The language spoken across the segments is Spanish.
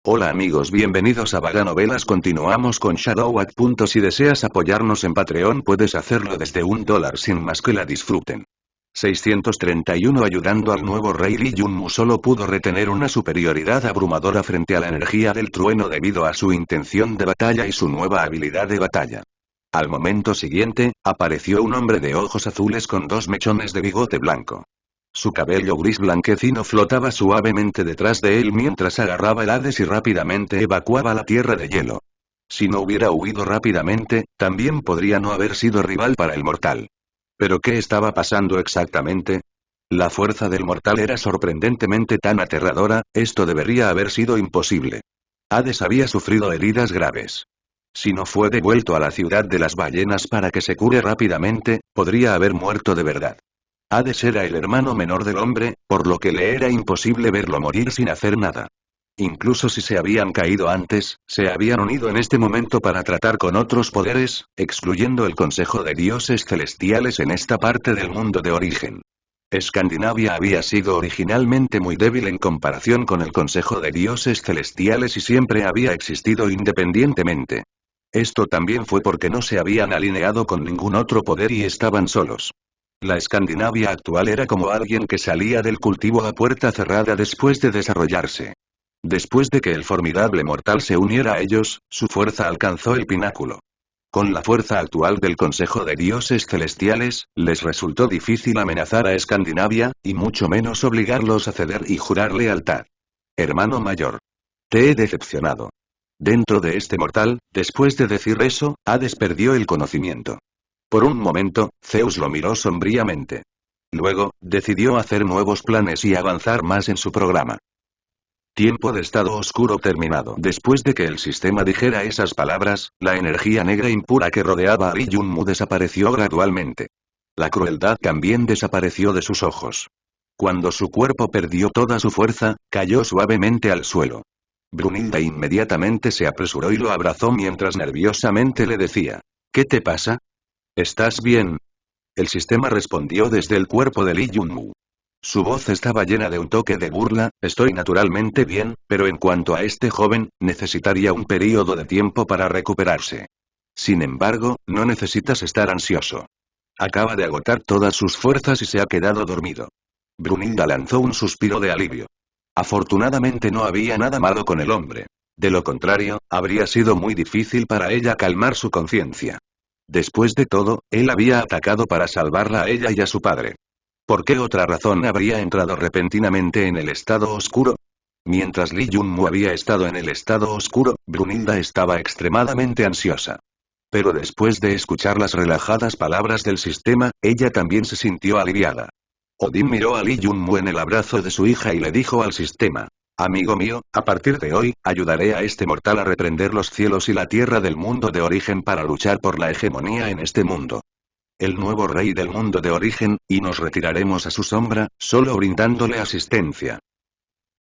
Hola amigos, bienvenidos a Vaga Novelas. Continuamos con Shadow At. Si deseas apoyarnos en Patreon puedes hacerlo desde $1 sin más que la disfruten. 631 Ayudando al nuevo rey Lee Junmu solo pudo retener una superioridad abrumadora frente a la energía del trueno debido a su intención de batalla y su nueva habilidad de batalla. Al momento siguiente, apareció un hombre de ojos azules con dos mechones de bigote blanco. Su cabello gris blanquecino flotaba suavemente detrás de él mientras agarraba el Hades y rápidamente evacuaba la tierra de hielo. Si no hubiera huido rápidamente, también podría no haber sido rival para el mortal. ¿Pero qué estaba pasando exactamente? La fuerza del mortal era sorprendentemente tan aterradora, esto debería haber sido imposible. Hades había sufrido heridas graves. Si no fue devuelto a la ciudad de las ballenas para que se cure rápidamente, podría haber muerto de verdad. Hades era el hermano menor del hombre, por lo que le era imposible verlo morir sin hacer nada. Incluso si se habían caído antes, se habían unido en este momento para tratar con otros poderes, excluyendo el Consejo de Dioses Celestiales en esta parte del mundo de origen. Escandinavia había sido originalmente muy débil en comparación con el Consejo de Dioses Celestiales y siempre había existido independientemente. Esto también fue porque no se habían alineado con ningún otro poder y estaban solos. La Escandinavia actual era como alguien que salía del cultivo a puerta cerrada después de desarrollarse. Después de que el formidable mortal se uniera a ellos, su fuerza alcanzó el pináculo. Con la fuerza actual del Consejo de Dioses Celestiales, les resultó difícil amenazar a Escandinavia, y mucho menos obligarlos a ceder y jurar lealtad. Hermano mayor. Te he decepcionado. Dentro de este mortal, después de decir eso, Hades perdió el conocimiento. Por un momento, Zeus lo miró sombríamente. Luego, decidió hacer nuevos planes y avanzar más en su programa. Tiempo de estado oscuro terminado. Después de que el sistema dijera esas palabras, la energía negra impura que rodeaba a Lee Junmu desapareció gradualmente. La crueldad también desapareció de sus ojos. Cuando su cuerpo perdió toda su fuerza, cayó suavemente al suelo. Brunilda inmediatamente se apresuró y lo abrazó mientras nerviosamente le decía: ¿Qué te pasa? ¿Estás bien? El sistema respondió desde el cuerpo de Lee Junmu. Su voz estaba llena de un toque de burla: estoy naturalmente bien, pero en cuanto a este joven, necesitaría un período de tiempo para recuperarse. Sin embargo, no necesitas estar ansioso. Acaba de agotar todas sus fuerzas y se ha quedado dormido. Brunilda lanzó un suspiro de alivio. Afortunadamente no había nada malo con el hombre. De lo contrario, habría sido muy difícil para ella calmar su conciencia. Después de todo, él había atacado para salvarla a ella y a su padre. ¿Por qué otra razón habría entrado repentinamente en el estado oscuro? Mientras Lee Junmu había estado en el estado oscuro, Brunilda estaba extremadamente ansiosa. Pero después de escuchar las relajadas palabras del sistema, ella también se sintió aliviada. Odín miró a Lee Junmu en el abrazo de su hija y le dijo al sistema: amigo mío, a partir de hoy, ayudaré a este mortal a reprender los cielos y la tierra del mundo de origen para luchar por la hegemonía en este mundo. El nuevo rey del mundo de origen, y nos retiraremos a su sombra, solo brindándole asistencia.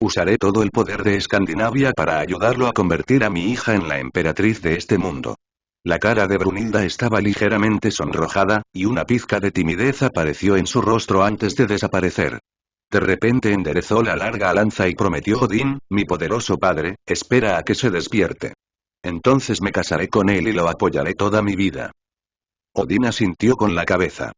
Usaré todo el poder de Escandinavia para ayudarlo a convertir a mi hija en la emperatriz de este mundo. La cara de Brunilda estaba ligeramente sonrojada, y una pizca de timidez apareció en su rostro antes de desaparecer. De repente enderezó la larga lanza y prometió: Odín, mi poderoso padre, espera a que se despierte. Entonces me casaré con él y lo apoyaré toda mi vida. Odín asintió con la cabeza.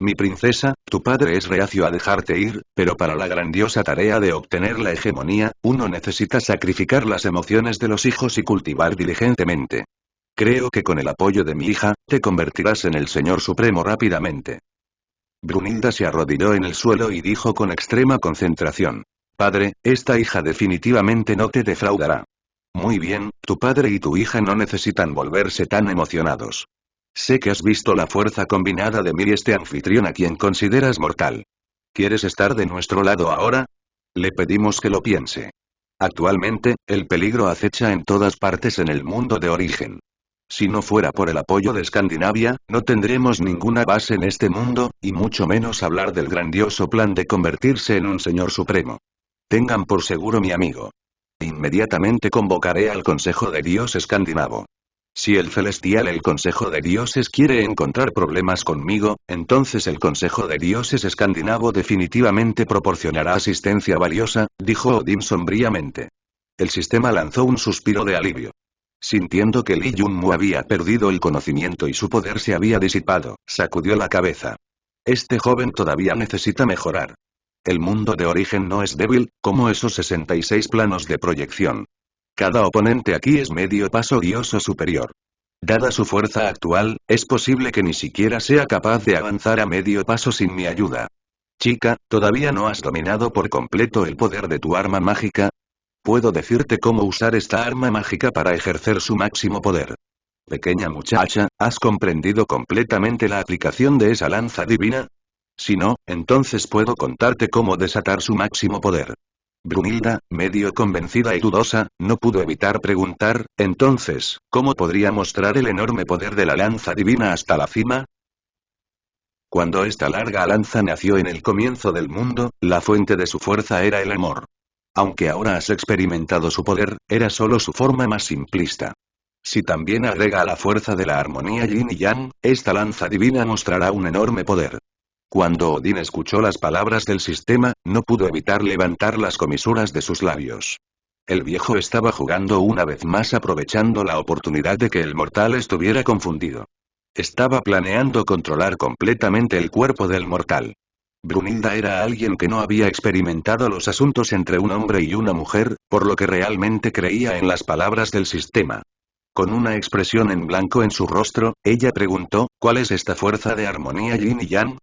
Mi princesa, tu padre es reacio a dejarte ir, pero para la grandiosa tarea de obtener la hegemonía, uno necesita sacrificar las emociones de los hijos y cultivar diligentemente. Creo que con el apoyo de mi hija, te convertirás en el Señor Supremo rápidamente. Brunilda se arrodilló en el suelo y dijo con extrema concentración: padre, esta hija definitivamente no te defraudará. Muy bien, tu padre y tu hija no necesitan volverse tan emocionados. Sé que has visto la fuerza combinada de mí y este anfitrión a quien consideras mortal. ¿Quieres estar de nuestro lado ahora? Le pedimos que lo piense. Actualmente, el peligro acecha en todas partes en el mundo de origen. Si no fuera por el apoyo de Escandinavia, no tendremos ninguna base en este mundo, y mucho menos hablar del grandioso plan de convertirse en un señor supremo. Tengan por seguro, mi amigo. Inmediatamente convocaré al Consejo de Dios escandinavo. Si el Consejo de Dioses quiere encontrar problemas conmigo, entonces el Consejo de Dioses escandinavo definitivamente proporcionará asistencia valiosa, dijo Odín sombríamente. El sistema lanzó un suspiro de alivio. Sintiendo que Lee Junmu había perdido el conocimiento y su poder se había disipado, sacudió la cabeza. Este joven todavía necesita mejorar. El mundo de origen no es débil, como esos 66 planos de proyección. Cada oponente aquí es medio paso dioso superior. Dada su fuerza actual, es posible que ni siquiera sea capaz de avanzar a medio paso sin mi ayuda. Chica, ¿todavía no has dominado por completo el poder de tu arma mágica? Puedo decirte cómo usar esta arma mágica para ejercer su máximo poder. Pequeña muchacha, ¿has comprendido completamente la aplicación de esa lanza divina? Si no, entonces puedo contarte cómo desatar su máximo poder. Brunilda, medio convencida y dudosa, no pudo evitar preguntar, entonces, ¿cómo podría mostrar el enorme poder de la lanza divina hasta la cima? Cuando esta larga lanza nació en el comienzo del mundo, la fuente de su fuerza era el amor. Aunque ahora has experimentado su poder, era solo su forma más simplista. Si también agrega a la fuerza de la armonía yin y yang, esta lanza divina mostrará un enorme poder. Cuando Odín escuchó las palabras del sistema, no pudo evitar levantar las comisuras de sus labios. El viejo estaba jugando una vez más aprovechando la oportunidad de que el mortal estuviera confundido. Estaba planeando controlar completamente el cuerpo del mortal. Brunilda era alguien que no había experimentado los asuntos entre un hombre y una mujer, por lo que realmente creía en las palabras del sistema. Con una expresión en blanco en su rostro, ella preguntó, ¿cuál es esta fuerza de armonía yin y yang?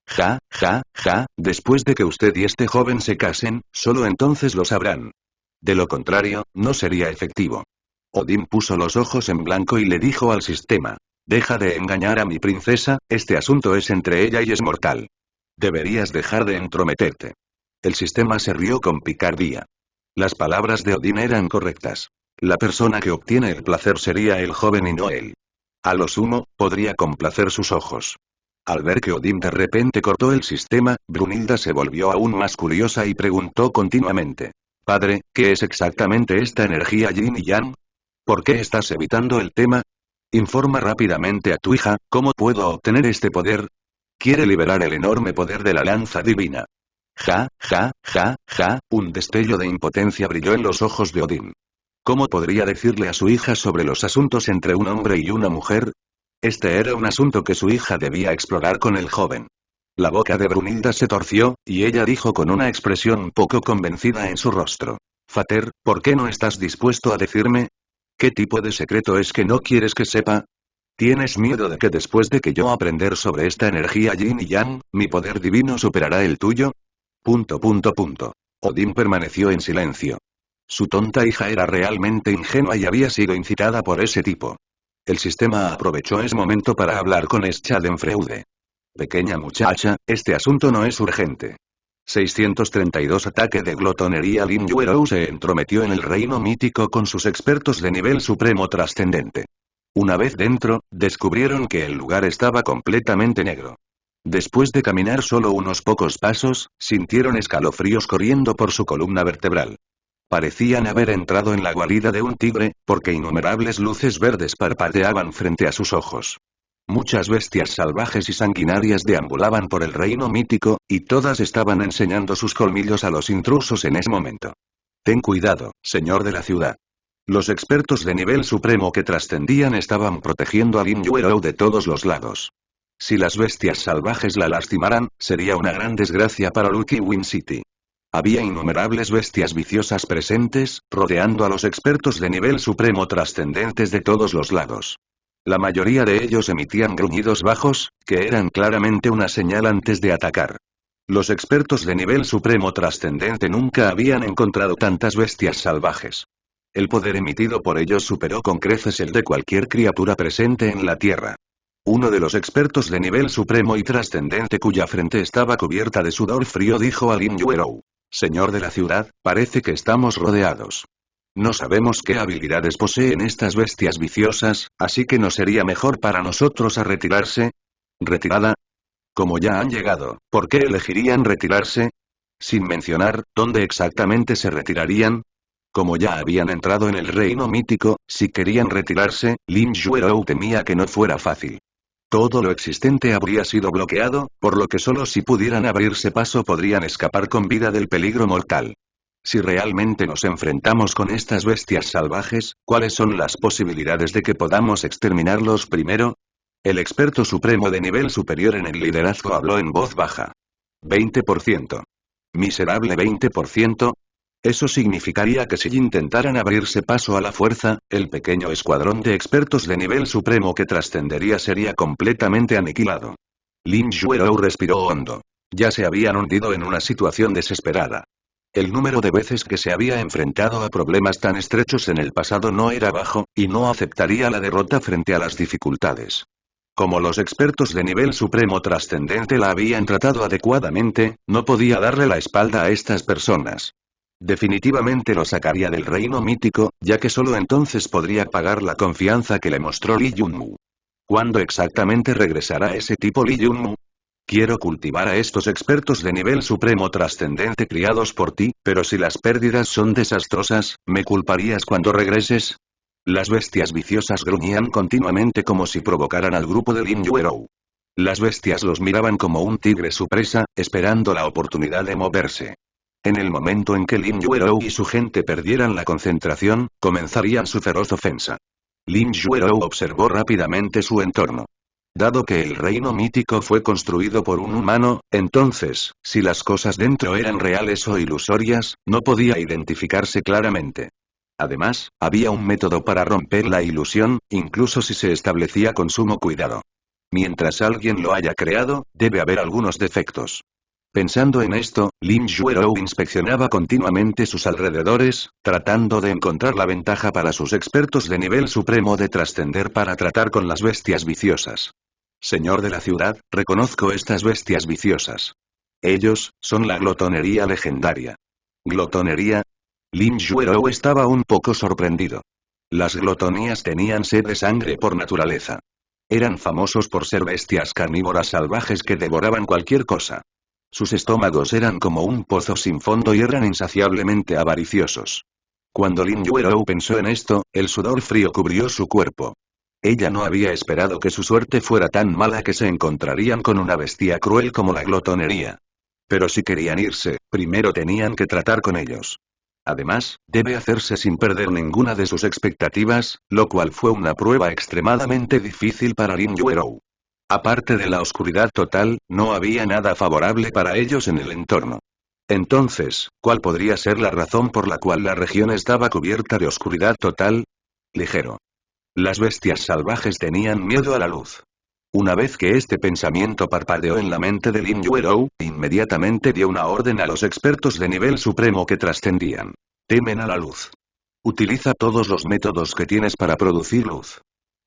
Ja, ja, ja, después de que usted y este joven se casen, solo entonces lo sabrán. De lo contrario, no sería efectivo. Odín puso los ojos en blanco y le dijo al sistema. Deja de engañar a mi princesa, este asunto es entre ella y es mortal. Deberías dejar de entrometerte. El sistema se rió con picardía. Las palabras de Odín eran correctas. La persona que obtiene el placer sería el joven y no él. A lo sumo, podría complacer sus ojos. Al ver que Odín de repente cortó el sistema, Brunilda se volvió aún más curiosa y preguntó continuamente. Padre, ¿qué es exactamente esta energía yin y yang? ¿Por qué estás evitando el tema? Informa rápidamente a tu hija, ¿cómo puedo obtener este poder? Quiere liberar el enorme poder de la lanza divina. Ja, ja, ja, ja, un destello de impotencia brilló en los ojos de Odín. ¿Cómo podría decirle a su hija sobre los asuntos entre un hombre y una mujer? Este era un asunto que su hija debía explorar con el joven. La boca de Brunilda se torció, y ella dijo con una expresión poco convencida en su rostro. Fater, ¿por qué no estás dispuesto a decirme? ¿Qué tipo de secreto es que no quieres que sepa? ¿Tienes miedo de que después de que yo aprender sobre esta energía yin y yang, mi poder divino superará el tuyo? Odín permaneció en silencio. Su tonta hija era realmente ingenua y había sido incitada por ese tipo. El sistema aprovechó ese momento para hablar con Schadenfreude. Pequeña muchacha, este asunto no es urgente. 632 Ataque de glotonería. Lin Yuerou se entrometió en el reino mítico con sus expertos de nivel supremo trascendente. Una vez dentro, descubrieron que el lugar estaba completamente negro. Después de caminar solo unos pocos pasos, sintieron escalofríos corriendo por su columna vertebral. Parecían haber entrado en la guarida de un tigre, porque innumerables luces verdes parpadeaban frente a sus ojos. Muchas bestias salvajes y sanguinarias deambulaban por el reino mítico, y todas estaban enseñando sus colmillos a los intrusos en ese momento. Ten cuidado, señor de la ciudad. Los expertos de nivel supremo que trascendían estaban protegiendo a Lin Yuerou de todos los lados. Si las bestias salvajes la lastimaran, sería una gran desgracia para Lucky Win City. Había innumerables bestias viciosas presentes, rodeando a los expertos de nivel supremo trascendentes de todos los lados. La mayoría de ellos emitían gruñidos bajos, que eran claramente una señal antes de atacar. Los expertos de nivel supremo trascendente nunca habían encontrado tantas bestias salvajes. El poder emitido por ellos superó con creces el de cualquier criatura presente en la Tierra. Uno de los expertos de nivel supremo y trascendente cuya frente estaba cubierta de sudor frío dijo a Lin Yuerou. Señor de la ciudad, parece que estamos rodeados. No sabemos qué habilidades poseen estas bestias viciosas, así que ¿no sería mejor para nosotros a retirarse? ¿Retirada? Como ya han llegado, ¿por qué elegirían retirarse? Sin mencionar, ¿dónde exactamente se retirarían? Como ya habían entrado en el reino mítico, si querían retirarse, Lin Yuerou temía que no fuera fácil. Todo lo existente habría sido bloqueado, por lo que solo si pudieran abrirse paso podrían escapar con vida del peligro mortal. Si realmente nos enfrentamos con estas bestias salvajes, ¿cuáles son las posibilidades de que podamos exterminarlos primero? El experto supremo de nivel superior en el liderazgo habló en voz baja. 20%. Miserable 20%. Eso significaría que si intentaran abrirse paso a la fuerza, el pequeño escuadrón de expertos de nivel supremo que trascendería sería completamente aniquilado. Lin Yuerou respiró hondo. Ya se habían hundido en una situación desesperada. El número de veces que se había enfrentado a problemas tan estrechos en el pasado no era bajo, y no aceptaría la derrota frente a las dificultades. Como los expertos de nivel supremo trascendente la habían tratado adecuadamente, no podía darle la espalda a estas personas. Definitivamente lo sacaría del reino mítico, ya que solo entonces podría pagar la confianza que le mostró Li Yunmu. ¿Cuándo exactamente regresará ese tipo Li Yunmu? Quiero cultivar a estos expertos de nivel supremo trascendente criados por ti, pero si las pérdidas son desastrosas, ¿me culparías cuando regreses? Las bestias viciosas gruñían continuamente como si provocaran al grupo de Lin Yuerou. Las bestias los miraban como un tigre su presa, esperando la oportunidad de moverse. En el momento en que Lin Yuerou y su gente perdieran la concentración, comenzarían su feroz ofensa. Lin Yuerou observó rápidamente su entorno. Dado que el reino mítico fue construido por un humano, entonces, si las cosas dentro eran reales o ilusorias, no podía identificarse claramente. Además, había un método para romper la ilusión, incluso si se establecía con sumo cuidado. Mientras alguien lo haya creado, debe haber algunos defectos. Pensando en esto, Lin Yuerou inspeccionaba continuamente sus alrededores, tratando de encontrar la ventaja para sus expertos de nivel supremo de trascender para tratar con las bestias viciosas. Señor de la ciudad, reconozco estas bestias viciosas. Ellos, son la glotonería legendaria. ¿Glotonería? Lin Yuerou estaba un poco sorprendido. Las glotonías tenían sed de sangre por naturaleza. Eran famosos por ser bestias carnívoras salvajes que devoraban cualquier cosa. Sus estómagos eran como un pozo sin fondo y eran insaciablemente avariciosos. Cuando Lin Yuerou pensó en esto, el sudor frío cubrió su cuerpo. Ella no había esperado que su suerte fuera tan mala que se encontrarían con una bestia cruel como la glotonería. Pero si querían irse, primero tenían que tratar con ellos. Además, debe hacerse sin perder ninguna de sus expectativas, lo cual fue una prueba extremadamente difícil para Lin Yuerou. Aparte de la oscuridad total, no había nada favorable para ellos en el entorno. Entonces, ¿cuál podría ser la razón por la cual la región estaba cubierta de oscuridad total? Ligero. Las bestias salvajes tenían miedo a la luz. Una vez que este pensamiento parpadeó en la mente de Lin Yuerou, inmediatamente dio una orden a los expertos de nivel supremo que trascendían. Temen a la luz. Utiliza todos los métodos que tienes para producir luz.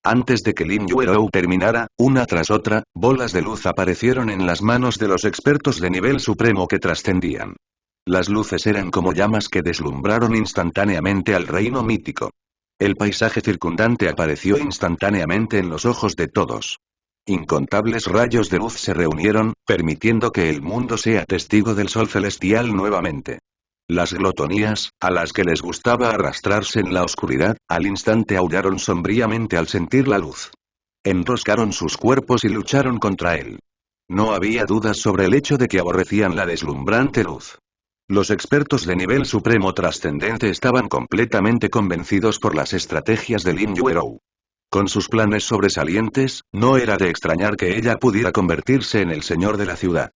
Antes de que Lin Yuerou terminara, una tras otra, bolas de luz aparecieron en las manos de los expertos de nivel supremo que trascendían. Las luces eran como llamas que deslumbraron instantáneamente al reino mítico. El paisaje circundante apareció instantáneamente en los ojos de todos. Incontables rayos de luz se reunieron, permitiendo que el mundo sea testigo del sol celestial nuevamente. Las glotonías, a las que les gustaba arrastrarse en la oscuridad, al instante aullaron sombríamente al sentir la luz. Enroscaron sus cuerpos y lucharon contra él. No había dudas sobre el hecho de que aborrecían la deslumbrante luz. Los expertos de nivel supremo trascendente estaban completamente convencidos por las estrategias de Lin Yuerou. Con sus planes sobresalientes, no era de extrañar que ella pudiera convertirse en el señor de la ciudad.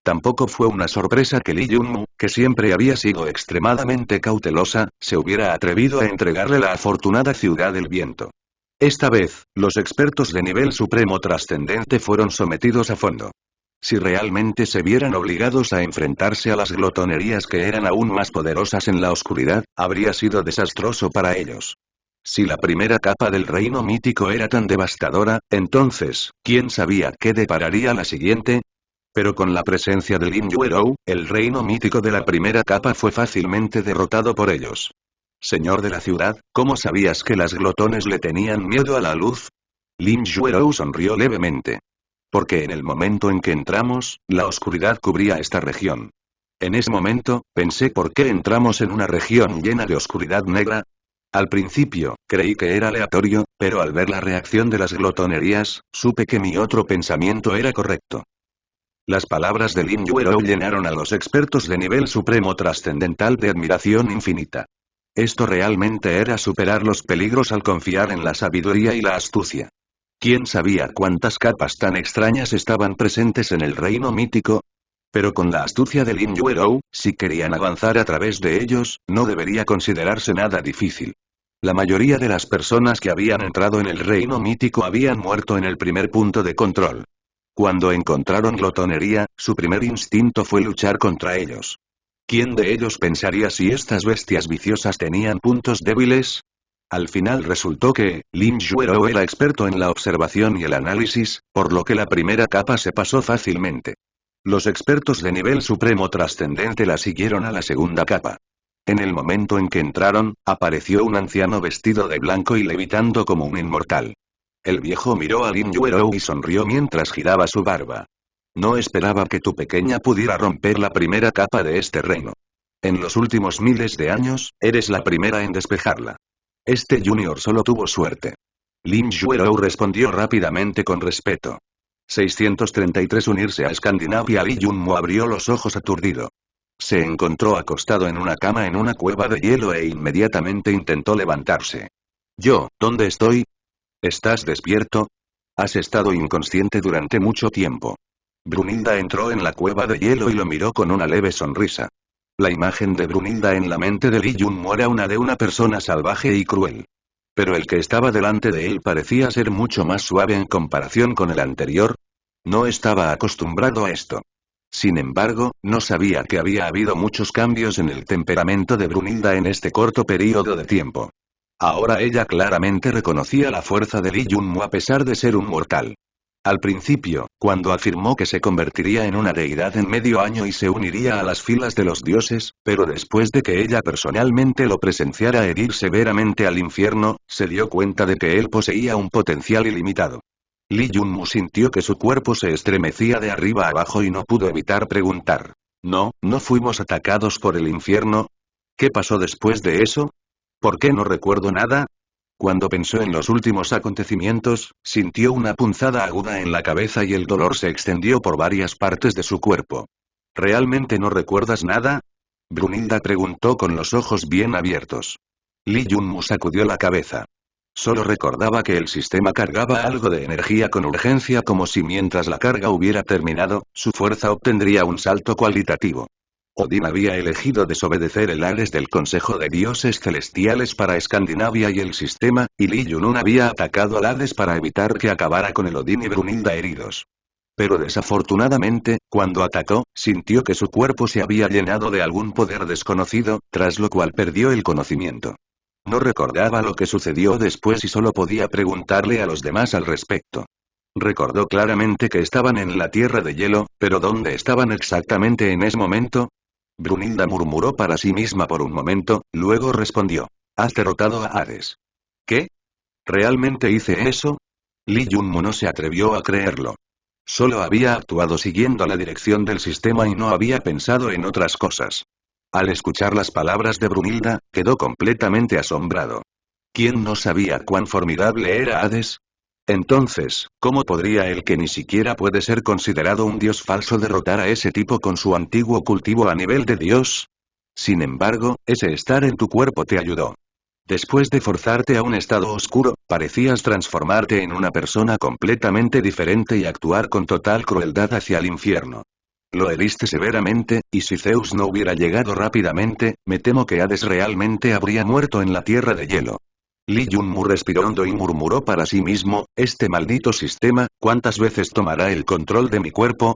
Tampoco fue una sorpresa que Li Yunmu, que siempre había sido extremadamente cautelosa, se hubiera atrevido a entregarle la afortunada ciudad del viento. Esta vez, los expertos de nivel supremo trascendente fueron sometidos a fondo. Si realmente se vieran obligados a enfrentarse a las glotonerías que eran aún más poderosas en la oscuridad, habría sido desastroso para ellos. Si la primera capa del reino mítico era tan devastadora, entonces, ¿quién sabía qué depararía la siguiente? Pero con la presencia de Lin Yuerou, el reino mítico de la primera capa fue fácilmente derrotado por ellos. Señor de la ciudad, ¿cómo sabías que las glotones le tenían miedo a la luz? Lin Yuerou sonrió levemente. Porque en el momento en que entramos, la oscuridad cubría esta región. En ese momento, pensé ¿por qué entramos en una región llena de oscuridad negra? Al principio, creí que era aleatorio, pero al ver la reacción de las glotonerías, supe que mi otro pensamiento era correcto. Las palabras de Lin Yuero llenaron a los expertos de nivel supremo trascendental de admiración infinita. Esto realmente era superar los peligros al confiar en la sabiduría y la astucia. ¿Quién sabía cuántas capas tan extrañas estaban presentes en el reino mítico? Pero con la astucia de Lin Yuero, si querían avanzar a través de ellos, no debería considerarse nada difícil. La mayoría de las personas que habían entrado en el reino mítico habían muerto en el primer punto de control. Cuando encontraron glotonería, su primer instinto fue luchar contra ellos. ¿Quién de ellos pensaría si estas bestias viciosas tenían puntos débiles? Al final resultó que, Lin Yuero era experto en la observación y el análisis, por lo que la primera capa se pasó fácilmente. Los expertos de nivel supremo trascendente la siguieron a la segunda capa. En el momento en que entraron, apareció un anciano vestido de blanco y levitando como un inmortal. El viejo miró a Lin Yuero y sonrió mientras giraba su barba. No esperaba que tu pequeña pudiera romper la primera capa de este reino. En los últimos miles de años, eres la primera en despejarla. Este junior solo tuvo suerte. Lin Yuero respondió rápidamente con respeto. 633 unirse a Escandinavia. Li Junmo abrió los ojos aturdido. Se encontró acostado en una cama en una cueva de hielo e inmediatamente intentó levantarse. ¿Dónde estoy? ¿Estás despierto? Has estado inconsciente durante mucho tiempo. Brunilda entró en la cueva de hielo y lo miró con una leve sonrisa. La imagen de Brunilda en la mente de Li Junmo era una de una persona salvaje y cruel. Pero el que estaba delante de él parecía ser mucho más suave en comparación con el anterior. No estaba acostumbrado a esto. Sin embargo, no sabía que había habido muchos cambios en el temperamento de Brunilda en este corto periodo de tiempo. Ahora ella claramente reconocía la fuerza de Li Junmo a pesar de ser un mortal. Al principio, cuando afirmó que se convertiría en una deidad en medio año y se uniría a las filas de los dioses, pero después de que ella personalmente lo presenciara herir severamente al infierno, se dio cuenta de que él poseía un potencial ilimitado. Li Junmo sintió que su cuerpo se estremecía de arriba a abajo y no pudo evitar preguntar. ¿No fuimos atacados por el infierno? ¿Qué pasó después de eso? ¿Por qué no recuerdo nada? Cuando pensó en los últimos acontecimientos, sintió una punzada aguda en la cabeza y el dolor se extendió por varias partes de su cuerpo. ¿Realmente no recuerdas nada? Brunilda preguntó con los ojos bien abiertos. Li Junmo sacudió la cabeza. Solo recordaba que el sistema cargaba algo de energía con urgencia como si mientras la carga hubiera terminado, su fuerza obtendría un salto cualitativo. Odín había elegido desobedecer el Ares del Consejo de Dioses Celestiales para Escandinavia y el sistema, y Li Yunun había atacado al Hades para evitar que acabara con el Odín y Brunilda heridos. Pero desafortunadamente, cuando atacó, sintió que su cuerpo se había llenado de algún poder desconocido, tras lo cual perdió el conocimiento. No recordaba lo que sucedió después y solo podía preguntarle a los demás al respecto. Recordó claramente que estaban en la tierra de hielo, pero ¿dónde estaban exactamente en ese momento? Brunilda murmuró para sí misma por un momento, luego respondió. Has derrotado a Hades. ¿Qué? ¿Realmente hice eso? Li Junmo no se atrevió a creerlo. Solo había actuado siguiendo la dirección del sistema y no había pensado en otras cosas. Al escuchar las palabras de Brunilda, quedó completamente asombrado. ¿Quién no sabía cuán formidable era Hades? Entonces, ¿cómo podría el que ni siquiera puede ser considerado un dios falso derrotar a ese tipo con su antiguo cultivo a nivel de dios? Sin embargo, ese estar en tu cuerpo te ayudó. Después de forzarte a un estado oscuro, parecías transformarte en una persona completamente diferente y actuar con total crueldad hacia el infierno. Lo heriste severamente, y si Zeus no hubiera llegado rápidamente, me temo que Hades realmente habría muerto en la tierra de hielo. Li Junmo respiró hondo y murmuró para sí mismo, este maldito sistema, ¿cuántas veces tomará el control de mi cuerpo?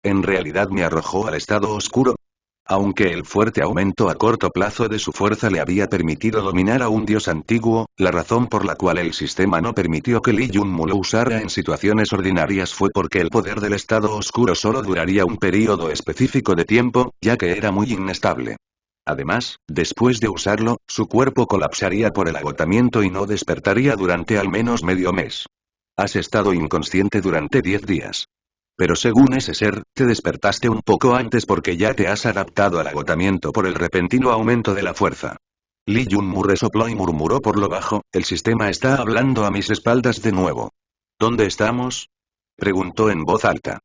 ¿En realidad me arrojó al estado oscuro? Aunque el fuerte aumento a corto plazo de su fuerza le había permitido dominar a un dios antiguo, la razón por la cual el sistema no permitió que Li Junmo lo usara en situaciones ordinarias fue porque el poder del estado oscuro solo duraría un período específico de tiempo, ya que era muy inestable. Además, después de usarlo, su cuerpo colapsaría por el agotamiento y no despertaría durante al menos medio mes. Has estado inconsciente durante 10 días. Pero según ese ser, te despertaste un poco antes porque ya te has adaptado al agotamiento por el repentino aumento de la fuerza. Li Junmo resopló y murmuró por lo bajo, el sistema está hablando a mis espaldas de nuevo. ¿Dónde estamos? Preguntó en voz alta.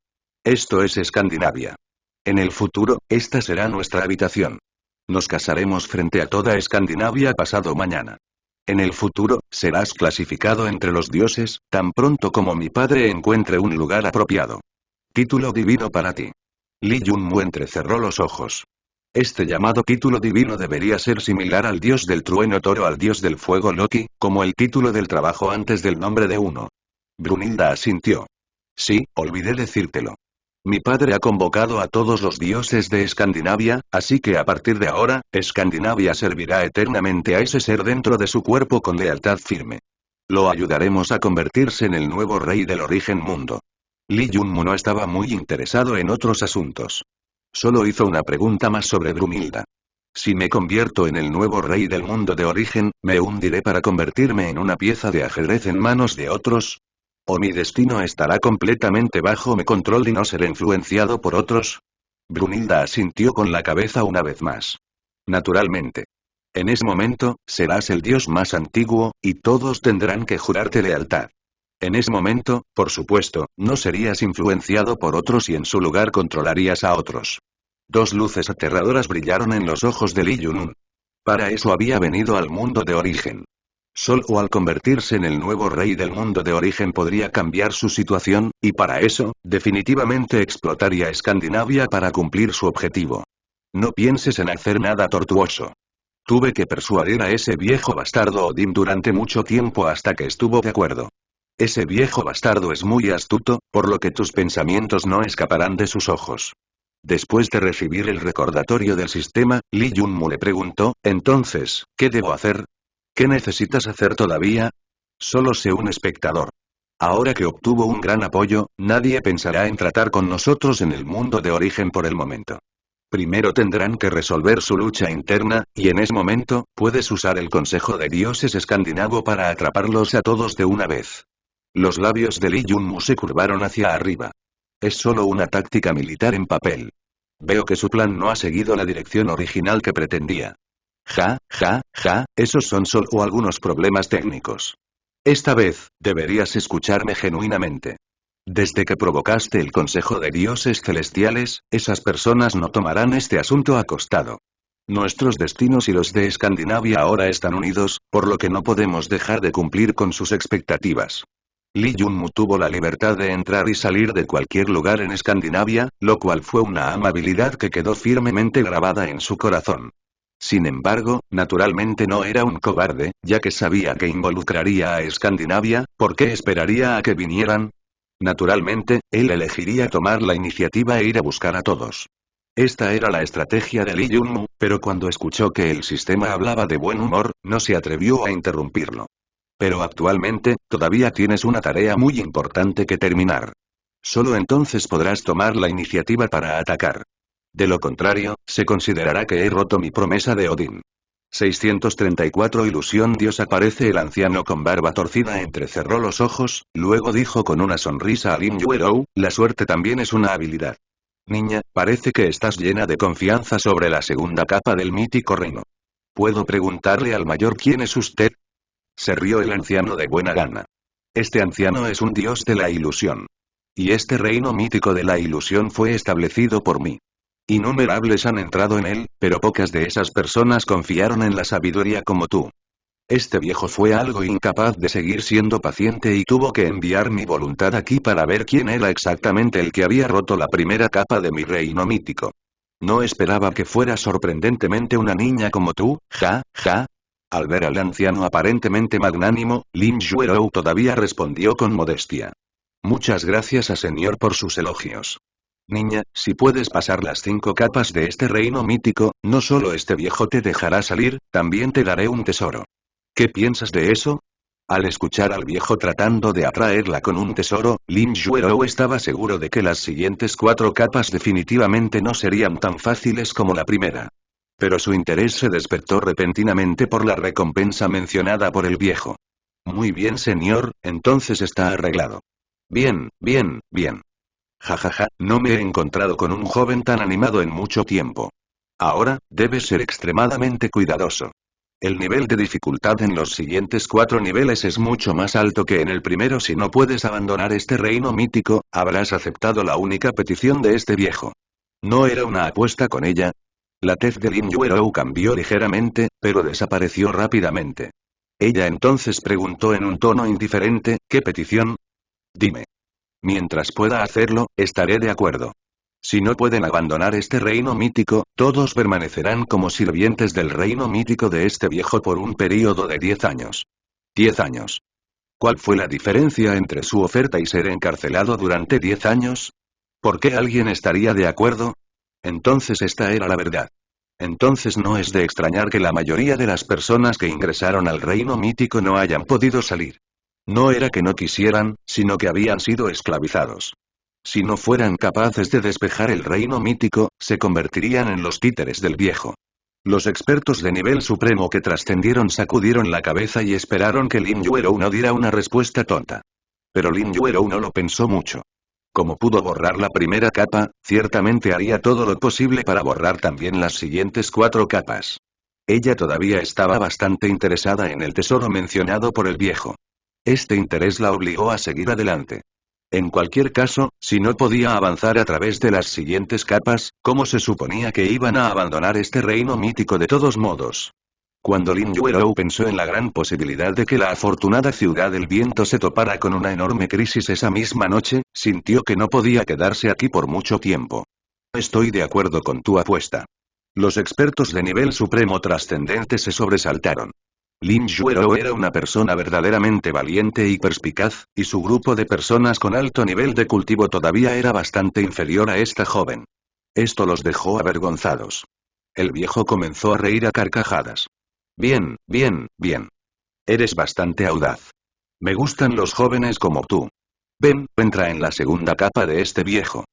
Esto es Escandinavia. En el futuro, esta será nuestra habitación. Nos casaremos frente a toda Escandinavia pasado mañana. En el futuro, serás clasificado entre los dioses, tan pronto como mi padre encuentre un lugar apropiado. Título divino para ti. Lee Junmu entrecerró los ojos. Este llamado título divino debería ser similar al dios del trueno Thor o al dios del fuego Loki, como el título del trabajo antes del nombre de uno. Brunilda asintió. Sí, olvidé decírtelo. Mi padre ha convocado a todos los dioses de Escandinavia, así que a partir de ahora, Escandinavia servirá eternamente a ese ser dentro de su cuerpo con lealtad firme. Lo ayudaremos a convertirse en el nuevo rey del origen mundo. Lee Junmu no estaba muy interesado en otros asuntos. Solo hizo una pregunta más sobre Brunilda. Si me convierto en el nuevo rey del mundo de origen, ¿me hundiré para convertirme en una pieza de ajedrez en manos de otros? ¿O mi destino estará completamente bajo mi control y no seré influenciado por otros? Brunilda asintió con la cabeza una vez más. Naturalmente. En ese momento, serás el dios más antiguo, y todos tendrán que jurarte lealtad. En ese momento, por supuesto, no serías influenciado por otros y en su lugar controlarías a otros. Dos luces aterradoras brillaron en los ojos de Lee Junmu. Para eso había venido al mundo de origen. Solo al convertirse en el nuevo rey del mundo de origen podría cambiar su situación, y para eso, definitivamente explotaría Escandinavia para cumplir su objetivo. No pienses en hacer nada tortuoso. Tuve que persuadir a ese viejo bastardo Odin durante mucho tiempo hasta que estuvo de acuerdo. Ese viejo bastardo es muy astuto, por lo que tus pensamientos no escaparán de sus ojos. Después de recibir el recordatorio del sistema, Lee Junmu le preguntó, entonces, ¿qué debo hacer? ¿Qué necesitas hacer todavía? Solo sé un espectador. Ahora que obtuvo un gran apoyo, nadie pensará en tratar con nosotros en el mundo de origen por el momento. Primero tendrán que resolver su lucha interna, y en ese momento, puedes usar el Consejo de Dioses escandinavo para atraparlos a todos de una vez. Los labios de Lee Junmu se curvaron hacia arriba. Es solo una táctica militar en papel. Veo que su plan no ha seguido la dirección original que pretendía. Esos son solo algunos problemas técnicos. Esta vez, deberías escucharme genuinamente. Desde que provocaste el Consejo de Dioses Celestiales, esas personas no tomarán este asunto a costado. Nuestros destinos y los de Escandinavia ahora están unidos, por lo que no podemos dejar de cumplir con sus expectativas. Lee Junmu tuvo la libertad de entrar y salir de cualquier lugar en Escandinavia, lo cual fue una amabilidad que quedó firmemente grabada en su corazón. Sin embargo, naturalmente no era un cobarde, ya que sabía que involucraría a Escandinavia, ¿por qué esperaría a que vinieran? Naturalmente, él elegiría tomar la iniciativa e ir a buscar a todos. Esta era la estrategia de Lee Junmu, pero cuando escuchó que el sistema hablaba de buen humor, no se atrevió a interrumpirlo. Pero actualmente, todavía tienes una tarea muy importante que terminar. Solo entonces podrás tomar la iniciativa para atacar. De lo contrario, se considerará que he roto mi promesa de Odín. 634 Ilusión Dios. Aparece el anciano con barba torcida, entrecerró los ojos, luego dijo con una sonrisa a Lin Yuerou, la suerte también es una habilidad. Niña, parece que estás llena de confianza sobre la segunda capa del mítico reino. ¿Puedo preguntarle al mayor quién es usted? Se rió el anciano de buena gana. Este anciano es un dios de la ilusión. Y este reino mítico de la ilusión fue establecido por mí. Innumerables han entrado en él, pero pocas de esas personas confiaron en la sabiduría como tú. Este viejo fue algo incapaz de seguir siendo paciente y tuvo que enviar mi voluntad aquí para ver quién era exactamente el que había roto la primera capa de mi reino mítico. No esperaba que fuera sorprendentemente una niña como tú, Al ver al anciano aparentemente magnánimo, Lin Yuerou todavía respondió con modestia. Muchas gracias a señor por sus elogios. Niña, si puedes pasar las 5 capas de este reino mítico, no solo este viejo te dejará salir, también te daré un tesoro. ¿Qué piensas de eso? Al escuchar al viejo tratando de atraerla con un tesoro, Lin Yuerou estaba seguro de que las siguientes 4 capas definitivamente no serían tan fáciles como la primera. Pero su interés se despertó repentinamente por la recompensa mencionada por el viejo. Muy bien señor, entonces está arreglado. Bien. No me he encontrado con un joven tan animado en mucho tiempo. Ahora, debes ser extremadamente cuidadoso. El nivel de dificultad en los siguientes 4 niveles es mucho más alto que en el primero. Si no puedes abandonar este reino mítico, habrás aceptado la única petición de este viejo. ¿No era una apuesta con ella? La tez de Lin Yuerou cambió ligeramente, pero desapareció rápidamente. Ella entonces preguntó en un tono indiferente, ¿qué petición? Dime. Mientras pueda hacerlo, estaré de acuerdo. Si no pueden abandonar este reino mítico, todos permanecerán como sirvientes del reino mítico de este viejo por un período de 10 años. 10 años. ¿Cuál fue la diferencia entre su oferta y ser encarcelado durante 10 años? ¿Por qué alguien estaría de acuerdo? Entonces esta era la verdad. Entonces no es de extrañar que la mayoría de las personas que ingresaron al reino mítico no hayan podido salir. No era que no quisieran, sino que habían sido esclavizados. Si no fueran capaces de despejar el reino mítico, se convertirían en los títeres del viejo. Los expertos de nivel supremo que trascendieron sacudieron la cabeza y esperaron que Lin Yuerou no diera una respuesta tonta. Pero Lin Yuerou no lo pensó mucho. Como pudo borrar la primera capa, ciertamente haría todo lo posible para borrar también las siguientes 4 capas. Ella todavía estaba bastante interesada en el tesoro mencionado por el viejo. Este interés la obligó a seguir adelante. En cualquier caso, si no podía avanzar a través de las siguientes capas, ¿cómo se suponía que iban a abandonar este reino mítico de todos modos? Cuando Lin Yuerou pensó en la gran posibilidad de que la afortunada ciudad del viento se topara con una enorme crisis esa misma noche, sintió que no podía quedarse aquí por mucho tiempo. Estoy de acuerdo con tu apuesta. Los expertos de nivel supremo trascendente se sobresaltaron. Lin Yuerou era una persona verdaderamente valiente y perspicaz, y su grupo de personas con alto nivel de cultivo todavía era bastante inferior a esta joven. Esto los dejó avergonzados. El viejo comenzó a reír a carcajadas. Bien, bien, bien. Eres bastante audaz. Me gustan los jóvenes como tú. Ven, entra en la segunda capa de este viejo.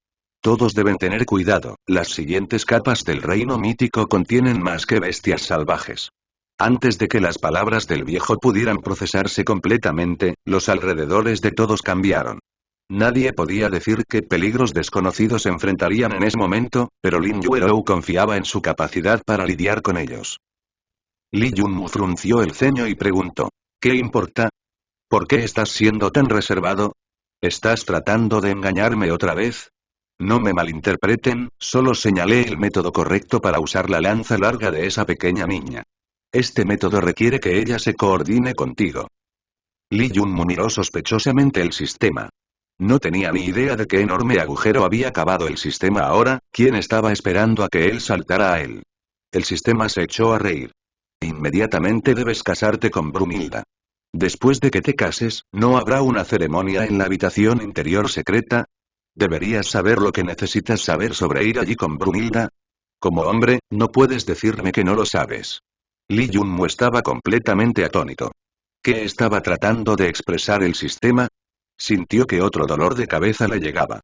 Todos deben tener cuidado, las siguientes capas del reino mítico contienen más que bestias salvajes. Antes de que las palabras del viejo pudieran procesarse completamente, los alrededores de todos cambiaron. Nadie podía decir qué peligros desconocidos se enfrentarían en ese momento, pero Lin Yuerou confiaba en su capacidad para lidiar con ellos. Li Yunmu frunció el ceño y preguntó, ¿qué importa? ¿Por qué estás siendo tan reservado? ¿Estás tratando de engañarme otra vez? No me malinterpreten, solo señalé el método correcto para usar la lanza larga de esa pequeña niña. Este método requiere que ella se coordine contigo. Li Yunmu miró sospechosamente el sistema. No tenía ni idea de qué enorme agujero había cavado el sistema ahora, ¿quién estaba esperando a que él saltara a él? El sistema se echó a reír. Inmediatamente debes casarte con Brunilda. Después de que te cases, ¿no habrá una ceremonia en la habitación interior secreta? Deberías saber lo que necesitas saber sobre ir allí con Brunilda. Como hombre, no puedes decirme que no lo sabes. Li Yunmu estaba completamente atónito. ¿Qué estaba tratando de expresar el sistema? Sintió que otro dolor de cabeza le llegaba.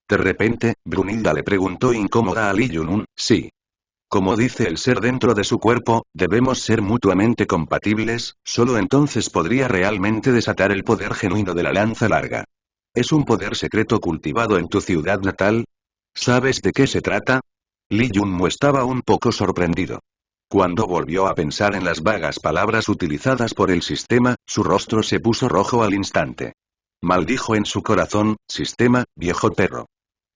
De repente, Brunilda le preguntó incómoda a Li Yunmu, sí. Como dice el ser dentro de su cuerpo, debemos ser mutuamente compatibles, solo entonces podría realmente desatar el poder genuino de la lanza larga. ¿Es un poder secreto cultivado en tu ciudad natal? ¿Sabes de qué se trata? Li Yunmu estaba un poco sorprendido. Cuando volvió a pensar en las vagas palabras utilizadas por el sistema, su rostro se puso rojo al instante. Maldijo en su corazón, sistema, viejo perro.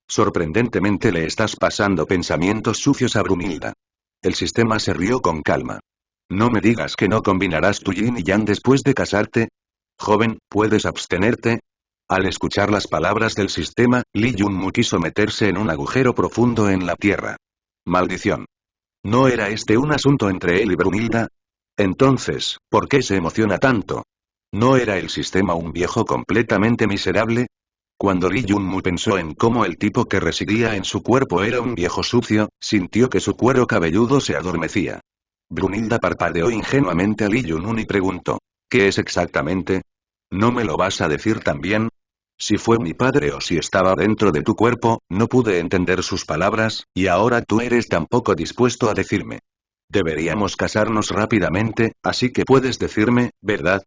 Sorprendentemente le estás pasando pensamientos sucios a Brunilda. El sistema se rió con calma. No me digas que no combinarás tu yin y yang después de casarte. Joven, ¿puedes abstenerte? Al escuchar las palabras del sistema, Li Yunmu quiso meterse en un agujero profundo en la tierra. Maldición. ¿No era este un asunto entre él y Brunilda? Entonces, ¿por qué se emociona tanto? ¿No era el sistema un viejo completamente miserable? Cuando Li Yunmu pensó en cómo el tipo que residía en su cuerpo era un viejo sucio, sintió que su cuero cabelludo se adormecía. Brunilda parpadeó ingenuamente a Li Yunmu y preguntó, ¿qué es exactamente? ¿No me lo vas a decir también? Si fue mi padre o si estaba dentro de tu cuerpo, no pude entender sus palabras, y ahora tú eres tan poco dispuesto a decirme. Deberíamos casarnos rápidamente, así que puedes decirme, ¿verdad?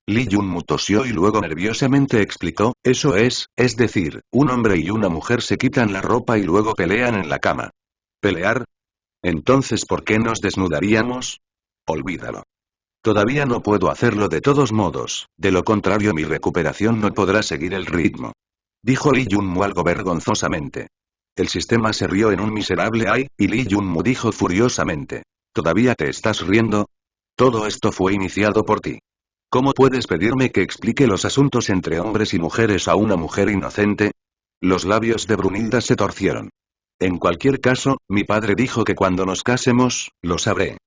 Li Yunmu tosió y luego nerviosamente explicó, eso es decir, un hombre y una mujer se quitan la ropa y luego pelean en la cama. ¿Pelear? Entonces ¿por qué nos desnudaríamos? Olvídalo. Todavía no puedo hacerlo de todos modos, de lo contrario mi recuperación no podrá seguir el ritmo. Dijo Lee Junmu algo vergonzosamente. El sistema se rió en un miserable ay, y Lee Junmu dijo furiosamente. ¿Todavía te estás riendo? Todo esto fue iniciado por ti. ¿Cómo puedes pedirme que explique los asuntos entre hombres y mujeres a una mujer inocente? Los labios de Brunilda se torcieron. En cualquier caso, mi padre dijo que cuando nos casemos, lo sabré.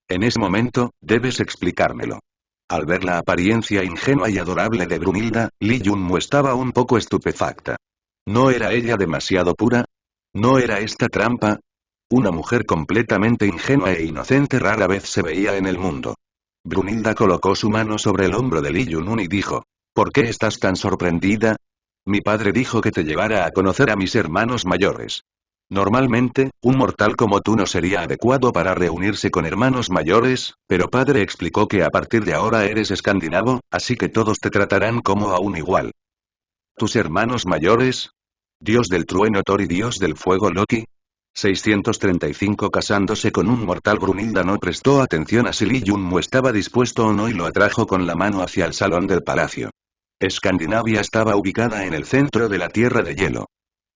En ese momento, debes explicármelo. Al ver la apariencia ingenua y adorable de Brunilda, Lee Junmu estaba un poco estupefacta. ¿No era ella demasiado pura? ¿No era esta trampa? Una mujer completamente ingenua e inocente rara vez se veía en el mundo. Brunilda colocó su mano sobre el hombro de Lee Junmu y dijo, ¿por qué estás tan sorprendida? Mi padre dijo que te llevara a conocer a mis hermanos mayores. Normalmente, un mortal como tú no sería adecuado para reunirse con hermanos mayores, pero padre explicó que a partir de ahora eres escandinavo, así que todos te tratarán como a un igual. ¿Tus hermanos mayores? ¿Dios del trueno Thor y Dios del fuego Loki? 635 Casándose con un mortal. Brunilda no prestó atención a si Lee Junmu estaba dispuesto o no y lo atrajo con la mano hacia el salón del palacio. Escandinavia estaba ubicada en el centro de la Tierra de Hielo.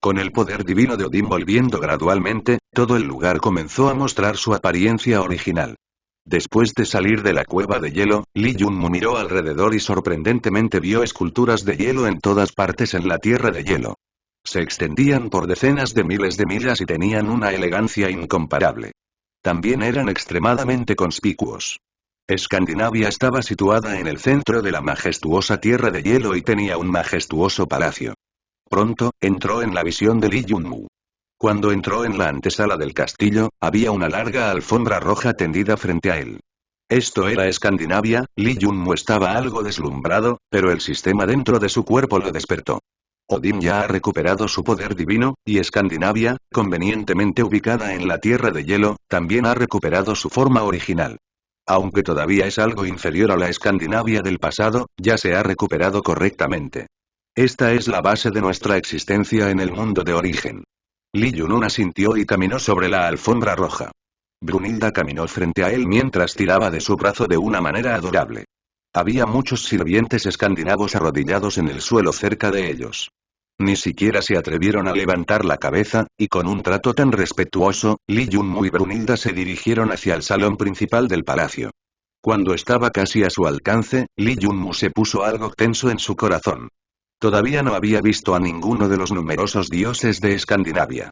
Con el poder divino de Odín volviendo gradualmente, todo el lugar comenzó a mostrar su apariencia original. Después de salir de la cueva de hielo, Lee Junmu miró alrededor y sorprendentemente vio esculturas de hielo en todas partes en la Tierra de Hielo. Se extendían por decenas de miles de millas y tenían una elegancia incomparable. También eran extremadamente conspicuos. Escandinavia estaba situada en el centro de la majestuosa Tierra de Hielo y tenía un majestuoso palacio. Pronto, entró en la visión de Lee Junmu. Cuando entró en la antesala del castillo, había una larga alfombra roja tendida frente a él. Esto era Escandinavia. Lee Junmu estaba algo deslumbrado, pero el sistema dentro de su cuerpo lo despertó. Odín ya ha recuperado su poder divino, y Escandinavia, convenientemente ubicada en la Tierra de Hielo, también ha recuperado su forma original. Aunque todavía es algo inferior a la Escandinavia del pasado, ya se ha recuperado correctamente. Esta es la base de nuestra existencia en el mundo de origen. Lee Junmu asintió y caminó sobre la alfombra roja. Brunilda caminó frente a él mientras tiraba de su brazo de una manera adorable. Había muchos sirvientes escandinavos arrodillados en el suelo cerca de ellos. Ni siquiera se atrevieron a levantar la cabeza, y con un trato tan respetuoso, Lee Junmu y Brunilda se dirigieron hacia el salón principal del palacio. Cuando estaba casi a su alcance, Lee Junmu se puso algo tenso en su corazón. Todavía no había visto a ninguno de los numerosos dioses de Escandinavia.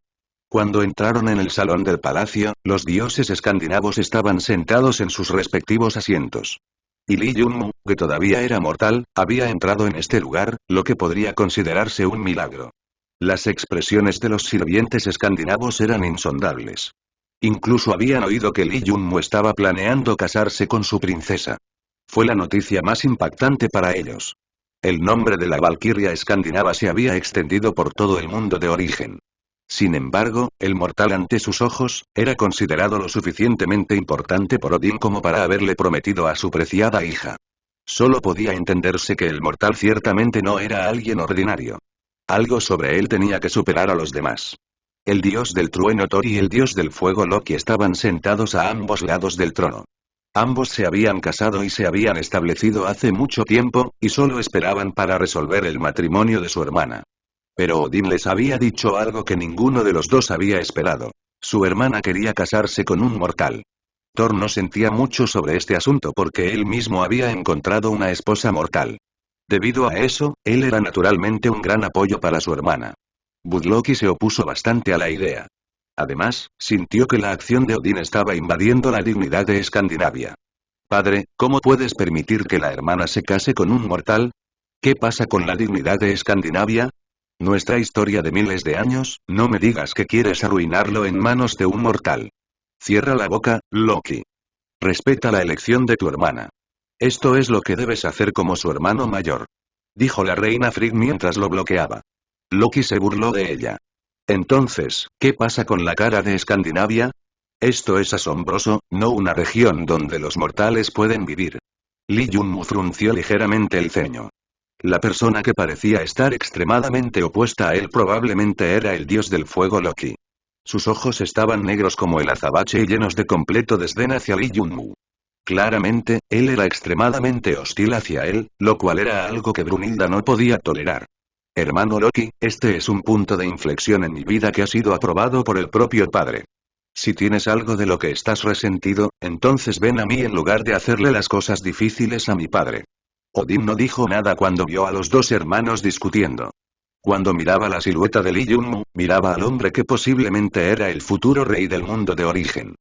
Cuando entraron en el salón del palacio, los dioses escandinavos estaban sentados en sus respectivos asientos. Y Lee Junmu, que todavía era mortal, había entrado en este lugar, lo que podría considerarse un milagro. Las expresiones de los sirvientes escandinavos eran insondables. Incluso habían oído que Lee Junmu estaba planeando casarse con su princesa. Fue la noticia más impactante para ellos. El nombre de la valquiria escandinava se había extendido por todo el mundo de origen. Sin embargo, el mortal ante sus ojos, era considerado lo suficientemente importante por Odín como para haberle prometido a su preciada hija. Solo podía entenderse que el mortal ciertamente no era alguien ordinario. Algo sobre él tenía que superar a los demás. El dios del trueno Thor y el dios del fuego Loki estaban sentados a ambos lados del trono. Ambos se habían casado y se habían establecido hace mucho tiempo, y solo esperaban para resolver el matrimonio de su hermana. Pero Odín les había dicho algo que ninguno de los dos había esperado. Su hermana quería casarse con un mortal. Thor no sentía mucho sobre este asunto porque él mismo había encontrado una esposa mortal. Debido a eso, él era naturalmente un gran apoyo para su hermana. Budloki se opuso bastante a la idea. Además, sintió que la acción de Odín estaba invadiendo la dignidad de Escandinavia. Padre, ¿cómo puedes permitir que la hermana se case con un mortal? ¿Qué pasa con la dignidad de Escandinavia? Nuestra historia de miles de años, no me digas que quieres arruinarlo en manos de un mortal. Cierra la boca, Loki. Respeta la elección de tu hermana. Esto es lo que debes hacer como su hermano mayor. Dijo la reina Frigg mientras lo bloqueaba. Loki se burló de ella. Entonces, ¿qué pasa con la cara de Escandinavia? Esto es asombroso, no una región donde los mortales pueden vivir. Lee Junmu frunció ligeramente el ceño. La persona que parecía estar extremadamente opuesta a él probablemente era el dios del fuego Loki. Sus ojos estaban negros como el azabache y llenos de completo desdén hacia Lee Junmu. Claramente, él era extremadamente hostil hacia él, lo cual era algo que Brunilda no podía tolerar. Hermano Loki, este es un punto de inflexión en mi vida que ha sido aprobado por el propio padre. Si tienes algo de lo que estás resentido, entonces ven a mí en lugar de hacerle las cosas difíciles a mi padre. Odín no dijo nada cuando vio a los dos hermanos discutiendo. Cuando miraba la silueta de Lee Junmu, miraba al hombre que posiblemente era el futuro rey del mundo de origen.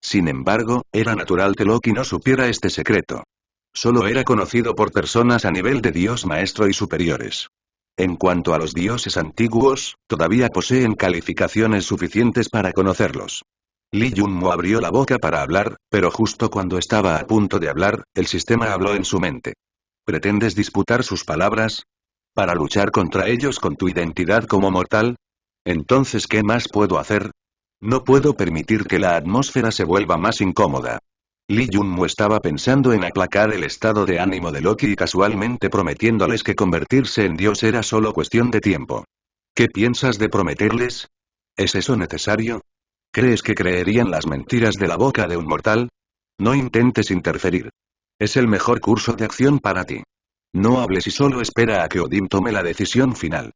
Sin embargo, era natural que Loki no supiera este secreto. Solo era conocido por personas a nivel de dios maestro y superiores. En cuanto a los dioses antiguos, todavía poseen calificaciones suficientes para conocerlos. Lee Junmu abrió la boca para hablar, pero justo cuando estaba a punto de hablar, el sistema habló en su mente. ¿Pretendes disputar sus palabras? ¿Para luchar contra ellos con tu identidad como mortal? Entonces, ¿qué más puedo hacer? No puedo permitir que la atmósfera se vuelva más incómoda. Lee Junmu estaba pensando en aplacar el estado de ánimo de Loki y casualmente prometiéndoles que convertirse en dios era solo cuestión de tiempo. ¿Qué piensas de prometerles? ¿Es eso necesario? ¿Crees que creerían las mentiras de la boca de un mortal? No intentes interferir. Es el mejor curso de acción para ti. No hables y solo espera a que Odín tome la decisión final.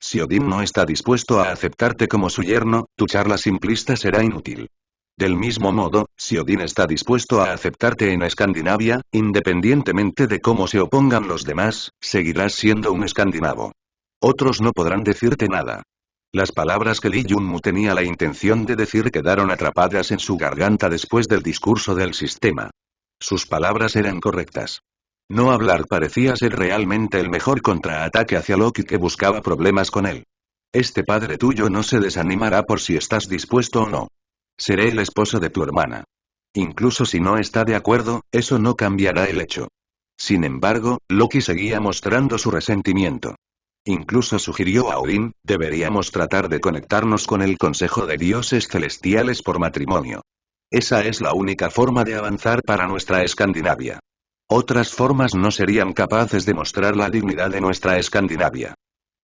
Si Odín no está dispuesto a aceptarte como su yerno, tu charla simplista será inútil. Del mismo modo, si Odín está dispuesto a aceptarte en Escandinavia, independientemente de cómo se opongan los demás, seguirás siendo un escandinavo. Otros no podrán decirte nada. Las palabras que Lee Junmu tenía la intención de decir quedaron atrapadas en su garganta después del discurso del sistema. Sus palabras eran correctas. No hablar parecía ser realmente el mejor contraataque hacia Loki que buscaba problemas con él. Este padre tuyo no se desanimará por si estás dispuesto o no. Seré el esposo de tu hermana. Incluso si no está de acuerdo, eso no cambiará el hecho. Sin embargo, Loki seguía mostrando su resentimiento. Incluso sugirió a Odín, deberíamos tratar de conectarnos con el Consejo de Dioses Celestiales por matrimonio. Esa es la única forma de avanzar para nuestra Escandinavia. Otras formas no serían capaces de mostrar la dignidad de nuestra Escandinavia.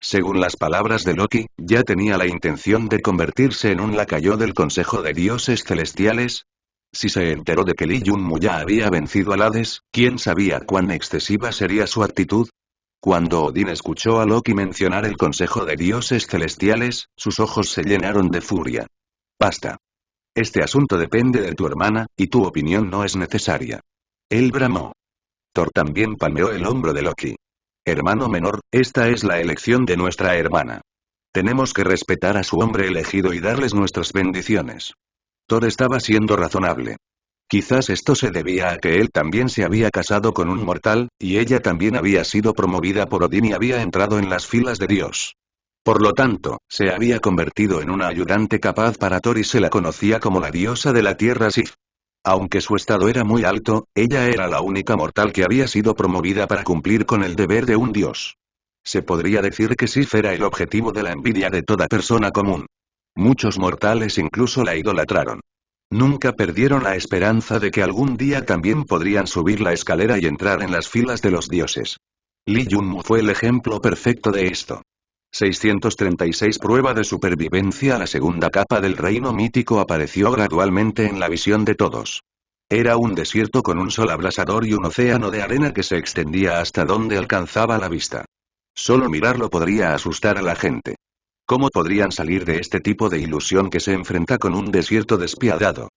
Según las palabras de Loki, ya tenía la intención de convertirse en un lacayo del Consejo de Dioses Celestiales. Si se enteró de que Lee Junmu ya había vencido al Hades, ¿quién sabía cuán excesiva sería su actitud? Cuando Odín escuchó a Loki mencionar el Consejo de Dioses Celestiales, sus ojos se llenaron de furia. Basta. Este asunto depende de tu hermana, y tu opinión no es necesaria. Él bramó. Thor también palmeó el hombro de Loki. Hermano menor, esta es la elección de nuestra hermana. Tenemos que respetar a su hombre elegido y darles nuestras bendiciones. Thor estaba siendo razonable. Quizás esto se debía a que él también se había casado con un mortal, y ella también había sido promovida por Odín y había entrado en las filas de Dios. Por lo tanto, se había convertido en una ayudante capaz para Thor y se la conocía como la diosa de la tierra Sif. Aunque su estado era muy alto, ella era la única mortal que había sido promovida para cumplir con el deber de un dios. Se podría decir que Sif era el objetivo de la envidia de toda persona común. Muchos mortales incluso la idolatraron. Nunca perdieron la esperanza de que algún día también podrían subir la escalera y entrar en las filas de los dioses. Lee Junmu fue el ejemplo perfecto de esto. 636 Prueba de supervivencia. La segunda capa del reino mítico apareció gradualmente en la visión de todos. Era un desierto con un sol abrasador y un océano de arena que se extendía hasta donde alcanzaba la vista. Solo mirarlo podría asustar a la gente. ¿Cómo podrían salir de este tipo de ilusión que se enfrenta con un desierto despiadado?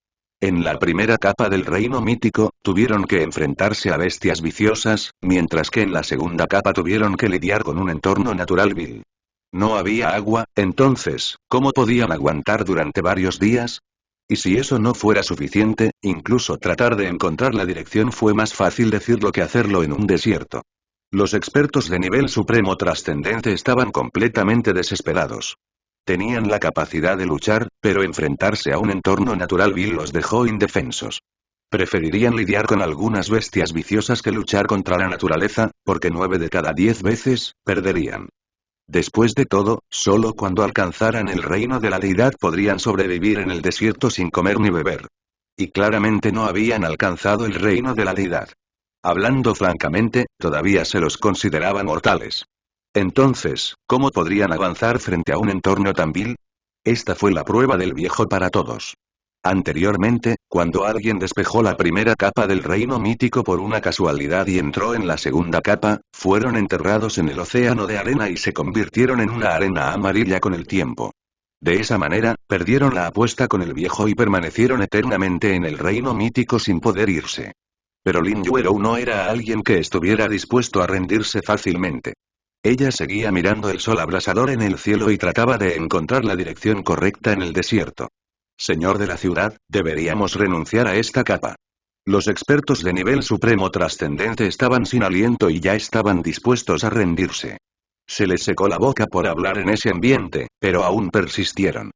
En la primera capa del reino mítico, tuvieron que enfrentarse a bestias viciosas, mientras que en la segunda capa tuvieron que lidiar con un entorno natural vil. No había agua, entonces, ¿cómo podían aguantar durante varios días? Y si eso no fuera suficiente, incluso tratar de encontrar la dirección fue más fácil decirlo que hacerlo en un desierto. Los expertos de nivel supremo trascendente estaban completamente desesperados. Tenían la capacidad de luchar, pero enfrentarse a un entorno natural vil los dejó indefensos. Preferirían lidiar con algunas bestias viciosas que luchar contra la naturaleza, porque 9 de cada 10 veces, perderían. Después de todo, solo cuando alcanzaran el reino de la deidad podrían sobrevivir en el desierto sin comer ni beber. Y claramente no habían alcanzado el reino de la deidad. Hablando francamente, todavía se los consideraban mortales. Entonces, ¿cómo podrían avanzar frente a un entorno tan vil? Esta fue la prueba del viejo para todos. Anteriormente, cuando alguien despejó la primera capa del reino mítico por una casualidad y entró en la segunda capa, fueron enterrados en el océano de arena y se convirtieron en una arena amarilla con el tiempo. De esa manera, perdieron la apuesta con el viejo y permanecieron eternamente en el reino mítico sin poder irse. Pero Lin Yuero no era alguien que estuviera dispuesto a rendirse fácilmente. Ella seguía mirando el sol abrasador en el cielo y trataba de encontrar la dirección correcta en el desierto. Señor de la ciudad, deberíamos renunciar a esta capa. Los expertos de nivel supremo trascendente estaban sin aliento y ya estaban dispuestos a rendirse. Se les secó la boca por hablar en ese ambiente, pero aún persistieron.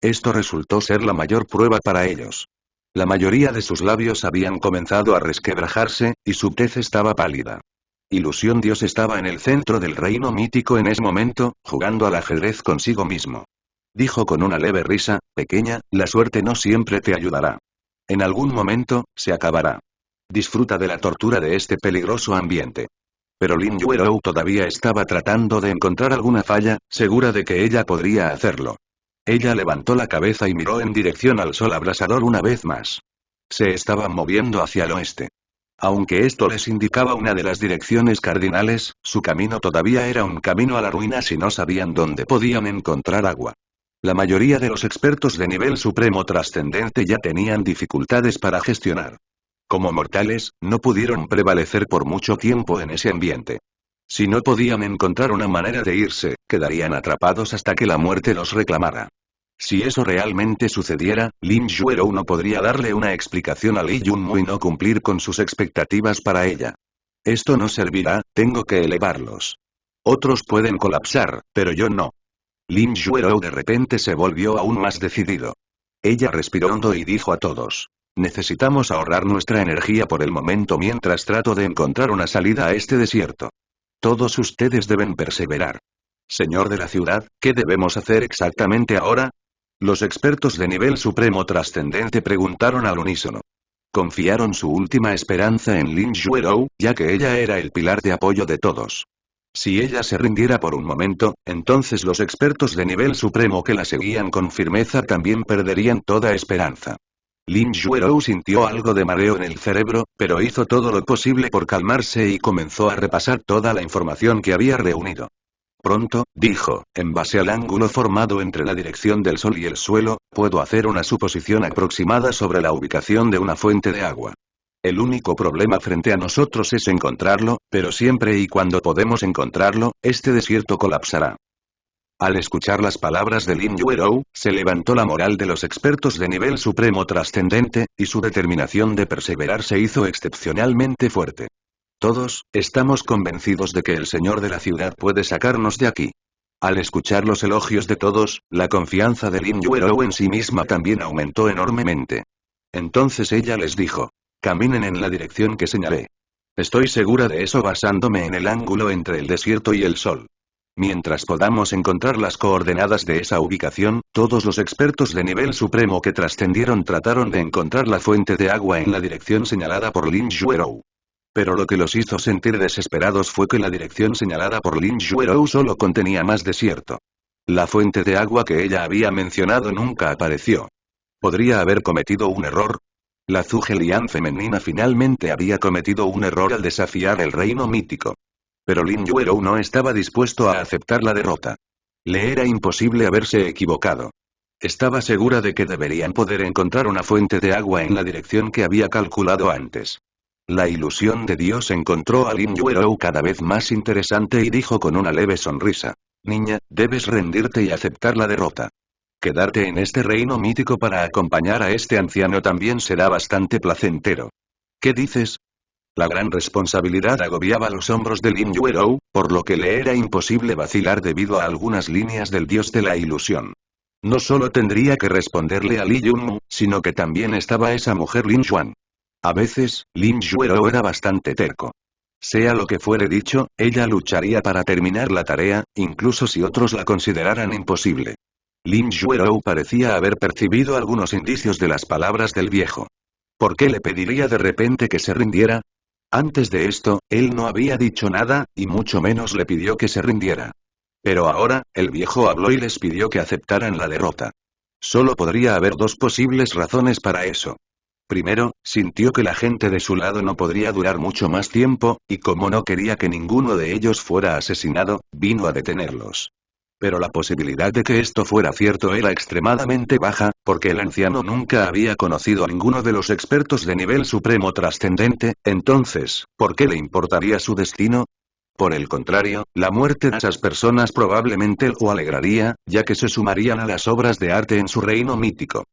Esto resultó ser la mayor prueba para ellos. La mayoría de sus labios habían comenzado a resquebrajarse, y su tez estaba pálida. Ilusión Dios estaba en el centro del reino mítico en ese momento, jugando al ajedrez consigo mismo. Dijo con una leve risa, pequeña, la suerte no siempre te ayudará. En algún momento, se acabará. Disfruta de la tortura de este peligroso ambiente. Pero Lin Yuero todavía estaba tratando de encontrar alguna falla, segura de que ella podría hacerlo. Ella levantó la cabeza y miró en dirección al sol abrasador una vez más. Se estaban moviendo hacia el oeste. Aunque esto les indicaba una de las direcciones cardinales, su camino todavía era un camino a la ruina si no sabían dónde podían encontrar agua. La mayoría de los expertos de nivel supremo trascendente ya tenían dificultades para gestionar. Como mortales, no pudieron prevalecer por mucho tiempo en ese ambiente. Si no podían encontrar una manera de irse, quedarían atrapados hasta que la muerte los reclamara. Si eso realmente sucediera, Lin Yuero no podría darle una explicación a Li Yunmu y no cumplir con sus expectativas para ella. Esto no servirá, tengo que elevarlos. Otros pueden colapsar, pero yo no. Lin Yuero de repente se volvió aún más decidido. Ella respiró hondo y dijo a todos. Necesitamos ahorrar nuestra energía por el momento mientras trato de encontrar una salida a este desierto. Todos ustedes deben perseverar. Señor de la ciudad, ¿qué debemos hacer exactamente ahora? Los expertos de nivel supremo trascendente preguntaron al unísono. Confiaron su última esperanza en Lin Yuero, ya que ella era el pilar de apoyo de todos. Si ella se rindiera por un momento, entonces los expertos de nivel supremo que la seguían con firmeza también perderían toda esperanza. Lin Yuero sintió algo de mareo en el cerebro, pero hizo todo lo posible por calmarse y comenzó a repasar toda la información que había reunido. Pronto, dijo, en base al ángulo formado entre la dirección del sol y el suelo, puedo hacer una suposición aproximada sobre la ubicación de una fuente de agua. El único problema frente a nosotros es encontrarlo, pero siempre y cuando podemos encontrarlo, este desierto colapsará. Al escuchar las palabras de Lin Yuero, se levantó la moral de los expertos de nivel supremo trascendente, y su determinación de perseverar se hizo excepcionalmente fuerte. Todos, estamos convencidos de que el señor de la ciudad puede sacarnos de aquí. Al escuchar los elogios de todos, la confianza de Lin Yuero en sí misma también aumentó enormemente. Entonces ella les dijo. Caminen en la dirección que señalé. Estoy segura de eso basándome en el ángulo entre el desierto y el sol. Mientras podamos encontrar las coordenadas de esa ubicación, todos los expertos de nivel supremo que trascendieron trataron de encontrar la fuente de agua en la dirección señalada por Lin Yuero. Pero lo que los hizo sentir desesperados fue que la dirección señalada por Lin Yuero solo contenía más desierto. La fuente de agua que ella había mencionado nunca apareció. ¿Podría haber cometido un error? La Zhuge-Liang femenina finalmente había cometido un error al desafiar el reino mítico. Pero Lin Yuero no estaba dispuesto a aceptar la derrota. Le era imposible haberse equivocado. Estaba segura de que deberían poder encontrar una fuente de agua en la dirección que había calculado antes. La ilusión de Dios encontró a Lin Yuero cada vez más interesante y dijo con una leve sonrisa. Niña, debes rendirte y aceptar la derrota. Quedarte en este reino mítico para acompañar a este anciano también será bastante placentero. ¿Qué dices? La gran responsabilidad agobiaba los hombros de Lin Yuero, por lo que le era imposible vacilar debido a algunas líneas del dios de la ilusión. No solo tendría que responderle a Li Yunmu, sino que también estaba esa mujer Lin Xuan. A veces, Lin Yuero era bastante terco. Sea lo que fuere dicho, ella lucharía para terminar la tarea, incluso si otros la consideraran imposible. Lin Yuero parecía haber percibido algunos indicios de las palabras del viejo. ¿Por qué le pediría de repente que se rindiera? Antes de esto, él no había dicho nada, y mucho menos le pidió que se rindiera. Pero ahora, el viejo habló y les pidió que aceptaran la derrota. Solo podría haber dos posibles razones para eso. Primero, sintió que la gente de su lado no podría durar mucho más tiempo, y como no quería que ninguno de ellos fuera asesinado, vino a detenerlos. Pero la posibilidad de que esto fuera cierto era extremadamente baja, porque el anciano nunca había conocido a ninguno de los expertos de nivel supremo trascendente, entonces, ¿por qué le importaría su destino? Por el contrario, la muerte de esas personas probablemente lo alegraría, ya que se sumarían a las obras de arte en su reino mítico.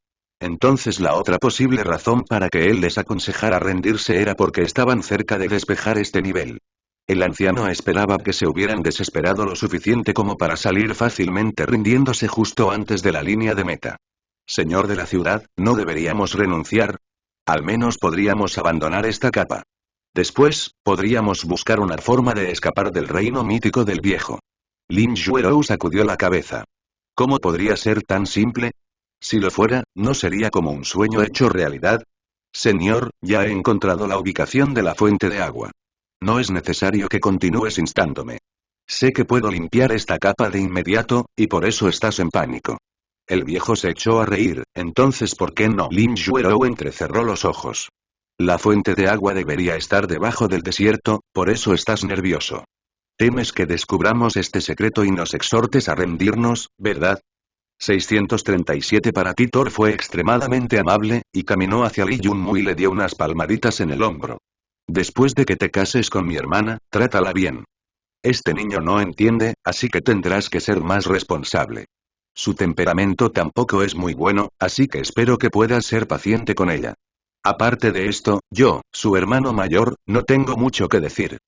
Entonces la otra posible razón para que él les aconsejara rendirse era porque estaban cerca de despejar este nivel. El anciano esperaba que se hubieran desesperado lo suficiente como para salir fácilmente rindiéndose justo antes de la línea de meta. Señor de la ciudad, ¿no deberíamos renunciar? Al menos podríamos abandonar esta capa. Después, podríamos buscar una forma de escapar del reino mítico del viejo. Lin Xuerou sacudió la cabeza. ¿Cómo podría ser tan simple? Si lo fuera, ¿no sería como un sueño hecho realidad? Señor, ya he encontrado la ubicación de la fuente de agua. No es necesario que continúes instándome. Sé que puedo limpiar esta capa de inmediato, y por eso estás en pánico. El viejo se echó a reír, entonces ¿por qué no? Lin Xuerou entrecerró los ojos. La fuente de agua debería estar debajo del desierto, por eso estás nervioso. Temes que descubramos este secreto y nos exhortes a rendirnos, ¿verdad? 637 Para ti Thor fue extremadamente amable, y caminó hacia Lee Junmu y le dio unas palmaditas en el hombro. Después de que te cases con mi hermana, trátala bien. Este niño no entiende, así que tendrás que ser más responsable. Su temperamento tampoco es muy bueno, así que espero que puedas ser paciente con ella. Aparte de esto, yo, su hermano mayor, no tengo mucho que decir.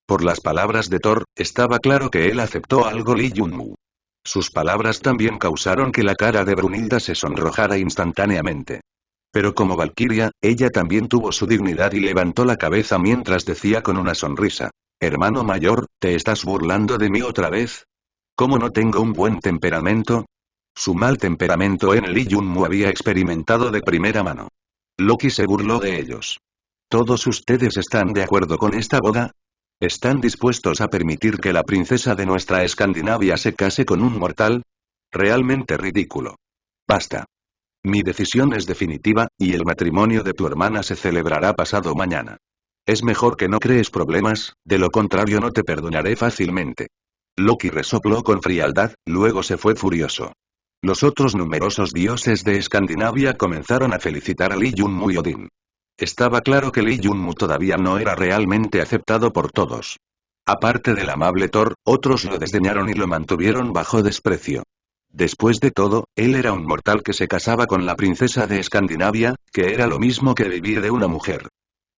Por las palabras de Thor, estaba claro que él aceptó algo Lee Junmu. Sus palabras también causaron que la cara de Brunilda se sonrojara instantáneamente. Pero como Valkyria, ella también tuvo su dignidad y levantó la cabeza mientras decía con una sonrisa. Hermano mayor, ¿te estás burlando de mí otra vez? ¿Cómo no tengo un buen temperamento? Su mal temperamento en Lee Junmu había experimentado de primera mano. Loki se burló de ellos. ¿Todos ustedes están de acuerdo con esta boda? ¿Están dispuestos a permitir que la princesa de nuestra Escandinavia se case con un mortal? Realmente ridículo. Basta. Mi decisión es definitiva, y el matrimonio de tu hermana se celebrará pasado mañana. Es mejor que no crees problemas, de lo contrario no te perdonaré fácilmente. Loki resopló con frialdad, luego se fue furioso. Los otros numerosos dioses de Escandinavia comenzaron a felicitar a Lee Junmu y Odín. Estaba claro que Lee Junmu todavía no era realmente aceptado por todos. Aparte del amable Thor, otros lo desdeñaron y lo mantuvieron bajo desprecio. Después de todo, él era un mortal que se casaba con la princesa de Escandinavia, que era lo mismo que vivir de una mujer.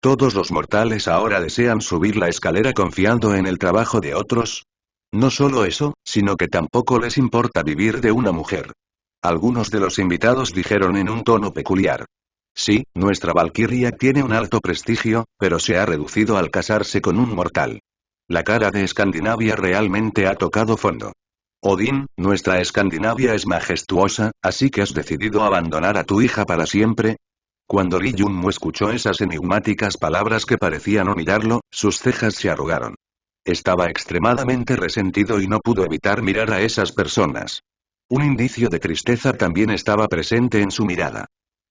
¿Todos los mortales ahora desean subir la escalera confiando en el trabajo de otros? No solo eso, sino que tampoco les importa vivir de una mujer. Algunos de los invitados dijeron en un tono peculiar. Sí, nuestra Valkyria tiene un alto prestigio, pero se ha reducido al casarse con un mortal. La cara de Escandinavia realmente ha tocado fondo. Odín, nuestra Escandinavia es majestuosa, así que has decidido abandonar a tu hija para siempre. Cuando Lee Junmu escuchó esas enigmáticas palabras que parecían humillarlo, sus cejas se arrugaron. Estaba extremadamente resentido y no pudo evitar mirar a esas personas. Un indicio de tristeza también estaba presente en su mirada.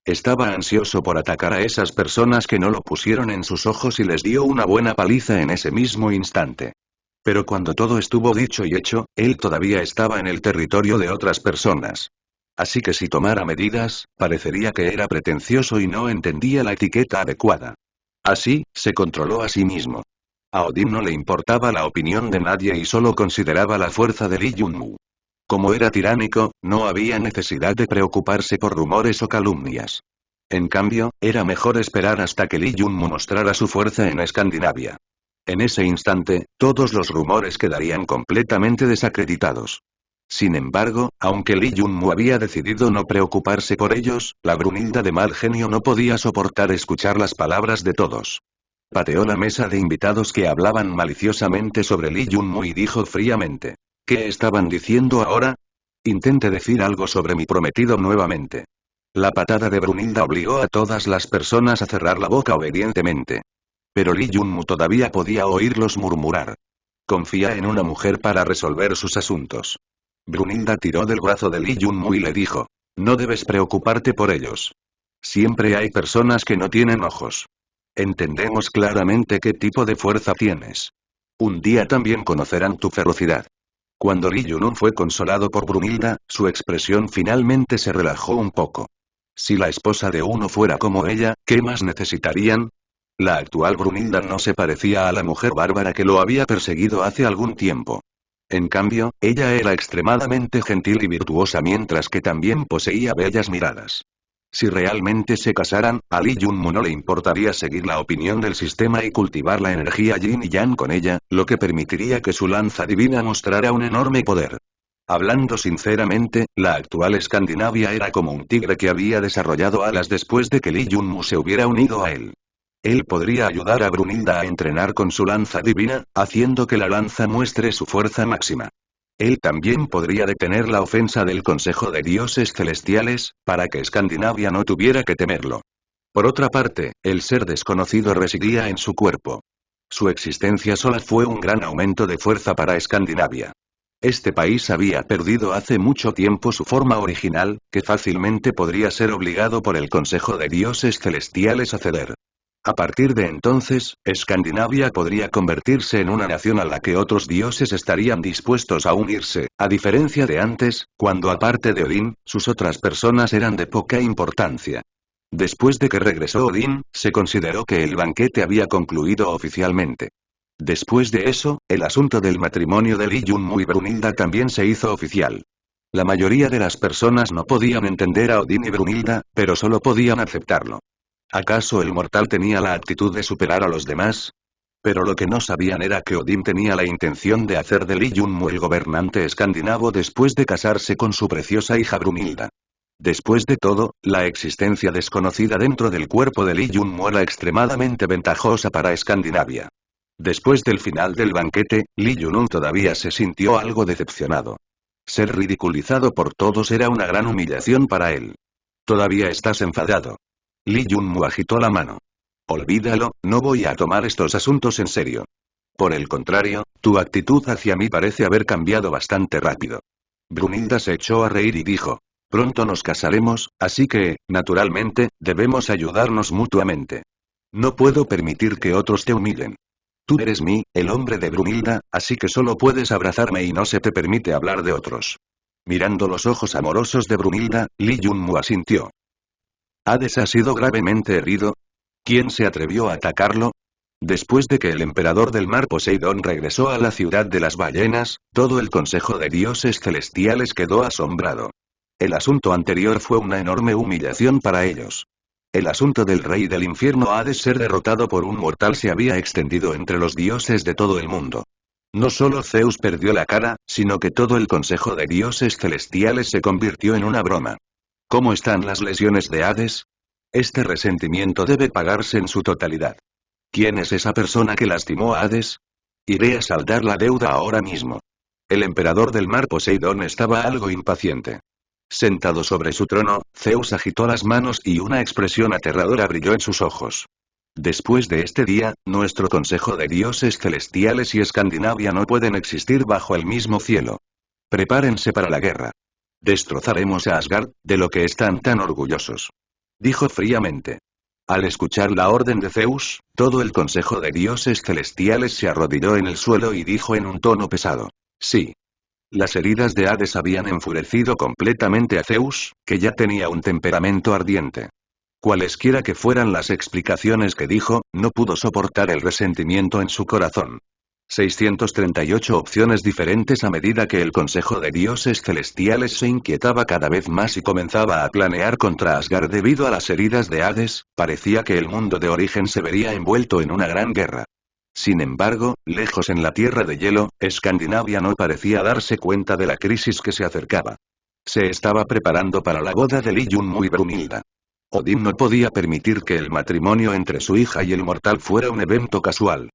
Estaba ansioso por atacar a esas personas que no lo pusieron en sus ojos y les dio una buena paliza en ese mismo instante. Pero cuando todo estuvo dicho y hecho, él todavía estaba en el territorio de otras personas. Así que si tomara medidas, parecería que era pretencioso y no entendía la etiqueta adecuada. Así, se controló a sí mismo. A Odín no le importaba la opinión de nadie y solo consideraba la fuerza de Lee Junmu. Como era tiránico, no había necesidad de preocuparse por rumores o calumnias. En cambio, era mejor esperar hasta que Lee Junmu mostrara su fuerza en Escandinavia. En ese instante, todos los rumores quedarían completamente desacreditados. Sin embargo, aunque Lee Junmu había decidido no preocuparse por ellos, la Brunilda de mal genio no podía soportar escuchar las palabras de todos. Pateó la mesa de invitados que hablaban maliciosamente sobre Lee Junmu y dijo fríamente. ¿Qué estaban diciendo ahora? Intente decir algo sobre mi prometido nuevamente. La patada de Brunilda obligó a todas las personas a cerrar la boca obedientemente. Pero Lee Junmu todavía podía oírlos murmurar. Confía en una mujer para resolver sus asuntos. Brunilda tiró del brazo de Lee Junmu y le dijo. No debes preocuparte por ellos. Siempre hay personas que no tienen ojos. Entendemos claramente qué tipo de fuerza tienes. Un día también conocerán tu ferocidad. Cuando Lee Junun fue consolado por Brunilda, su expresión finalmente se relajó un poco. Si la esposa de uno fuera como ella, ¿qué más necesitarían? La actual Brunilda no se parecía a la mujer bárbara que lo había perseguido hace algún tiempo. En cambio, ella era extremadamente gentil y virtuosa mientras que también poseía bellas miradas. Si realmente se casaran, a Lee Junmu no le importaría seguir la opinión del sistema y cultivar la energía yin y yang con ella, lo que permitiría que su lanza divina mostrara un enorme poder. Hablando sinceramente, la actual Escandinavia era como un tigre que había desarrollado alas después de que Lee Junmu se hubiera unido a él. Él podría ayudar a Brunilda a entrenar con su lanza divina, haciendo que la lanza muestre su fuerza máxima. Él también podría detener la ofensa del Consejo de Dioses Celestiales, para que Escandinavia no tuviera que temerlo. Por otra parte, el ser desconocido residía en su cuerpo. Su existencia sola fue un gran aumento de fuerza para Escandinavia. Este país había perdido hace mucho tiempo su forma original, que fácilmente podría ser obligado por el Consejo de Dioses Celestiales a ceder. A partir de entonces, Escandinavia podría convertirse en una nación a la que otros dioses estarían dispuestos a unirse, a diferencia de antes, cuando aparte de Odín, sus otras personas eran de poca importancia. Después de que regresó Odín, se consideró que el banquete había concluido oficialmente. Después de eso, el asunto del matrimonio de Lee Junmu y Brunilda también se hizo oficial. La mayoría de las personas no podían entender a Odín y Brunilda, pero solo podían aceptarlo. ¿Acaso el mortal tenía la actitud de superar a los demás? Pero lo que no sabían era que Odín tenía la intención de hacer de Lee Junmu el gobernante escandinavo después de casarse con su preciosa hija Brunilda. Después de todo, la existencia desconocida dentro del cuerpo de Lee Junmu era extremadamente ventajosa para Escandinavia. Después del final del banquete, Lee Junun todavía se sintió algo decepcionado. Ser ridiculizado por todos era una gran humillación para él. ¿Todavía estás enfadado? Lee Junmu agitó la mano. Olvídalo, no voy a tomar estos asuntos en serio. Por el contrario, tu actitud hacia mí parece haber cambiado bastante rápido. Brunilda se echó a reír y dijo. Pronto nos casaremos, así que, naturalmente, debemos ayudarnos mutuamente. No puedo permitir que otros te humillen. Tú eres el hombre de Brunilda, así que solo puedes abrazarme y no se te permite hablar de otros. Mirando los ojos amorosos de Brunilda, Lee Junmu asintió. ¿Hades ha sido gravemente herido? ¿Quién se atrevió a atacarlo? Después de que el emperador del mar Poseidón regresó a la ciudad de las ballenas, todo el Consejo de Dioses Celestiales quedó asombrado. El asunto anterior fue una enorme humillación para ellos. El asunto del rey del infierno Hades ser derrotado por un mortal se había extendido entre los dioses de todo el mundo. No solo Zeus perdió la cara, sino que todo el Consejo de Dioses Celestiales se convirtió en una broma. ¿Cómo están las lesiones de Hades? Este resentimiento debe pagarse en su totalidad. ¿Quién es esa persona que lastimó a Hades? Iré a saldar la deuda ahora mismo. El emperador del mar Poseidón estaba algo impaciente. Sentado sobre su trono, Zeus agitó las manos y una expresión aterradora brilló en sus ojos. Después de este día, nuestro Consejo de Dioses Celestiales y Escandinavia no pueden existir bajo el mismo cielo. Prepárense para la guerra. Destrozaremos a Asgard, de lo que están tan orgullosos. Dijo fríamente. Al escuchar la orden de Zeus, todo el Consejo de Dioses Celestiales se arrodilló en el suelo y dijo en un tono pesado. Sí. Las heridas de Hades habían enfurecido completamente a Zeus, que ya tenía un temperamento ardiente. Cualesquiera que fueran las explicaciones que dijo, no pudo soportar el resentimiento en su corazón. 638 opciones diferentes a medida que el Consejo de Dioses Celestiales se inquietaba cada vez más y comenzaba a planear contra Asgard debido a las heridas de Hades, parecía que el mundo de origen se vería envuelto en una gran guerra. Sin embargo, lejos en la tierra de hielo, Escandinavia no parecía darse cuenta de la crisis que se acercaba. Se estaba preparando para la boda de Lee Junmu y Brunilda. Odín no podía permitir que el matrimonio entre su hija y el mortal fuera un evento casual.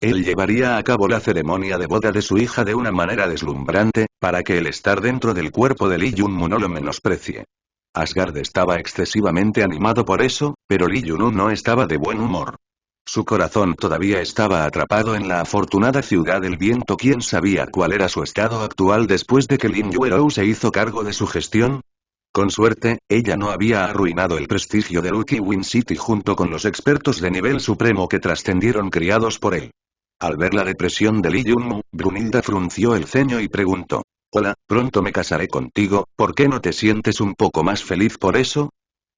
Él llevaría a cabo la ceremonia de boda de su hija de una manera deslumbrante, para que el estar dentro del cuerpo de Lee Junmu no lo menosprecie. Asgard estaba excesivamente animado por eso, pero Lee Junmu no estaba de buen humor. Su corazón todavía estaba atrapado en la afortunada ciudad del viento. ¿Quién sabía cuál era su estado actual después de que Lin Yuerou se hizo cargo de su gestión? Con suerte, ella no había arruinado el prestigio de Lucky Win City junto con los expertos de nivel supremo que trascendieron criados por él. Al ver la depresión de Lee Junmu, Brunilda frunció el ceño y preguntó. Hola, pronto me casaré contigo, ¿por qué no te sientes un poco más feliz por eso?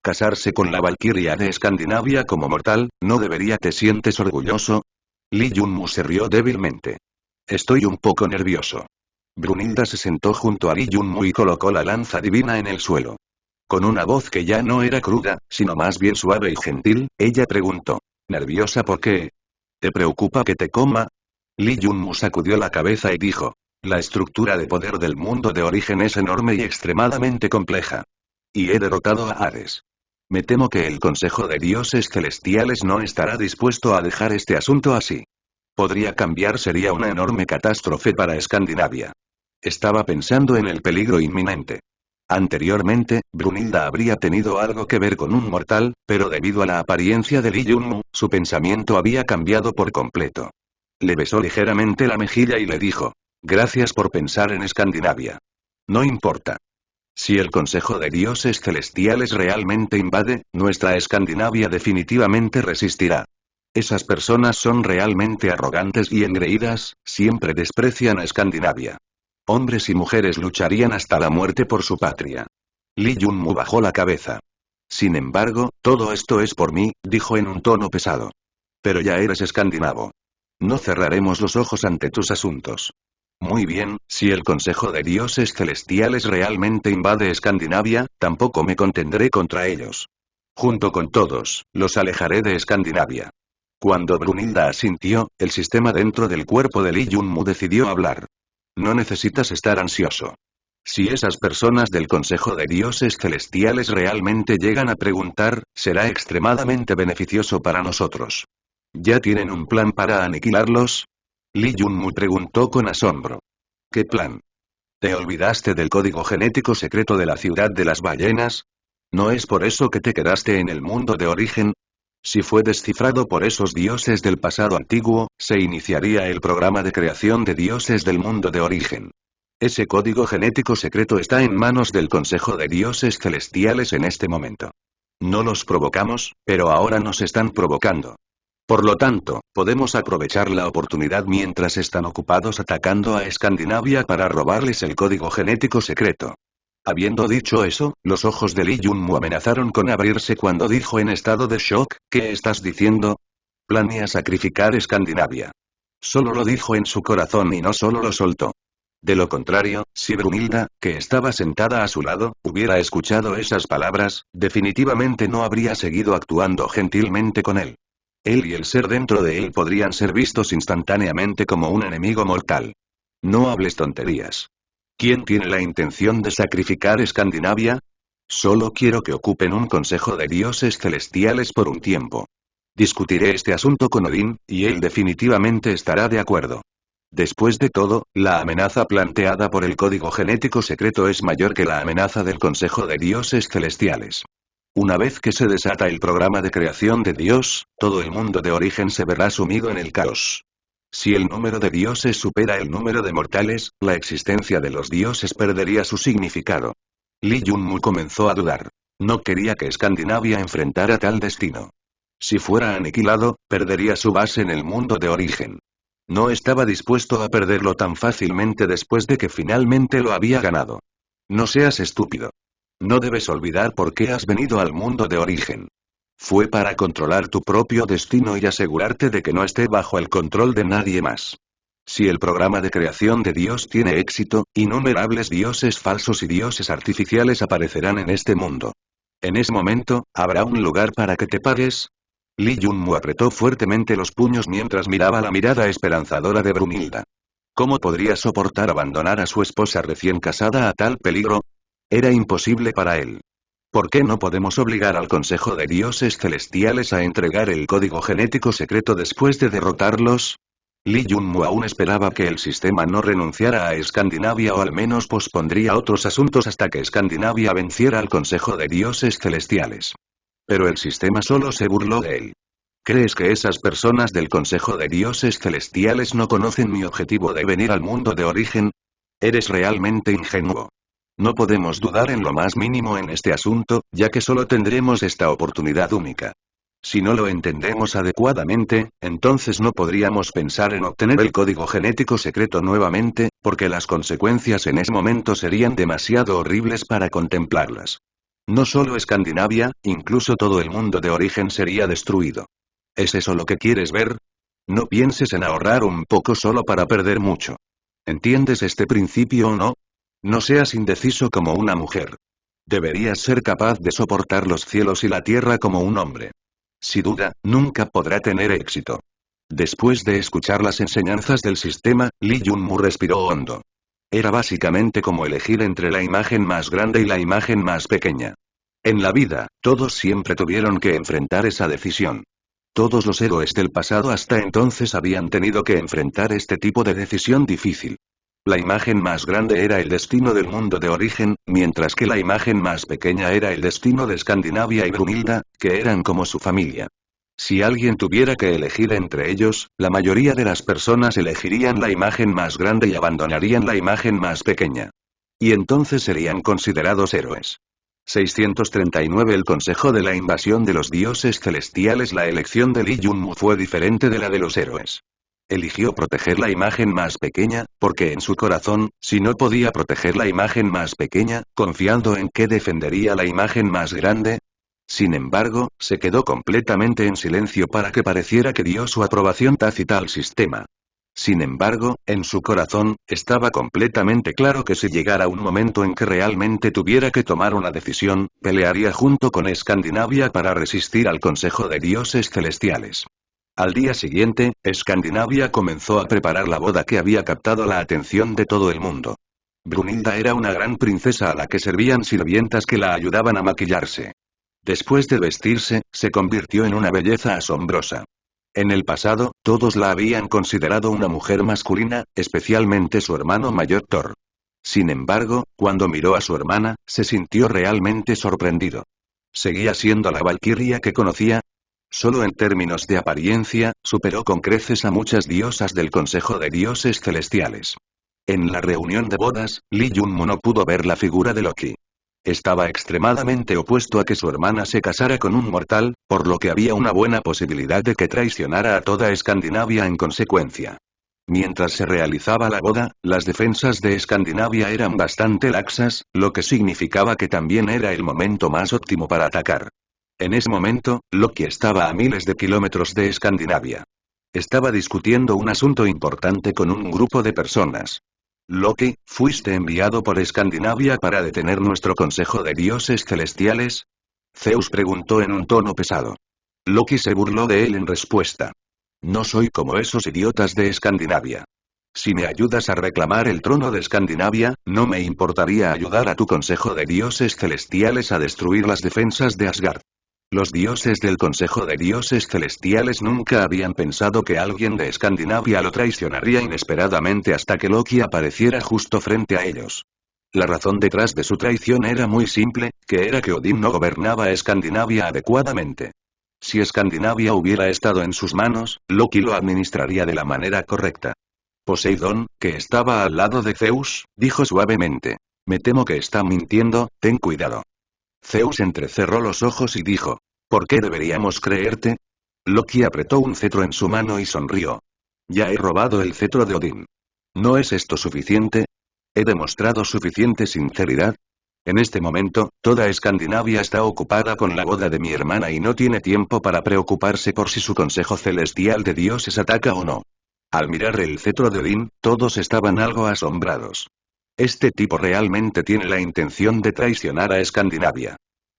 Casarse con la Valquiria de Escandinavia como mortal, ¿no debería te sientes orgulloso? Lee Junmu se rió débilmente. Estoy un poco nervioso. Brunilda se sentó junto a Lee Junmu y colocó la lanza divina en el suelo. Con una voz que ya no era cruda, sino más bien suave y gentil, ella preguntó. ¿Nerviosa por qué? ¿Te preocupa que te coma? Lee Junmu sacudió la cabeza y dijo. La estructura de poder del mundo de origen es enorme y extremadamente compleja. Y he derrotado a Hades. Me temo que el Consejo de Dioses Celestiales no estará dispuesto a dejar este asunto así. Podría cambiar, sería una enorme catástrofe para Escandinavia. Estaba pensando en el peligro inminente. Anteriormente, Brunilda habría tenido algo que ver con un mortal, pero debido a la apariencia de Lee Junmu, su pensamiento había cambiado por completo. Le besó ligeramente la mejilla y le dijo. Gracias por pensar en Escandinavia. No importa. Si el Consejo de Dioses Celestiales realmente invade, nuestra Escandinavia definitivamente resistirá. Esas personas son realmente arrogantes y engreídas, siempre desprecian a Escandinavia. Hombres y mujeres lucharían hasta la muerte por su patria. Lee Junmu bajó la cabeza. Sin embargo, todo esto es por mí, dijo en un tono pesado. Pero ya eres escandinavo. No cerraremos los ojos ante tus asuntos. Muy bien, si el Consejo de Dioses Celestiales realmente invade Escandinavia, tampoco me contendré contra ellos. Junto con todos, los alejaré de Escandinavia. Cuando Brunilda asintió, el sistema dentro del cuerpo de Lee Junmu decidió hablar. No necesitas estar ansioso. Si esas personas del Consejo de Dioses Celestiales realmente llegan a preguntar, será extremadamente beneficioso para nosotros. ¿Ya tienen un plan para aniquilarlos? Lee Junmu preguntó con asombro. ¿Qué plan? ¿Te olvidaste del código genético secreto de la ciudad de las ballenas? ¿No es por eso que te quedaste en el mundo de origen? Si fue descifrado por esos dioses del pasado antiguo, se iniciaría el programa de creación de dioses del mundo de origen. Ese código genético secreto está en manos del Consejo de Dioses Celestiales en este momento. No los provocamos, pero ahora nos están provocando. Por lo tanto, podemos aprovechar la oportunidad mientras están ocupados atacando a Escandinavia para robarles el código genético secreto. Habiendo dicho eso, los ojos de Lee Junmu amenazaron con abrirse cuando dijo en estado de shock, ¿qué estás diciendo? Planea sacrificar Escandinavia. Solo lo dijo en su corazón y no solo lo soltó. De lo contrario, si Brunilda, que estaba sentada a su lado, hubiera escuchado esas palabras, definitivamente no habría seguido actuando gentilmente con él. Él y el ser dentro de él podrían ser vistos instantáneamente como un enemigo mortal. No hables tonterías. ¿Quién tiene la intención de sacrificar Escandinavia? Solo quiero que ocupen un consejo de dioses celestiales por un tiempo. Discutiré este asunto con Odín, y él definitivamente estará de acuerdo. Después de todo, la amenaza planteada por el código genético secreto es mayor que la amenaza del Consejo de Dioses Celestiales. Una vez que se desata el programa de creación de Dios, todo el mundo de origen se verá sumido en el caos. Si el número de dioses supera el número de mortales, la existencia de los dioses perdería su significado. Lee Junmu comenzó a dudar. No quería que Escandinavia enfrentara tal destino. Si fuera aniquilado, perdería su base en el mundo de origen. No estaba dispuesto a perderlo tan fácilmente después de que finalmente lo había ganado. No seas estúpido. No debes olvidar por qué has venido al mundo de origen. Fue para controlar tu propio destino y asegurarte de que no esté bajo el control de nadie más. Si el programa de creación de Dios tiene éxito, innumerables dioses falsos y dioses artificiales aparecerán en este mundo. En ese momento, ¿habrá un lugar para que te pares? Lee Junmu apretó fuertemente los puños mientras miraba la mirada esperanzadora de Brunilda. ¿Cómo podría soportar abandonar a su esposa recién casada a tal peligro? Era imposible para él. ¿Por qué no podemos obligar al Consejo de Dioses Celestiales a entregar el código genético secreto después de derrotarlos? Lee Junmu aún esperaba que el sistema no renunciara a Escandinavia o al menos pospondría otros asuntos hasta que Escandinavia venciera al Consejo de Dioses Celestiales. Pero el sistema solo se burló de él. ¿Crees que esas personas del Consejo de Dioses Celestiales no conocen mi objetivo de venir al mundo de origen? Eres realmente ingenuo. No podemos dudar en lo más mínimo en este asunto, ya que solo tendremos esta oportunidad única. Si no lo entendemos adecuadamente, entonces no podríamos pensar en obtener el código genético secreto nuevamente, porque las consecuencias en ese momento serían demasiado horribles para contemplarlas. No solo Escandinavia, incluso todo el mundo de origen sería destruido. ¿Es eso lo que quieres ver? No pienses en ahorrar un poco solo para perder mucho. ¿Entiendes este principio o no? No seas indeciso como una mujer. Deberías ser capaz de soportar los cielos y la tierra como un hombre. Si duda, nunca podrá tener éxito. Después de escuchar las enseñanzas del sistema, Lee Jun-mu respiró hondo. Era básicamente como elegir entre la imagen más grande y la imagen más pequeña. En la vida, todos siempre tuvieron que enfrentar esa decisión. Todos los héroes del pasado hasta entonces habían tenido que enfrentar este tipo de decisión difícil. La imagen más grande era el destino del mundo de origen, mientras que la imagen más pequeña era el destino de Escandinavia y Brunilda, que eran como su familia. Si alguien tuviera que elegir entre ellos, la mayoría de las personas elegirían la imagen más grande y abandonarían la imagen más pequeña. Y entonces serían considerados héroes. 639 El consejo de la invasión de los dioses celestiales. La elección de Lee Jun-mu fue diferente de la de los héroes. Eligió proteger la imagen más pequeña, porque en su corazón, si no podía proteger la imagen más pequeña, confiando en que defendería la imagen más grande. Sin embargo, se quedó completamente en silencio para que pareciera que dio su aprobación tácita al sistema. Sin embargo, en su corazón, estaba completamente claro que si llegara un momento en que realmente tuviera que tomar una decisión, pelearía junto con Escandinavia para resistir al Consejo de Dioses Celestiales. Al día siguiente, Escandinavia comenzó a preparar la boda que había captado la atención de todo el mundo. Brunilda era una gran princesa a la que servían sirvientas que la ayudaban a maquillarse. Después de vestirse, se convirtió en una belleza asombrosa. En el pasado, todos la habían considerado una mujer masculina, especialmente su hermano mayor Thor. Sin embargo, cuando miró a su hermana, se sintió realmente sorprendido. ¿Seguía siendo la valquiria que conocía? Solo en términos de apariencia, superó con creces a muchas diosas del Consejo de Dioses Celestiales. En la reunión de bodas, Lee Jun-mu no pudo ver la figura de Loki. Estaba extremadamente opuesto a que su hermana se casara con un mortal, por lo que había una buena posibilidad de que traicionara a toda Escandinavia en consecuencia. Mientras se realizaba la boda, las defensas de Escandinavia eran bastante laxas, lo que significaba que también era el momento más óptimo para atacar. En ese momento, Loki estaba a miles de kilómetros de Escandinavia. Estaba discutiendo un asunto importante con un grupo de personas. Loki, ¿fuiste enviado por Escandinavia para detener nuestro consejo de dioses celestiales? Zeus preguntó en un tono pesado. Loki se burló de él en respuesta. No soy como esos idiotas de Escandinavia. Si me ayudas a reclamar el trono de Escandinavia, no me importaría ayudar a tu consejo de dioses celestiales a destruir las defensas de Asgard. Los dioses del Consejo de Dioses Celestiales nunca habían pensado que alguien de Escandinavia lo traicionaría inesperadamente hasta que Loki apareciera justo frente a ellos. La razón detrás de su traición era muy simple, que era que Odín no gobernaba Escandinavia adecuadamente. Si Escandinavia hubiera estado en sus manos, Loki lo administraría de la manera correcta. Poseidón, que estaba al lado de Zeus, dijo suavemente. Me temo que está mintiendo, ten cuidado. Zeus entrecerró los ojos y dijo. ¿Por qué deberíamos creerte? Loki apretó un cetro en su mano y sonrió. Ya he robado el cetro de Odín. ¿No es esto suficiente? ¿He demostrado suficiente sinceridad? En este momento, toda Escandinavia está ocupada con la boda de mi hermana y no tiene tiempo para preocuparse por si su consejo celestial de dioses ataca o no. Al mirar el cetro de Odín, todos estaban algo asombrados. Este tipo realmente tiene la intención de traicionar a Escandinavia.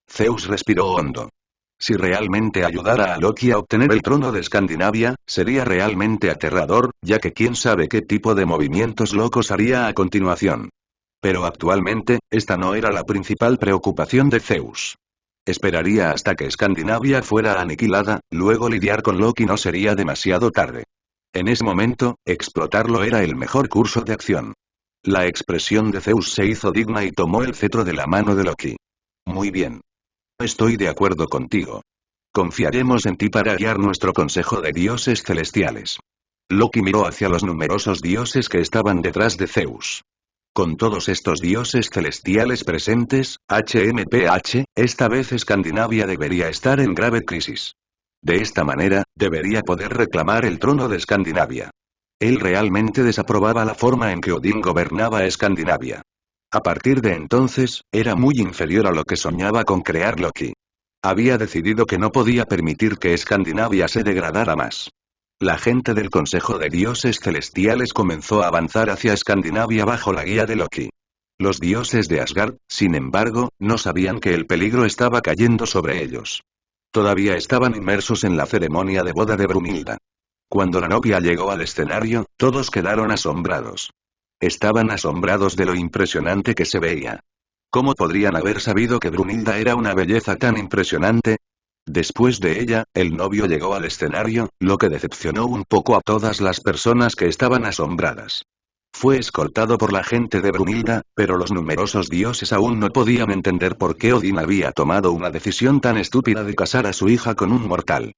Zeus respiró hondo. Si realmente ayudara a Loki a obtener el trono de Escandinavia, sería realmente aterrador, ya que quién sabe qué tipo de movimientos locos haría a continuación. Pero actualmente, esta no era la principal preocupación de Zeus. Esperaría hasta que Escandinavia fuera aniquilada, luego lidiar con Loki no sería demasiado tarde. En ese momento, explotarlo era el mejor curso de acción. La expresión de Zeus se hizo digna y tomó el cetro de la mano de Loki. Muy bien. Estoy de acuerdo contigo. Confiaremos en ti para guiar nuestro consejo de dioses celestiales. Loki miró hacia los numerosos dioses que estaban detrás de Zeus. Con todos estos dioses celestiales presentes, HMPH, esta vez Escandinavia debería estar en grave crisis. De esta manera, debería poder reclamar el trono de Escandinavia. Él realmente desaprobaba la forma en que Odín gobernaba Escandinavia. A partir de entonces, era muy inferior a lo que soñaba con crear Loki. Había decidido que no podía permitir que Escandinavia se degradara más. La gente del Consejo de Dioses Celestiales comenzó a avanzar hacia Escandinavia bajo la guía de Loki. Los dioses de Asgard, sin embargo, no sabían que el peligro estaba cayendo sobre ellos. Todavía estaban inmersos en la ceremonia de boda de Brunhilda. Cuando la novia llegó al escenario, todos quedaron asombrados. Estaban asombrados de lo impresionante que se veía. ¿Cómo podrían haber sabido que Brunhilda era una belleza tan impresionante? Después de ella, el novio llegó al escenario, lo que decepcionó un poco a todas las personas que estaban asombradas. Fue escoltado por la gente de Brunhilda, pero los numerosos dioses aún no podían entender por qué Odín había tomado una decisión tan estúpida de casar a su hija con un mortal.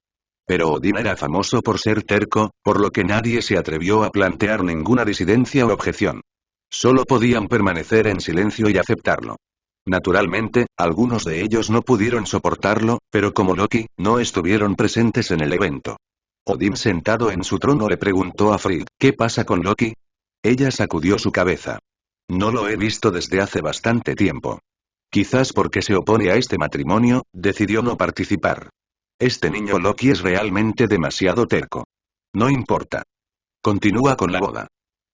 Pero Odín era famoso por ser terco, por lo que nadie se atrevió a plantear ninguna disidencia o objeción. Solo podían permanecer en silencio y aceptarlo. Naturalmente, algunos de ellos no pudieron soportarlo, pero como Loki, no estuvieron presentes en el evento. Odín sentado en su trono le preguntó a Frigg, ¿qué pasa con Loki? Ella sacudió su cabeza. No lo he visto desde hace bastante tiempo. Quizás porque se opone a este matrimonio, decidió no participar. Este niño Loki es realmente demasiado terco. No importa. Continúa con la boda.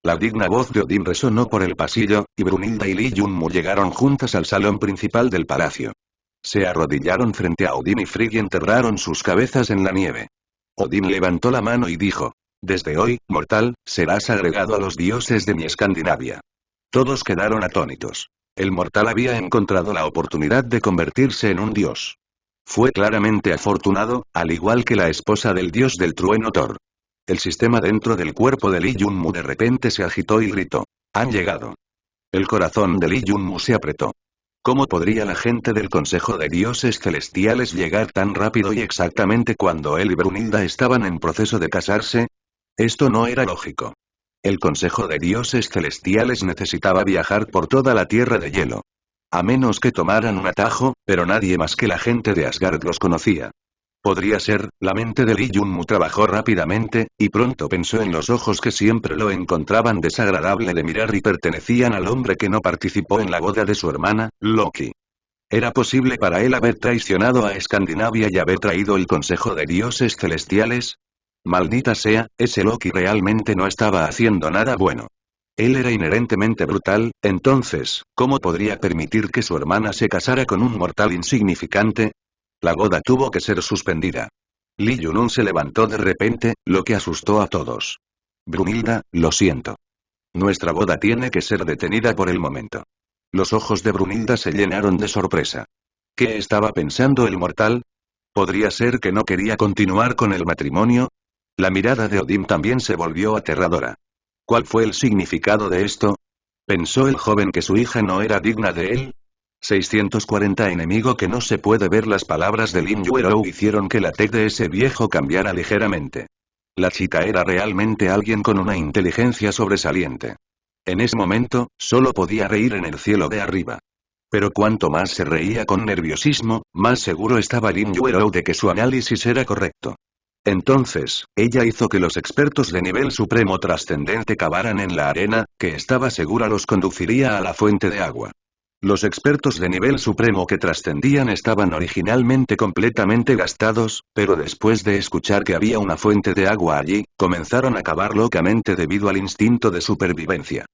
La digna voz de Odín resonó por el pasillo, y Brunhilda y Lee Junmu llegaron juntas al salón principal del palacio. Se arrodillaron frente a Odín y Frigg y enterraron sus cabezas en la nieve. Odín levantó la mano y dijo: desde hoy, mortal, serás agregado a los dioses de mi Escandinavia. Todos quedaron atónitos. El mortal había encontrado la oportunidad de convertirse en un dios. Fue claramente afortunado, al igual que la esposa del dios del trueno Thor. El sistema dentro del cuerpo de Lee Junmu de repente se agitó y gritó: han llegado. El corazón de Lee Junmu se apretó. ¿Cómo podría la gente del Consejo de Dioses Celestiales llegar tan rápido y exactamente cuando él y Brunhilda estaban en proceso de casarse? Esto no era lógico. El Consejo de Dioses Celestiales necesitaba viajar por toda la Tierra de Hielo. A menos que tomaran un atajo, pero nadie más que la gente de Asgard los conocía. Podría ser, la mente de Lee Junmu trabajó rápidamente, y pronto pensó en los ojos que siempre lo encontraban desagradable de mirar y pertenecían al hombre que no participó en la boda de su hermana, Loki. ¿Era posible para él haber traicionado a Escandinavia y haber traído el Consejo de Dioses Celestiales? Maldita sea, ese Loki realmente no estaba haciendo nada bueno. Él era inherentemente brutal, entonces, ¿cómo podría permitir que su hermana se casara con un mortal insignificante? La boda tuvo que ser suspendida. Lee Junun se levantó de repente, lo que asustó a todos. Brunhilda, lo siento. Nuestra boda tiene que ser detenida por el momento. Los ojos de Brunhilda se llenaron de sorpresa. ¿Qué estaba pensando el mortal? ¿Podría ser que no quería continuar con el matrimonio? La mirada de Odín también se volvió aterradora. ¿Cuál fue el significado de esto? ¿Pensó el joven que su hija no era digna de él? 640 enemigo que no se puede ver. Las palabras de Lin Yuerou hicieron que la tez de ese viejo cambiara ligeramente. La chica era realmente alguien con una inteligencia sobresaliente. En ese momento, solo podía reír en el cielo de arriba. Pero cuanto más se reía con nerviosismo, más seguro estaba Lin Yuerou de que su análisis era correcto. Entonces, ella hizo que los expertos de nivel supremo trascendente cavaran en la arena, que estaba segura los conduciría a la fuente de agua. Los expertos de nivel supremo que trascendían estaban originalmente completamente gastados, pero después de escuchar que había una fuente de agua allí, comenzaron a cavar locamente debido al instinto de supervivencia.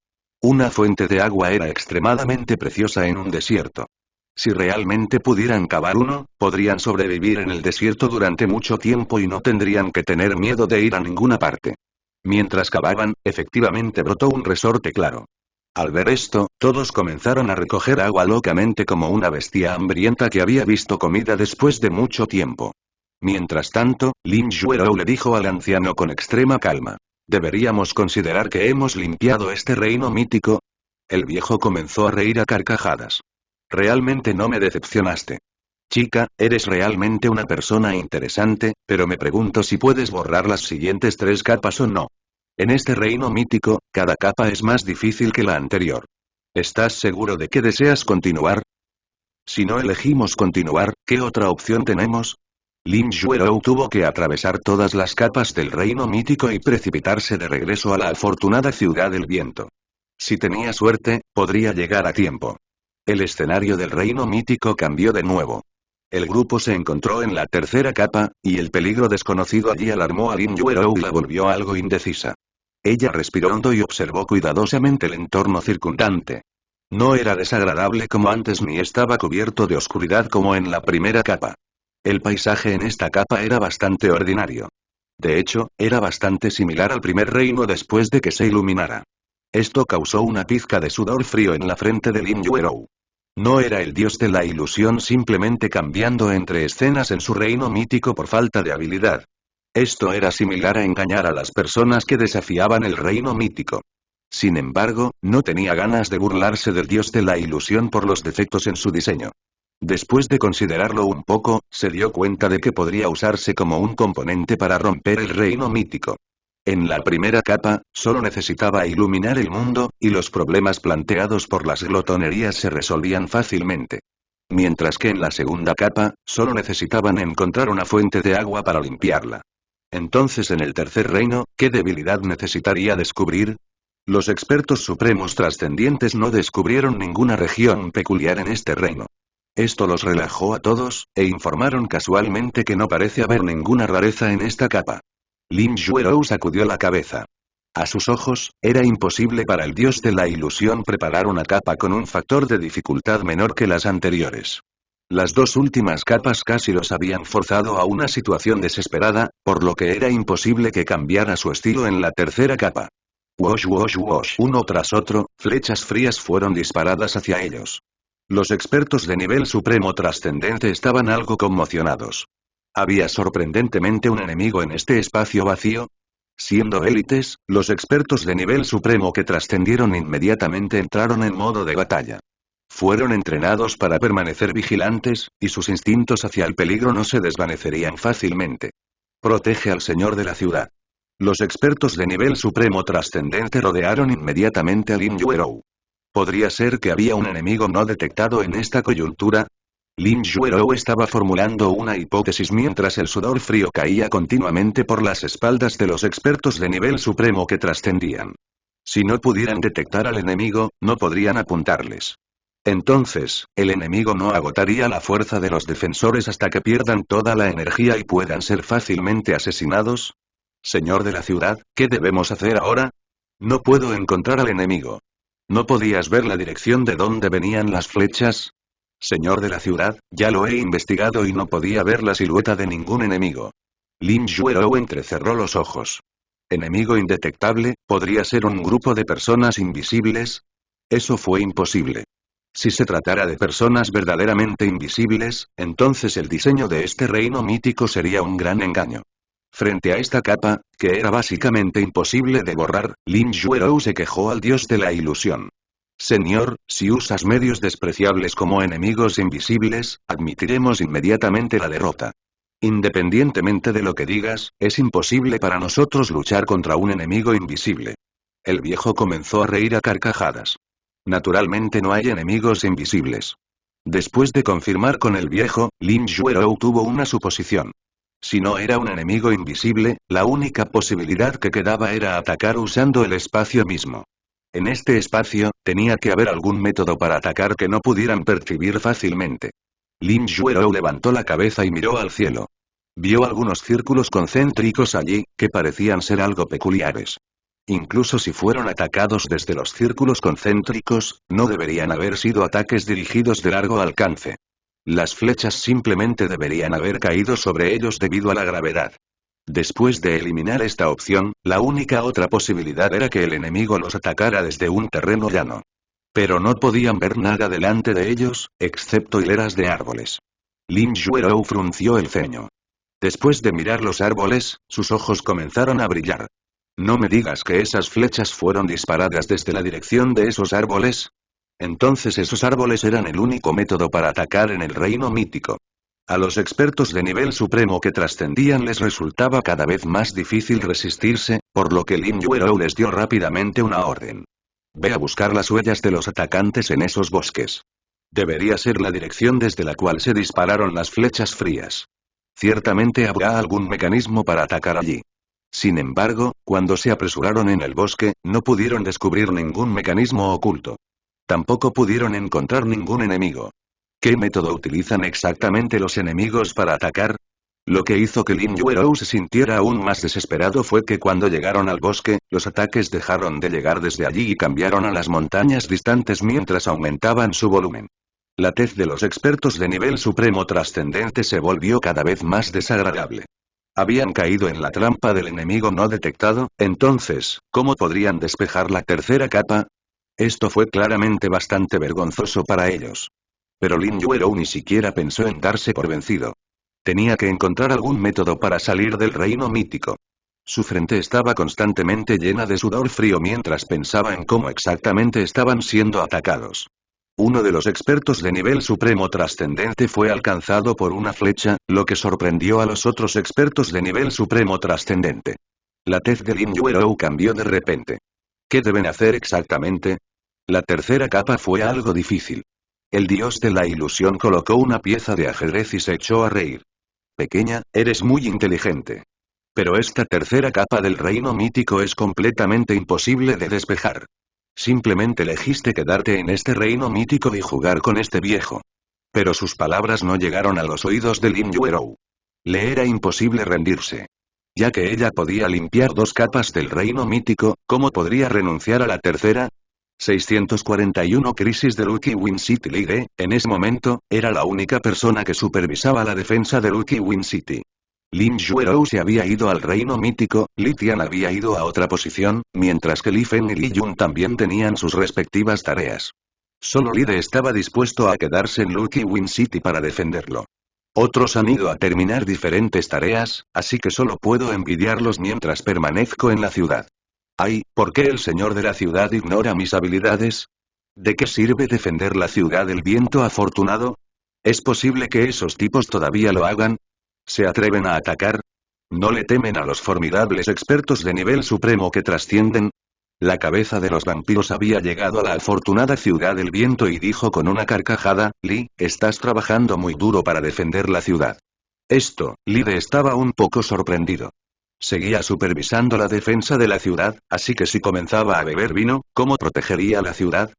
Una fuente de agua era extremadamente preciosa en un desierto. Si realmente pudieran cavar uno, podrían sobrevivir en el desierto durante mucho tiempo y no tendrían que tener miedo de ir a ninguna parte. Mientras cavaban, efectivamente brotó un resorte claro. Al ver esto, todos comenzaron a recoger agua locamente como una bestia hambrienta que había visto comida después de mucho tiempo. Mientras tanto, Lin Yuerou le dijo al anciano con extrema calma: ¿deberíamos considerar que hemos limpiado este reino mítico? El viejo comenzó a reír a carcajadas. Realmente no me decepcionaste. Chica, eres realmente una persona interesante, pero me pregunto si puedes borrar las siguientes 3 capas o no. En este reino mítico, cada capa es más difícil que la anterior. ¿Estás seguro de que deseas continuar? Si no elegimos continuar, ¿qué otra opción tenemos? Lin Yuerou tuvo que atravesar todas las capas del reino mítico y precipitarse de regreso a la afortunada ciudad del viento. Si tenía suerte, podría llegar a tiempo. El escenario del reino mítico cambió de nuevo. El grupo se encontró en la tercera capa, y el peligro desconocido allí alarmó a Lin Yuerou y la volvió algo indecisa. Ella respiró hondo y observó cuidadosamente el entorno circundante. No era desagradable como antes ni estaba cubierto de oscuridad como en la primera capa. El paisaje en esta capa era bastante ordinario. De hecho, era bastante similar al primer reino después de que se iluminara. Esto causó una pizca de sudor frío en la frente de Lin Yuerou. No era el dios de la ilusión simplemente cambiando entre escenas en su reino mítico por falta de habilidad. Esto era similar a engañar a las personas que desafiaban el reino mítico. Sin embargo, no tenía ganas de burlarse del dios de la ilusión por los defectos en su diseño. Después de considerarlo un poco, se dio cuenta de que podría usarse como un componente para romper el reino mítico. En la primera capa, solo necesitaba iluminar el mundo, y los problemas planteados por las glotonerías se resolvían fácilmente. Mientras que en la segunda capa, solo necesitaban encontrar una fuente de agua para limpiarla. Entonces en el tercer reino, ¿qué debilidad necesitaría descubrir? Los expertos supremos trascendientes no descubrieron ninguna región peculiar en este reino. Esto los relajó a todos, e informaron casualmente que no parece haber ninguna rareza en esta capa. Lin Yuerou sacudió la cabeza. A sus ojos, era imposible para el dios de la ilusión preparar una capa con un factor de dificultad menor que las anteriores. Las dos últimas capas casi los habían forzado a una situación desesperada, por lo que era imposible que cambiara su estilo en la tercera capa. Wosh wosh wosh. Uno tras otro, flechas frías fueron disparadas hacia ellos. Los expertos de nivel supremo trascendente estaban algo conmocionados. ¿Había sorprendentemente un enemigo en este espacio vacío? Siendo élites, los expertos de nivel supremo que trascendieron inmediatamente entraron en modo de batalla. Fueron entrenados para permanecer vigilantes, y sus instintos hacia el peligro no se desvanecerían fácilmente. Protege al señor de la ciudad. Los expertos de nivel supremo trascendente rodearon inmediatamente a Lin Yuerou. ¿Podría ser que había un enemigo no detectado en esta coyuntura? Lin Yuerou estaba formulando una hipótesis mientras el sudor frío caía continuamente por las espaldas de los expertos de nivel supremo que trascendían. Si no pudieran detectar al enemigo, no podrían apuntarles. Entonces, el enemigo no agotaría la fuerza de los defensores hasta que pierdan toda la energía y puedan ser fácilmente asesinados. Señor de la ciudad, ¿qué debemos hacer ahora? No puedo encontrar al enemigo. ¿No podías ver la dirección de dónde venían las flechas? Señor de la ciudad, ya lo he investigado y no podía ver la silueta de ningún enemigo. Lin Yuerou entrecerró los ojos. ¿Enemigo indetectable? ¿Podría ser un grupo de personas invisibles? Eso fue imposible. Si se tratara de personas verdaderamente invisibles, entonces el diseño de este reino mítico sería un gran engaño. Frente a esta capa, que era básicamente imposible de borrar, Lin Yuerou se quejó al dios de la ilusión. Señor, si usas medios despreciables como enemigos invisibles, admitiremos inmediatamente la derrota. Independientemente de lo que digas, es imposible para nosotros luchar contra un enemigo invisible. El viejo comenzó a reír a carcajadas. Naturalmente no hay enemigos invisibles. Después de confirmar con el viejo, Lin Yuerou tuvo una suposición. Si no era un enemigo invisible, la única posibilidad que quedaba era atacar usando el espacio mismo. En este espacio, tenía que haber algún método para atacar que no pudieran percibir fácilmente. Lin Yuerou levantó la cabeza y miró al cielo. Vio algunos círculos concéntricos allí, que parecían ser algo peculiares. Incluso si fueron atacados desde los círculos concéntricos, no deberían haber sido ataques dirigidos de largo alcance. Las flechas simplemente deberían haber caído sobre ellos debido a la gravedad. Después de eliminar esta opción, la única otra posibilidad era que el enemigo los atacara desde un terreno llano. Pero no podían ver nada delante de ellos, excepto hileras de árboles. Lin Yuerou frunció el ceño. Después de mirar los árboles, sus ojos comenzaron a brillar. ¿No me digas que esas flechas fueron disparadas desde la dirección de esos árboles? Entonces esos árboles eran el único método para atacar en el reino mítico. A los expertos de nivel supremo que trascendían les resultaba cada vez más difícil resistirse, por lo que Lin Yuerou les dio rápidamente una orden. Ve a buscar las huellas de los atacantes en esos bosques. Debería ser la dirección desde la cual se dispararon las flechas frías. Ciertamente habrá algún mecanismo para atacar allí. Sin embargo, cuando se apresuraron en el bosque, no pudieron descubrir ningún mecanismo oculto. Tampoco pudieron encontrar ningún enemigo. ¿Qué método utilizan exactamente los enemigos para atacar? Lo que hizo que Lin Yuerou se sintiera aún más desesperado fue que cuando llegaron al bosque, los ataques dejaron de llegar desde allí y cambiaron a las montañas distantes mientras aumentaban su volumen. La tez de los expertos de nivel supremo trascendente se volvió cada vez más desagradable. Habían caído en la trampa del enemigo no detectado, entonces, ¿cómo podrían despejar la tercera capa? Esto fue claramente bastante vergonzoso para ellos. Pero Lin Yuerou ni siquiera pensó en darse por vencido. Tenía que encontrar algún método para salir del reino mítico. Su frente estaba constantemente llena de sudor frío mientras pensaba en cómo exactamente estaban siendo atacados. Uno de los expertos de nivel supremo trascendente fue alcanzado por una flecha, lo que sorprendió a los otros expertos de nivel supremo trascendente. La tez de Lin Yuerou cambió de repente. ¿Qué deben hacer exactamente? La tercera capa fue algo difícil. El dios de la ilusión colocó una pieza de ajedrez y se echó a reír. Pequeña, eres muy inteligente. Pero esta tercera capa del reino mítico es completamente imposible de despejar. Simplemente elegiste quedarte en este reino mítico y jugar con este viejo. Pero sus palabras no llegaron a los oídos de Lin Yuerou. Le era imposible rendirse. Ya que ella podía limpiar 2 capas del reino mítico, ¿cómo podría renunciar a la tercera? 641 Crisis de Lucky Win City. Lide, en ese momento, era la única persona que supervisaba la defensa de Lucky Win City. Lin Yuerou se había ido al reino mítico, Li Tian había ido a otra posición, mientras que Li Fen y Li Yun también tenían sus respectivas tareas. Solo Lide estaba dispuesto a quedarse en Lucky Win City para defenderlo. Otros han ido a terminar diferentes tareas, así que solo puedo envidiarlos mientras permanezco en la ciudad. Ay, ¿por qué el señor de la ciudad ignora mis habilidades? ¿De qué sirve defender la ciudad del viento afortunado? ¿Es posible que esos tipos todavía lo hagan? ¿Se atreven a atacar? ¿No le temen a los formidables expertos de nivel supremo que trascienden? La cabeza de los vampiros había llegado a la afortunada ciudad del viento y dijo con una carcajada, Li, estás trabajando muy duro para defender la ciudad. Lide estaba un poco sorprendido. Seguía supervisando la defensa de la ciudad, así que si comenzaba a beber vino, ¿cómo protegería la ciudad?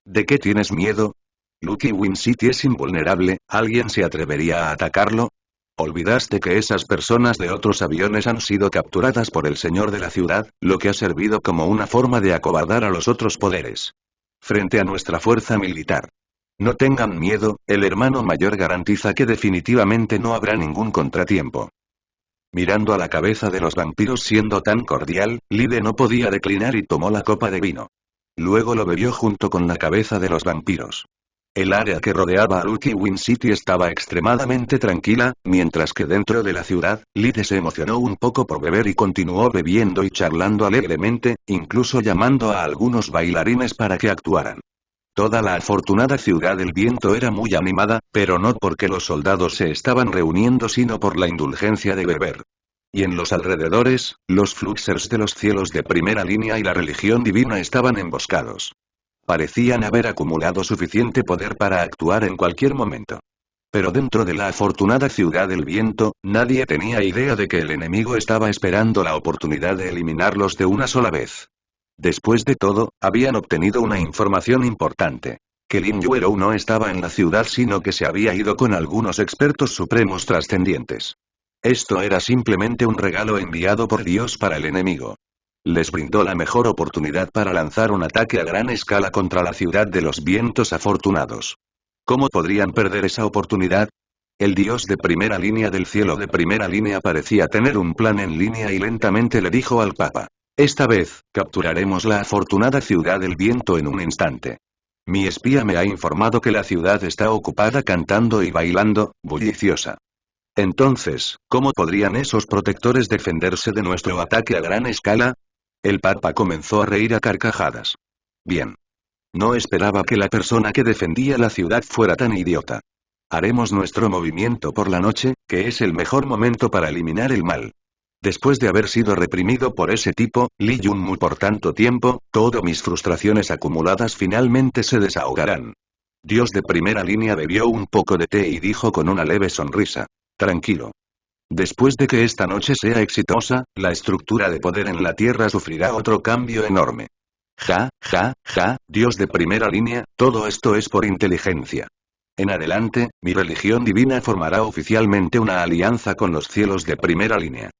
¿De qué tienes miedo? Lucky Win City es invulnerable, ¿alguien se atrevería a atacarlo? ¿Olvidaste que esas personas de otros aviones han sido capturadas por el señor de la ciudad, lo que ha servido como una forma de acobardar a los otros poderes? Frente a nuestra fuerza militar. No tengan miedo, el hermano mayor garantiza que definitivamente no habrá ningún contratiempo. Mirando a la cabeza de los vampiros siendo tan cordial, Lide no podía declinar y tomó la copa de vino. Luego lo bebió junto con la cabeza de los vampiros. El área que rodeaba a Lucky Win City estaba extremadamente tranquila, mientras que dentro de la ciudad, Lide se emocionó un poco por beber y continuó bebiendo y charlando alegremente, incluso llamando a algunos bailarines para que actuaran. Toda la afortunada ciudad del viento era muy animada, pero no porque los soldados se estaban reuniendo sino por la indulgencia de beber. Y en los alrededores, los fluxers de los cielos de primera línea y la religión divina estaban emboscados. Parecían haber acumulado suficiente poder para actuar en cualquier momento. Pero dentro de la afortunada ciudad del viento, nadie tenía idea de que el enemigo estaba esperando la oportunidad de eliminarlos de una sola vez. Después de todo, habían obtenido una información importante. Que Lin Yuerou no estaba en la ciudad sino que se había ido con algunos expertos supremos trascendientes. Esto era simplemente un regalo enviado por Dios para el enemigo. Les brindó la mejor oportunidad para lanzar un ataque a gran escala contra la ciudad de los vientos afortunados. ¿Cómo podrían perder esa oportunidad? El dios de primera línea del cielo de primera línea parecía tener un plan en línea y lentamente le dijo al Papa. Esta vez, capturaremos la afortunada ciudad del viento en un instante. Mi espía me ha informado que la ciudad está ocupada cantando y bailando, bulliciosa. Entonces, ¿cómo podrían esos protectores defenderse de nuestro ataque a gran escala? El Papa comenzó a reír a carcajadas. Bien. No esperaba que la persona que defendía la ciudad fuera tan idiota. Haremos nuestro movimiento por la noche, que es el mejor momento para eliminar el mal. Después de haber sido reprimido por ese tipo, Lee Junmu por tanto tiempo, todas mis frustraciones acumuladas finalmente se desahogarán. Dios de primera línea bebió un poco de té y dijo con una leve sonrisa. Tranquilo. Después de que esta noche sea exitosa, la estructura de poder en la Tierra sufrirá otro cambio enorme. Ja, ja, ja, Dios de primera línea, todo esto es por inteligencia. En adelante, mi religión divina formará oficialmente una alianza con los cielos de primera línea.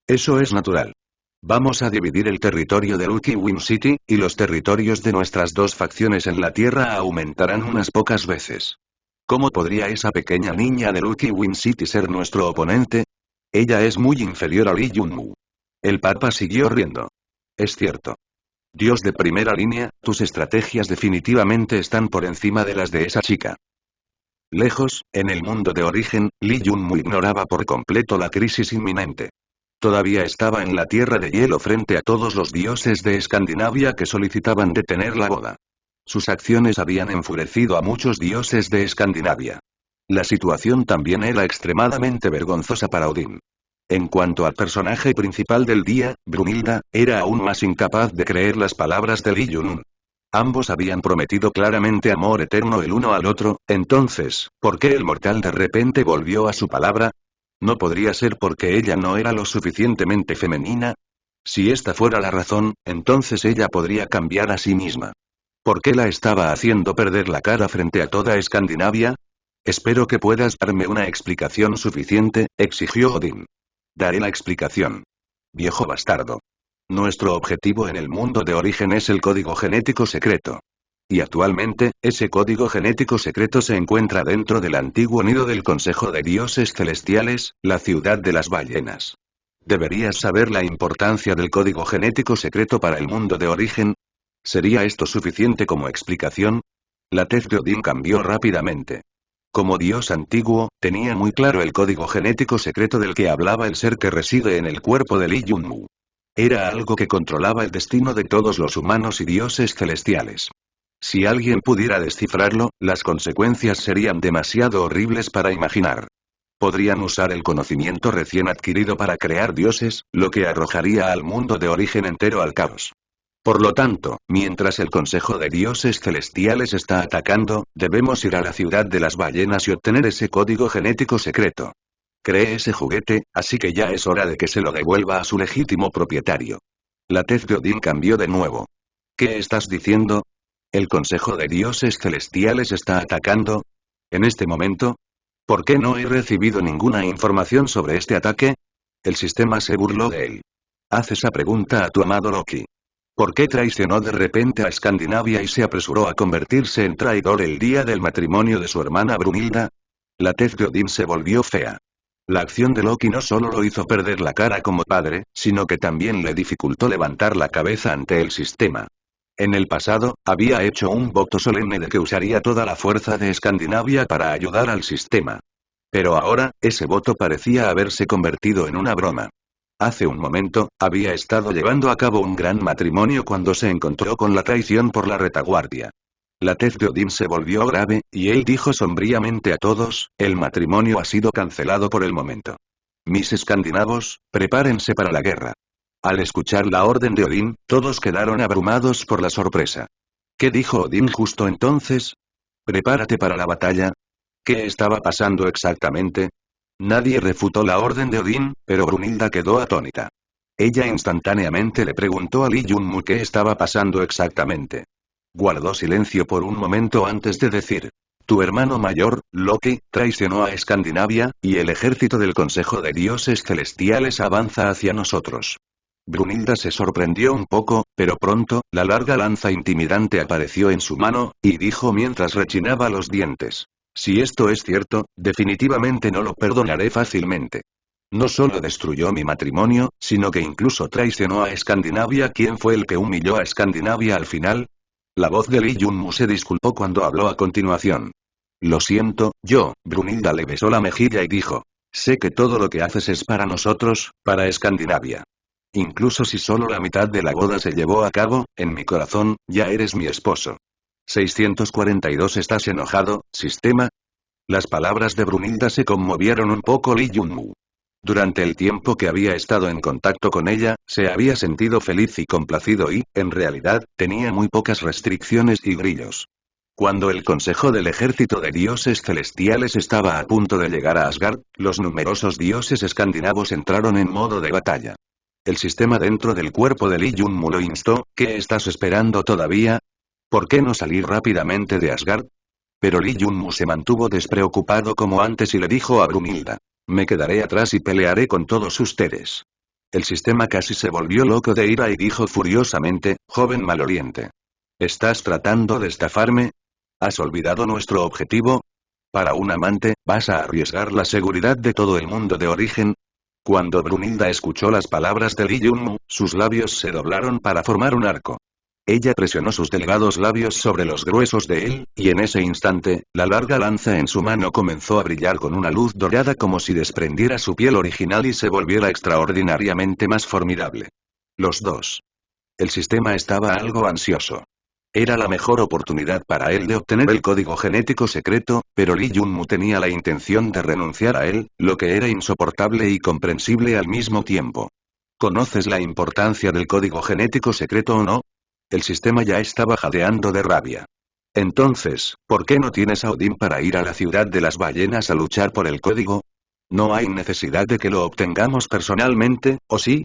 Eso es natural. Vamos a dividir el territorio de Lucky Win City, y los territorios de nuestras dos facciones en la Tierra aumentarán unas pocas veces. ¿Cómo podría esa pequeña niña de Lucky Win City ser nuestro oponente? Ella es muy inferior a Lee Junmu. El Papa siguió riendo. Es cierto. Dios de primera línea, tus estrategias definitivamente están por encima de las de esa chica. Lejos, en el mundo de origen, Lee Junmu ignoraba por completo la crisis inminente. Todavía estaba en la tierra de hielo frente a todos los dioses de Escandinavia que solicitaban detener la boda. Sus acciones habían enfurecido a muchos dioses de Escandinavia. La situación también era extremadamente vergonzosa para Odín. En cuanto al personaje principal del día, Brunilda, era aún más incapaz de creer las palabras de Lee Junmu. Ambos habían prometido claramente amor eterno el uno al otro, entonces, ¿por qué el mortal de repente volvió a su palabra? ¿No podría ser porque ella no era lo suficientemente femenina? Si esta fuera la razón, entonces ella podría cambiar a sí misma. ¿Por qué la estaba haciendo perder la cara frente a toda Escandinavia? Espero que puedas darme una explicación suficiente, exigió Odín. Daré la explicación. Viejo bastardo. Nuestro objetivo en el mundo de origen es el código genético secreto. Y actualmente, ese código genético secreto se encuentra dentro del antiguo nido del Consejo de Dioses Celestiales, la ciudad de las ballenas. ¿Deberías saber la importancia del código genético secreto para el mundo de origen? ¿Sería esto suficiente como explicación? La tez de Odín cambió rápidamente. Como dios antiguo, tenía muy claro el código genético secreto del que hablaba el ser que reside en el cuerpo de Lee Junmu. Era algo que controlaba el destino de todos los humanos y dioses celestiales. Si alguien pudiera descifrarlo, las consecuencias serían demasiado horribles para imaginar. Podrían usar el conocimiento recién adquirido para crear dioses, lo que arrojaría al mundo de origen entero al caos. Por lo tanto, mientras el Consejo de Dioses Celestiales está atacando, debemos ir a la ciudad de las ballenas y obtener ese código genético secreto. Cree ese juguete, así que ya es hora de que se lo devuelva a su legítimo propietario. La tez de Odín cambió de nuevo. ¿Qué estás diciendo? ¿El Consejo de Dioses Celestiales está atacando? ¿En este momento? ¿Por qué no he recibido ninguna información sobre este ataque? El sistema se burló de él. Haz esa pregunta a tu amado Loki. ¿Por qué traicionó de repente a Escandinavia y se apresuró a convertirse en traidor el día del matrimonio de su hermana Brunilda? La tez de Odín se volvió fea. La acción de Loki no solo lo hizo perder la cara como padre, sino que también le dificultó levantar la cabeza ante el sistema. En el pasado, había hecho un voto solemne de que usaría toda la fuerza de Escandinavia para ayudar al sistema. Pero ahora, ese voto parecía haberse convertido en una broma. Hace un momento, había estado llevando a cabo un gran matrimonio cuando se encontró con la traición por la retaguardia. La tez de Odín se volvió grave, y él dijo sombríamente a todos, el matrimonio ha sido cancelado por el momento. Mis escandinavos, prepárense para la guerra. Al escuchar la orden de Odín, todos quedaron abrumados por la sorpresa. ¿Qué dijo Odín justo entonces? ¿Prepárate para la batalla? ¿Qué estaba pasando exactamente? Nadie refutó la orden de Odín, pero Brunilda quedó atónita. Ella instantáneamente le preguntó a Lee Junmu qué estaba pasando exactamente. Guardó silencio por un momento antes de decir. Tu hermano mayor, Loki, traicionó a Escandinavia, y el ejército del Consejo de Dioses Celestiales avanza hacia nosotros. Brunilda se sorprendió un poco, pero pronto, la larga lanza intimidante apareció en su mano, y dijo mientras rechinaba los dientes. Si esto es cierto, definitivamente no lo perdonaré fácilmente. No solo destruyó mi matrimonio, sino que incluso traicionó a Escandinavia. ¿Quién fue el que humilló a Escandinavia al final? La voz de Lee Junmu se disculpó cuando habló a continuación. Lo siento, Brunilda le besó la mejilla y dijo. Sé que todo lo que haces es para nosotros, para Escandinavia. Incluso si solo la mitad de la boda se llevó a cabo, en mi corazón, ya eres mi esposo. 642. ¿Estás enojado, sistema? Las palabras de Brunilda se conmovieron un poco Lee Junmu. Durante el tiempo que había estado en contacto con ella, se había sentido feliz y complacido y, en realidad, tenía muy pocas restricciones y grillos. Cuando el Consejo del Ejército de Dioses Celestiales estaba a punto de llegar a Asgard, los numerosos dioses escandinavos entraron en modo de batalla. El sistema dentro del cuerpo de Lee Jun-mu lo instó: ¿qué estás esperando todavía? ¿Por qué no salir rápidamente de Asgard? Pero Lee Jun-mu se mantuvo despreocupado como antes y le dijo a Brunhilda: me quedaré atrás y pelearé con todos ustedes. El sistema casi se volvió loco de ira y dijo furiosamente: joven maloriente. ¿Estás tratando de estafarme? ¿Has olvidado nuestro objetivo? Para un amante, ¿vas a arriesgar la seguridad de todo el mundo de origen? Cuando Brunhilda escuchó las palabras de Lee Jun-mu, sus labios se doblaron para formar un arco. Ella presionó sus delgados labios sobre los gruesos de él, y en ese instante, la larga lanza en su mano comenzó a brillar con una luz dorada como si desprendiera su piel original y se volviera extraordinariamente más formidable. Los dos. El sistema estaba algo ansioso. Era la mejor oportunidad para él de obtener el código genético secreto, pero Lee Jun-mu tenía la intención de renunciar a él, lo que era insoportable y comprensible al mismo tiempo. ¿Conoces la importancia del código genético secreto o no? El sistema ya estaba jadeando de rabia. Entonces, ¿por qué no tienes a Odín para ir a la ciudad de las ballenas a luchar por el código? No hay necesidad de que lo obtengamos personalmente, ¿o sí?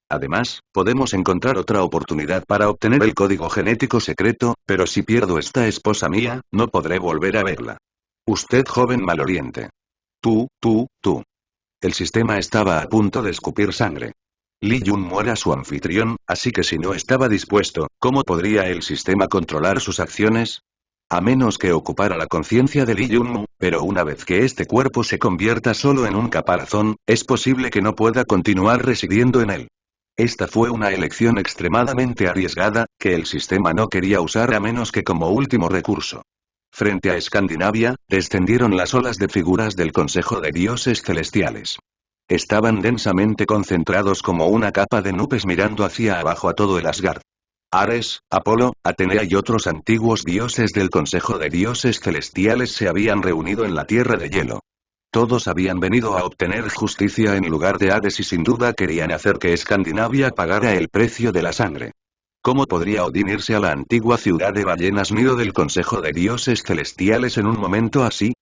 Además, podemos encontrar otra oportunidad para obtener el código genético secreto, pero si pierdo esta esposa mía, no podré volver a verla. Usted joven maloriente. Tú. El sistema estaba a punto de escupir sangre. Lee Jun-mu era su anfitrión, así que si no estaba dispuesto, ¿cómo podría el sistema controlar sus acciones? A menos que ocupara la conciencia de Lee Jun-mu, pero una vez que este cuerpo se convierta solo en un caparazón, es posible que no pueda continuar residiendo en él. Esta fue una elección extremadamente arriesgada, que el sistema no quería usar a menos que como último recurso. Frente a Escandinavia, descendieron las olas de figuras del Consejo de Dioses Celestiales. Estaban densamente concentrados como una capa de nubes mirando hacia abajo a todo el Asgard. Ares, Apolo, Atenea y otros antiguos dioses del Consejo de Dioses Celestiales se habían reunido en la Tierra de Hielo. Todos habían venido a obtener justicia en lugar de Hades y sin duda querían hacer que Escandinavia pagara el precio de la sangre. ¿Cómo podría Odín irse a la antigua ciudad de ballenas nido del Consejo de Dioses Celestiales en un momento así?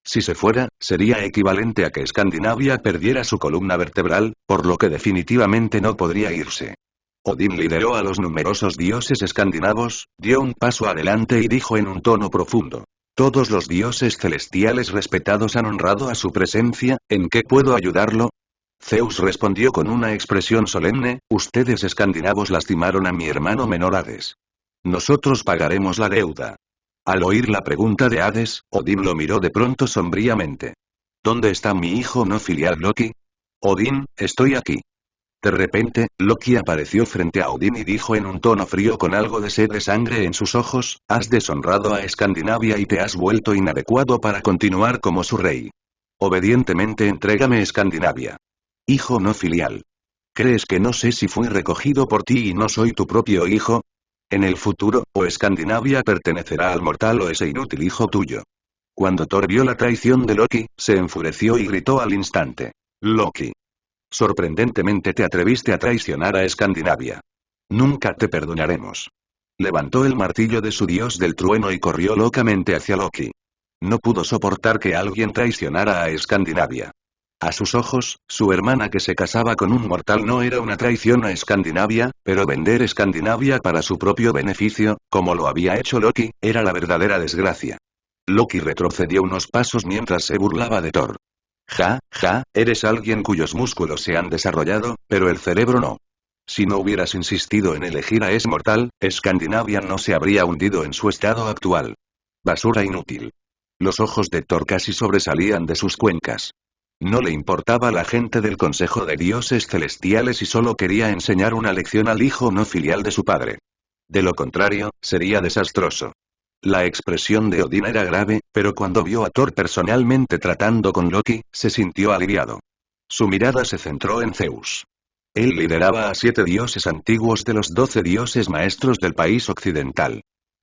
Si se fuera, sería equivalente a que Escandinavia perdiera su columna vertebral, por lo que definitivamente no podría irse. Odín lideró a los numerosos dioses escandinavos, dio un paso adelante y dijo en un tono profundo: todos los dioses celestiales respetados han honrado a su presencia, ¿en qué puedo ayudarlo? Zeus respondió con una expresión solemne: ustedes escandinavos lastimaron a mi hermano menor Hades. Nosotros pagaremos la deuda. Al oír la pregunta de Hades, Odín lo miró de pronto sombríamente. ¿Dónde está mi hijo no filial Loki? Odín, estoy aquí. De repente, Loki apareció frente a Odín y dijo en un tono frío con algo de sed de sangre en sus ojos: has deshonrado a Escandinavia y te has vuelto inadecuado para continuar como su rey. Obedientemente entrégame Escandinavia. Hijo no filial. ¿Crees que no sé si fui recogido por ti y no soy tu propio hijo? En el futuro, o Escandinavia pertenecerá al mortal o ese inútil hijo tuyo. Cuando Thor vio la traición de Loki, se enfureció y gritó al instante: Loki. Sorprendentemente te atreviste a traicionar a Escandinavia. Nunca te perdonaremos. Levantó el martillo de su dios del trueno y corrió locamente hacia Loki. No pudo soportar que alguien traicionara a Escandinavia. A sus ojos, su hermana que se casaba con un mortal no era una traición a Escandinavia, pero vender Escandinavia para su propio beneficio, como lo había hecho Loki, era la verdadera desgracia. Loki retrocedió unos pasos mientras se burlaba de Thor. Eres alguien cuyos músculos se han desarrollado, pero el cerebro no. Si no hubieras insistido en elegir a Es Mortal, Escandinavia no se habría hundido en su estado actual. Basura inútil. Los ojos de Thor casi sobresalían de sus cuencas. No le importaba la gente del Consejo de Dioses Celestiales y solo quería enseñar una lección al hijo no filial de su padre. De lo contrario, sería desastroso. La expresión de Odín era grave, pero cuando vio a Thor personalmente tratando con Loki, se sintió aliviado. Su mirada se centró en Zeus. Él lideraba a 7 dioses antiguos de los 12 dioses maestros del país occidental.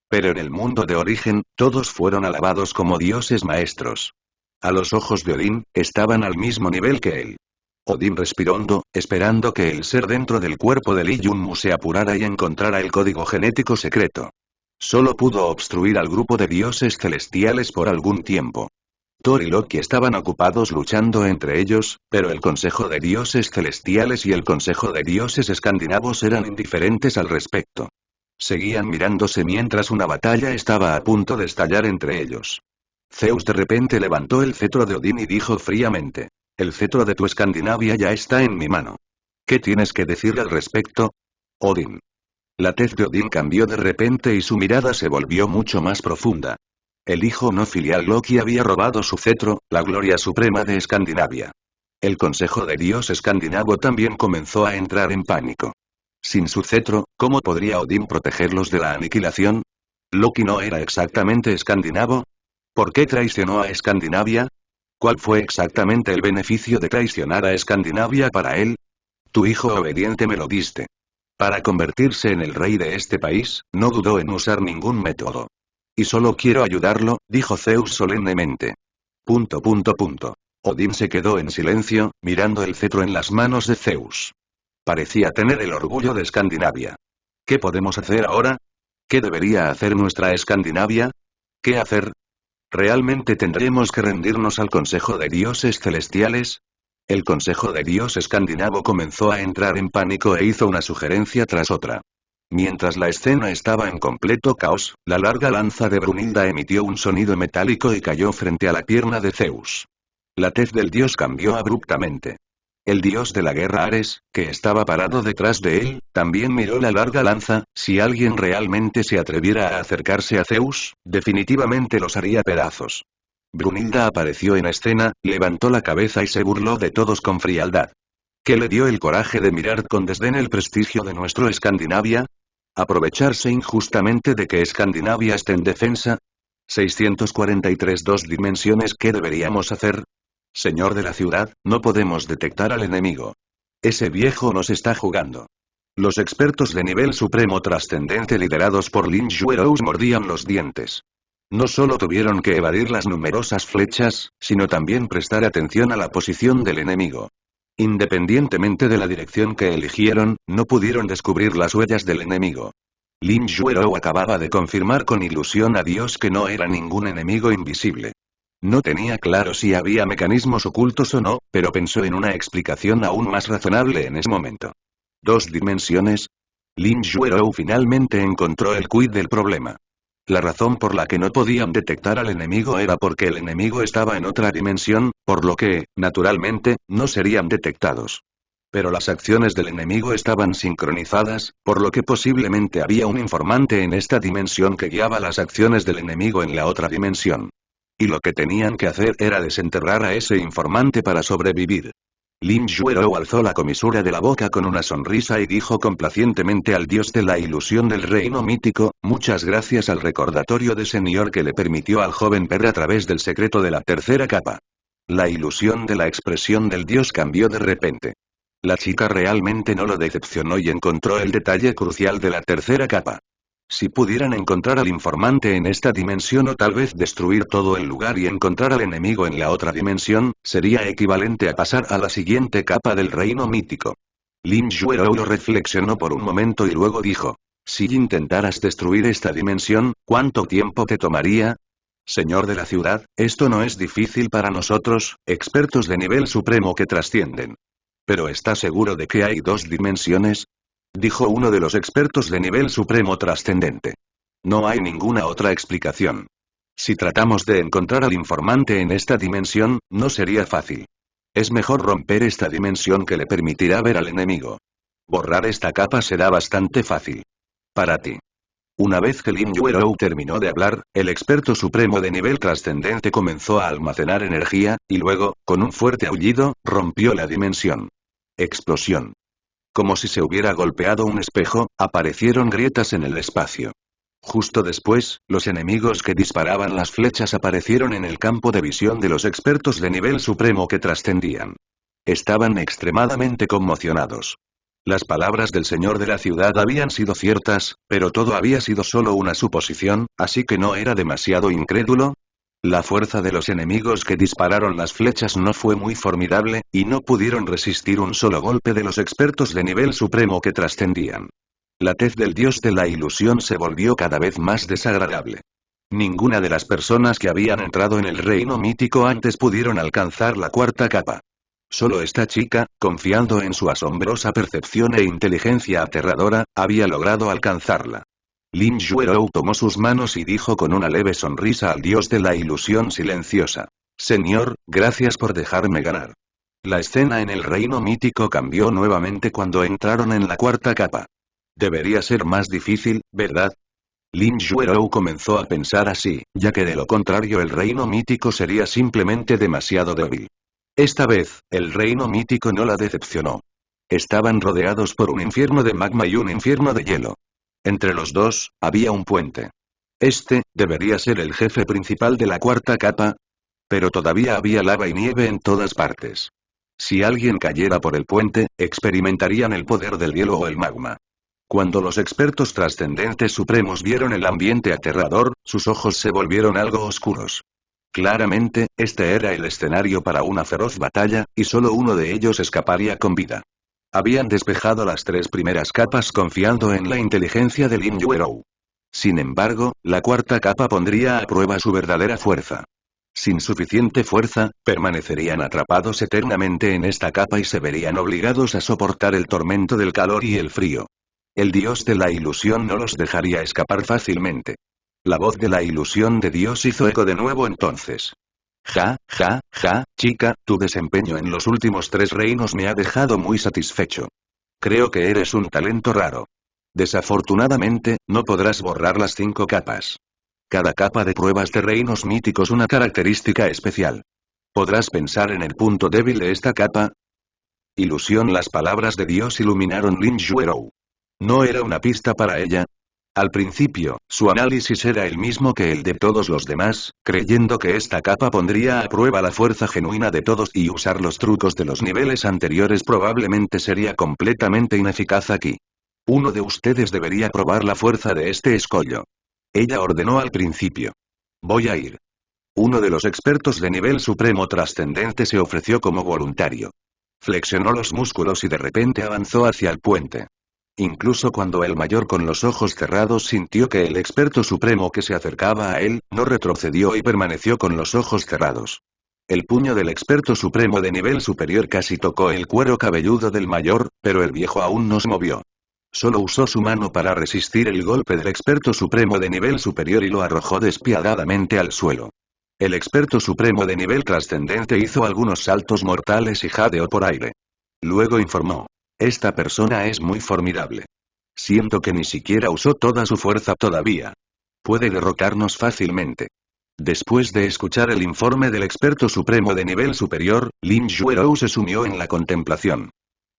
Pero en el mundo de origen, todos fueron alabados como dioses maestros. A los ojos de Odín, estaban al mismo nivel que él. Odín respiró hondo, esperando que el ser dentro del cuerpo de Lee Junmu se apurara y encontrara el código genético secreto. Solo pudo obstruir al grupo de dioses celestiales por algún tiempo. Thor y Loki estaban ocupados luchando entre ellos, pero el Consejo de Dioses Celestiales y el Consejo de Dioses Escandinavos eran indiferentes al respecto. Seguían mirándose mientras una batalla estaba a punto de estallar entre ellos. Zeus de repente levantó el cetro de Odín y dijo fríamente: el cetro de tu Escandinavia ya está en mi mano. ¿Qué tienes que decir al respecto? Odín. La tez de Odín cambió de repente y su mirada se volvió mucho más profunda. El hijo no filial Loki había robado su cetro, la gloria suprema de Escandinavia. El Consejo de Dios Escandinavo también comenzó a entrar en pánico. Sin su cetro, ¿cómo podría Odín protegerlos de la aniquilación? ¿Loki no era exactamente escandinavo? ¿Por qué traicionó a Escandinavia? ¿Cuál fue exactamente el beneficio de traicionar a Escandinavia para él? Tu hijo obediente me lo diste. Para convertirse en el rey de este país, no dudó en usar ningún método. Y solo quiero ayudarlo, dijo Zeus solemnemente. Odín se quedó en silencio, mirando el cetro en las manos de Zeus. Parecía tener el orgullo de Escandinavia. ¿Qué podemos hacer ahora? ¿Qué debería hacer nuestra Escandinavia? ¿Qué hacer? ¿Realmente tendremos que rendirnos al Consejo de Dioses Celestiales? El Consejo de Dios Escandinavo comenzó a entrar en pánico e hizo una sugerencia tras otra. Mientras la escena estaba en completo caos, la larga lanza de Brunilda emitió un sonido metálico y cayó frente a la pierna de Zeus. La tez del dios cambió abruptamente. El dios de la guerra Ares, que estaba parado detrás de él, también miró la larga lanza. Si alguien realmente se atreviera a acercarse a Zeus, definitivamente los haría pedazos. Brunilda apareció en escena, levantó la cabeza y se burló de todos con frialdad. ¿Qué le dio el coraje de mirar con desdén el prestigio de nuestro Escandinavia? ¿Aprovecharse injustamente de que Escandinavia esté en defensa? 643 Dos dimensiones. ¿Qué deberíamos hacer? Señor de la ciudad, no podemos detectar al enemigo. Ese viejo nos está jugando. Los expertos de nivel supremo trascendente liderados por Lin Juerous mordían los dientes. No solo tuvieron que evadir las numerosas flechas, sino también prestar atención a la posición del enemigo. Independientemente de la dirección que eligieron, no pudieron descubrir las huellas del enemigo. Lin Juerou acababa de confirmar con ilusión a Dios que no era ningún enemigo invisible. No tenía claro si había mecanismos ocultos o no, pero pensó en una explicación aún más razonable en ese momento. ¿Dos dimensiones? Lin Juerou finalmente encontró el quid del problema. La razón por la que no podían detectar al enemigo era porque el enemigo estaba en otra dimensión, por lo que, naturalmente, no serían detectados. Pero las acciones del enemigo estaban sincronizadas, por lo que posiblemente había un informante en esta dimensión que guiaba las acciones del enemigo en la otra dimensión. Y lo que tenían que hacer era desenterrar a ese informante para sobrevivir. Lin Juerou alzó la comisura de la boca con una sonrisa y dijo complacientemente al dios de la ilusión del reino mítico: muchas gracias al recordatorio de señor que le permitió al joven ver a través del secreto de la tercera capa. La ilusión de la expresión del dios cambió de repente. La chica realmente no lo decepcionó y encontró el detalle crucial de la tercera capa. Si pudieran encontrar al informante en esta dimensión o tal vez destruir todo el lugar y encontrar al enemigo en la otra dimensión, sería equivalente a pasar a la siguiente capa del reino mítico. Lin Juerou lo reflexionó por un momento y luego dijo: si intentaras destruir esta dimensión, ¿cuánto tiempo te tomaría? Señor de la ciudad, esto no es difícil para nosotros, expertos de nivel supremo que trascienden. ¿Pero está seguro de que hay dos dimensiones? Dijo uno de los expertos de nivel supremo trascendente. No hay ninguna otra explicación. Si tratamos de encontrar al informante en esta dimensión, no sería fácil. Es mejor romper esta dimensión que le permitirá ver al enemigo. Borrar esta capa será bastante fácil. Para ti. Una vez que Lin Juerou terminó de hablar, el experto supremo de nivel trascendente comenzó a almacenar energía, y luego, con un fuerte aullido, rompió la dimensión. Explosión. Como si se hubiera golpeado un espejo, aparecieron grietas en el espacio. Justo después, los enemigos que disparaban las flechas aparecieron en el campo de visión de los expertos de nivel supremo que trascendían. Estaban extremadamente conmocionados. Las palabras del señor de la ciudad habían sido ciertas, pero todo había sido solo una suposición, así que no era demasiado incrédulo. La fuerza de los enemigos que dispararon las flechas no fue muy formidable, y no pudieron resistir un solo golpe de los expertos de nivel supremo que trascendían. La tez del dios de la ilusión se volvió cada vez más desagradable. Ninguna de las personas que habían entrado en el reino mítico antes pudieron alcanzar la cuarta capa. Solo esta chica, confiando en su asombrosa percepción e inteligencia aterradora, había logrado alcanzarla. Lin Yuerou tomó sus manos y dijo con una leve sonrisa al dios de la ilusión silenciosa: Señor, gracias por dejarme ganar. La escena en el reino mítico cambió nuevamente cuando entraron en la cuarta capa. Debería ser más difícil, ¿verdad? Lin Yuerou comenzó a pensar así, ya que de lo contrario el reino mítico sería simplemente demasiado débil. Esta vez, el reino mítico no la decepcionó. Estaban rodeados por un infierno de magma y un infierno de hielo. Entre los dos, había un puente. Este, debería ser el jefe principal de la cuarta capa. Pero todavía había lava y nieve en todas partes. Si alguien cayera por el puente, experimentarían el poder del hielo o el magma. Cuando los expertos trascendentes supremos vieron el ambiente aterrador, sus ojos se volvieron algo oscuros. Claramente, este era el escenario para una feroz batalla, y solo uno de ellos escaparía con vida. Habían despejado las 3 primeras capas confiando en la inteligencia de Lin Yuerou. Sin embargo, la cuarta capa pondría a prueba su verdadera fuerza. Sin suficiente fuerza, permanecerían atrapados eternamente en esta capa y se verían obligados a soportar el tormento del calor y el frío. El dios de la ilusión no los dejaría escapar fácilmente. La voz de la ilusión de Dios hizo eco de nuevo entonces. Ja, chica, tu desempeño en los últimos 3 reinos me ha dejado muy satisfecho. Creo que eres un talento raro. Desafortunadamente, no podrás borrar las 5 capas. Cada capa de pruebas de reinos míticos una característica especial. ¿Podrás pensar en el punto débil de esta capa? Ilusión. Las palabras de Dios iluminaron Lin Yuerou. ¿No era una pista para ella? Al principio, su análisis era el mismo que el de todos los demás, creyendo que esta capa pondría a prueba la fuerza genuina de todos y usar los trucos de los niveles anteriores probablemente sería completamente ineficaz aquí. Uno de ustedes debería probar la fuerza de este escollo. Ella ordenó al principio. Voy a ir. Uno de los expertos de nivel supremo trascendente se ofreció como voluntario. Flexionó los músculos y de repente avanzó hacia el puente. Incluso cuando el mayor con los ojos cerrados sintió que el experto supremo que se acercaba a él, no retrocedió y permaneció con los ojos cerrados. El puño del experto supremo de nivel superior casi tocó el cuero cabelludo del mayor, pero el viejo aún no se movió. Solo usó su mano para resistir el golpe del experto supremo de nivel superior y lo arrojó despiadadamente al suelo. El experto supremo de nivel trascendente hizo algunos saltos mortales y jadeó por aire. Luego informó. Esta persona es muy formidable. Siento que ni siquiera usó toda su fuerza todavía. Puede derrotarnos fácilmente. Después de escuchar el informe del experto supremo de nivel superior, Lin Yuerou se sumió en la contemplación.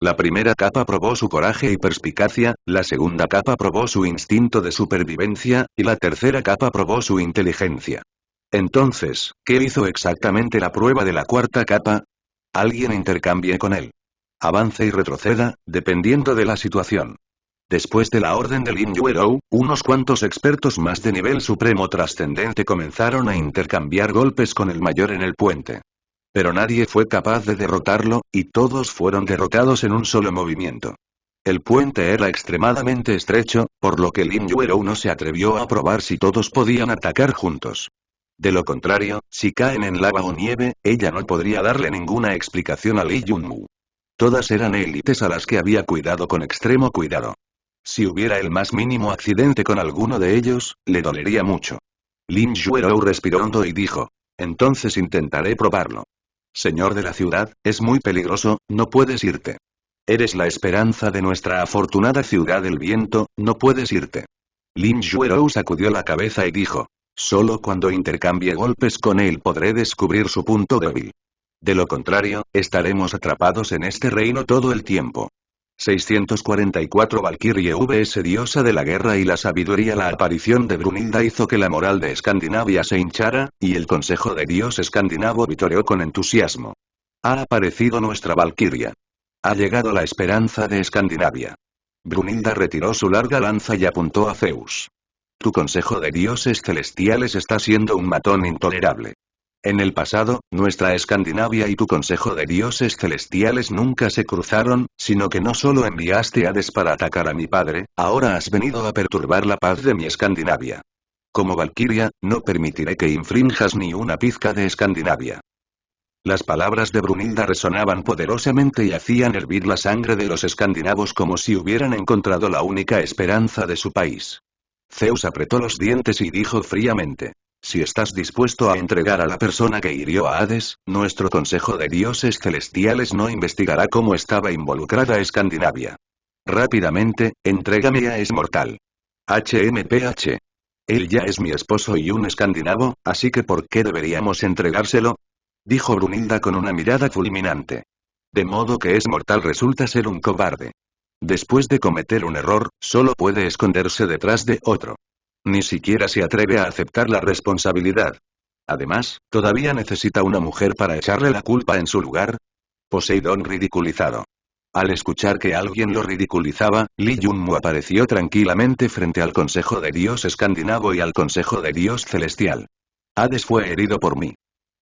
La primera capa probó su coraje y perspicacia, la segunda capa probó su instinto de supervivencia, y la tercera capa probó su inteligencia. Entonces, ¿qué hizo exactamente la prueba de la cuarta capa? Alguien intercambie con él. Avance y retroceda, dependiendo de la situación. Después de la orden de Lin Yuerou, unos cuantos expertos más de nivel supremo trascendente comenzaron a intercambiar golpes con el mayor en el puente. Pero nadie fue capaz de derrotarlo, y todos fueron derrotados en un solo movimiento. El puente era extremadamente estrecho, por lo que Lin Yuerou no se atrevió a probar si todos podían atacar juntos. De lo contrario, si caen en lava o nieve, ella no podría darle ninguna explicación a Li Yunmu. Todas eran élites a las que había cuidado con extremo cuidado. Si hubiera el más mínimo accidente con alguno de ellos, le dolería mucho. Lin Yuerou respiró hondo y dijo. Entonces intentaré probarlo. Señor de la ciudad, es muy peligroso, no puedes irte. Eres la esperanza de nuestra afortunada ciudad del viento, no puedes irte. Lin Yuerou sacudió la cabeza y dijo. Solo cuando intercambie golpes con él podré descubrir su punto débil. De lo contrario, estaremos atrapados en este reino todo el tiempo. 644 Valkyrie vs diosa de la guerra y la sabiduría. La aparición de Brunilda hizo que la moral de Escandinavia se hinchara, y el Consejo de Dios escandinavo vitoreó con entusiasmo. Ha aparecido nuestra Valkyria. Ha llegado la esperanza de Escandinavia. Brunilda retiró su larga lanza y apuntó a Zeus. Tu consejo de dioses celestiales está siendo un matón intolerable. En el pasado, nuestra Escandinavia y tu consejo de dioses celestiales nunca se cruzaron, sino que no solo enviaste a Hades para atacar a mi padre, ahora has venido a perturbar la paz de mi Escandinavia. Como Valquiria, no permitiré que infrinjas ni una pizca de Escandinavia. Las palabras de Brunilda resonaban poderosamente y hacían hervir la sangre de los escandinavos como si hubieran encontrado la única esperanza de su país. Zeus apretó los dientes y dijo fríamente: si estás dispuesto a entregar a la persona que hirió a Hades, nuestro consejo de dioses celestiales no investigará cómo estaba involucrada Escandinavia. Rápidamente, entrégame a Esmortal. HMPH. Él ya es mi esposo y un escandinavo, así que ¿por qué deberíamos entregárselo? Dijo Brunilda con una mirada fulminante. De modo que Esmortal resulta ser un cobarde. Después de cometer un error, solo puede esconderse detrás de otro. Ni siquiera se atreve a aceptar la responsabilidad. Además, ¿todavía necesita una mujer para echarle la culpa en su lugar? Poseidón ridiculizado. Al escuchar que alguien lo ridiculizaba, Lee Junmu apareció tranquilamente frente al Consejo de Dios escandinavo y al Consejo de Dios celestial. Hades fue herido por mí.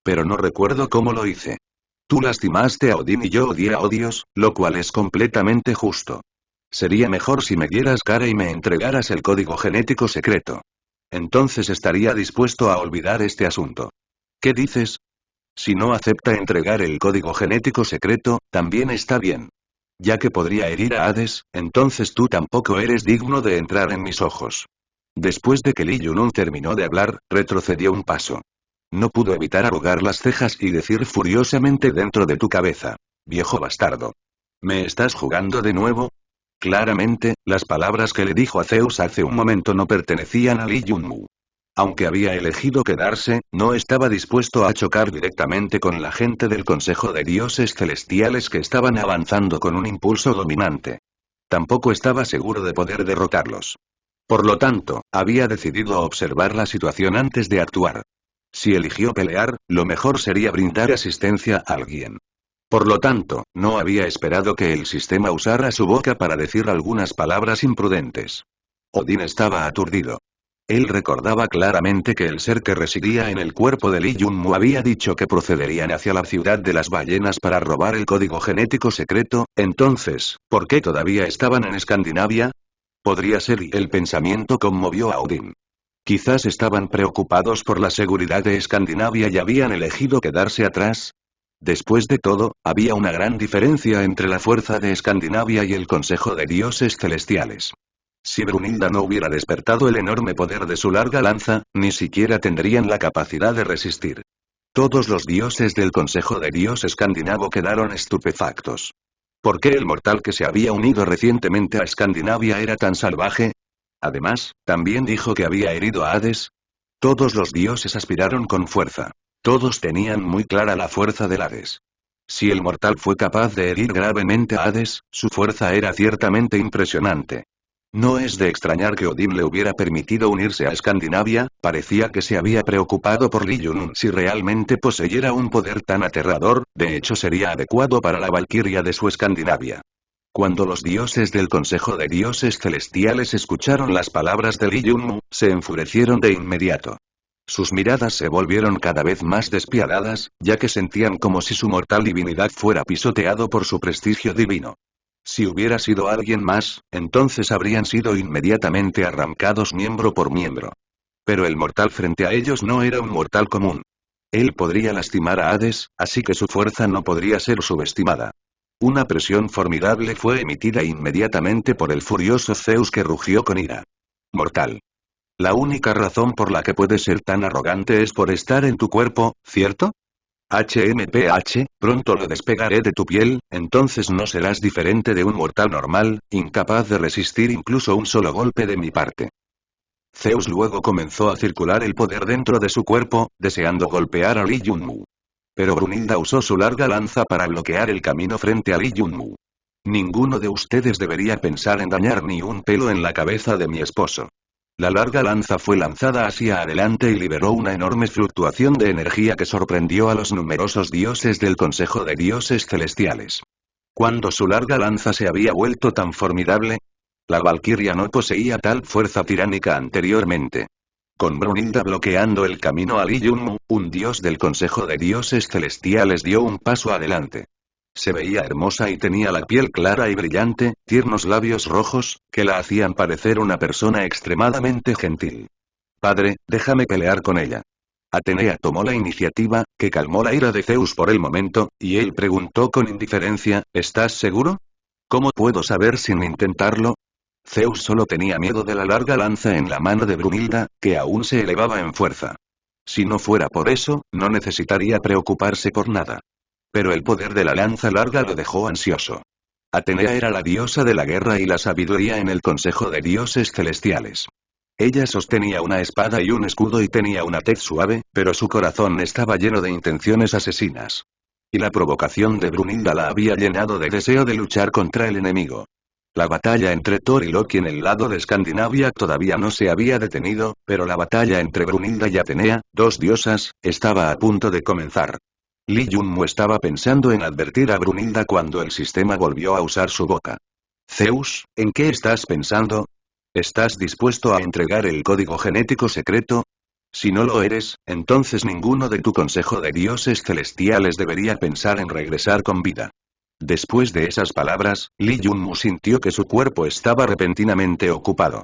Pero no recuerdo cómo lo hice. Tú lastimaste a Odín y yo odié a Odios, lo cual es completamente justo. Sería mejor si me dieras cara y me entregaras el código genético secreto. Entonces estaría dispuesto a olvidar este asunto. ¿Qué dices? Si no acepta entregar el código genético secreto, también está bien. Ya que podría herir a Hades, entonces tú tampoco eres digno de entrar en mis ojos. Después de que Lee Junun terminó de hablar, retrocedió un paso. No pudo evitar arrugar las cejas y decir furiosamente dentro de tu cabeza: viejo bastardo. ¿Me estás jugando de nuevo? Claramente, las palabras que le dijo a Zeus hace un momento no pertenecían a Lee Junmu. Aunque había elegido quedarse, no estaba dispuesto a chocar directamente con la gente del Consejo de Dioses Celestiales que estaban avanzando con un impulso dominante. Tampoco estaba seguro de poder derrotarlos. Por lo tanto, había decidido observar la situación antes de actuar. Si eligió pelear, lo mejor sería brindar asistencia a alguien. Por lo tanto, no había esperado que el sistema usara su boca para decir algunas palabras imprudentes. Odín estaba aturdido. Él recordaba claramente que el ser que residía en el cuerpo de Lee Junmu había dicho que procederían hacia la ciudad de las ballenas para robar el código genético secreto. Entonces, ¿por qué todavía estaban en Escandinavia? Podría ser, y el pensamiento conmovió a Odín. Quizás estaban preocupados por la seguridad de Escandinavia y habían elegido quedarse atrás. Después de todo, había una gran diferencia entre la fuerza de Escandinavia y el Consejo de Dioses Celestiales. Si Brunilda no hubiera despertado el enorme poder de su larga lanza, ni siquiera tendrían la capacidad de resistir. Todos los dioses del Consejo de Dios escandinavo quedaron estupefactos. ¿Por qué el mortal que se había unido recientemente a Escandinavia era tan salvaje? Además, también dijo que había herido a Hades. Todos los dioses aspiraron con fuerza. Todos tenían muy clara la fuerza del Hades. Si el mortal fue capaz de herir gravemente a Hades, su fuerza era ciertamente impresionante. No es de extrañar que Odín le hubiera permitido unirse a Escandinavia, parecía que se había preocupado por Lee Junun. Si realmente poseyera un poder tan aterrador, de hecho sería adecuado para la valquiria de su Escandinavia. Cuando los dioses del Consejo de Dioses Celestiales escucharon las palabras de Lee Junmu, se enfurecieron de inmediato. Sus miradas se volvieron cada vez más despiadadas, ya que sentían como si su mortal divinidad fuera pisoteado por su prestigio divino. Si hubiera sido alguien más, entonces habrían sido inmediatamente arrancados miembro por miembro. Pero el mortal frente a ellos no era un mortal común. Él podría lastimar a Hades, así que su fuerza no podría ser subestimada. Una presión formidable fue emitida inmediatamente por el furioso Zeus que rugió con ira. Mortal. La única razón por la que puedes ser tan arrogante es por estar en tu cuerpo, ¿cierto? HMPH, pronto lo despegaré de tu piel, entonces no serás diferente de un mortal normal, incapaz de resistir incluso un solo golpe de mi parte. Zeus luego comenzó a circular el poder dentro de su cuerpo, deseando golpear a Lee Junmu. Pero Brunilda usó su larga lanza para bloquear el camino frente a Lee Junmu. Ninguno de ustedes debería pensar en dañar ni un pelo en la cabeza de mi esposo. La larga lanza fue lanzada hacia adelante y liberó una enorme fluctuación de energía que sorprendió a los numerosos dioses del Consejo de Dioses Celestiales. Cuando su larga lanza se había vuelto tan formidable, La valquiria no poseía tal fuerza tiránica anteriormente. Con Brunilda bloqueando el camino a Lee Junmu, un dios del Consejo de Dioses Celestiales dio un paso adelante. Se veía hermosa y tenía la piel clara y brillante, tiernos labios rojos, que la hacían parecer una persona extremadamente gentil. Padre, déjame pelear con ella. Atenea tomó la iniciativa, que calmó la ira de Zeus por el momento, y él preguntó con indiferencia, ¿estás seguro? ¿Cómo puedo saber sin intentarlo? Zeus solo tenía miedo de la larga lanza en la mano de Brunilda, que aún se elevaba en fuerza. Si no fuera por eso, no necesitaría preocuparse por nada. Pero el poder de la lanza larga lo dejó ansioso. Atenea era la diosa de la guerra y la sabiduría en el Consejo de Dioses Celestiales. Ella sostenía una espada y un escudo y tenía una tez suave, pero su corazón estaba lleno de intenciones asesinas. Y la provocación de Brunilda la había llenado de deseo de luchar contra el enemigo. La batalla entre Thor y Loki en el lado de Escandinavia todavía no se había detenido, pero la batalla entre Brunilda y Atenea, dos diosas, estaba a punto de comenzar. Lee Junmu estaba pensando en advertir a Brunilda cuando el sistema volvió a usar su boca. Zeus, ¿en qué estás pensando? ¿Estás dispuesto a entregar el código genético secreto? Si no lo eres, entonces ninguno de tu consejo de dioses celestiales debería pensar en regresar con vida. Después de esas palabras, Lee Junmu sintió que su cuerpo estaba repentinamente ocupado.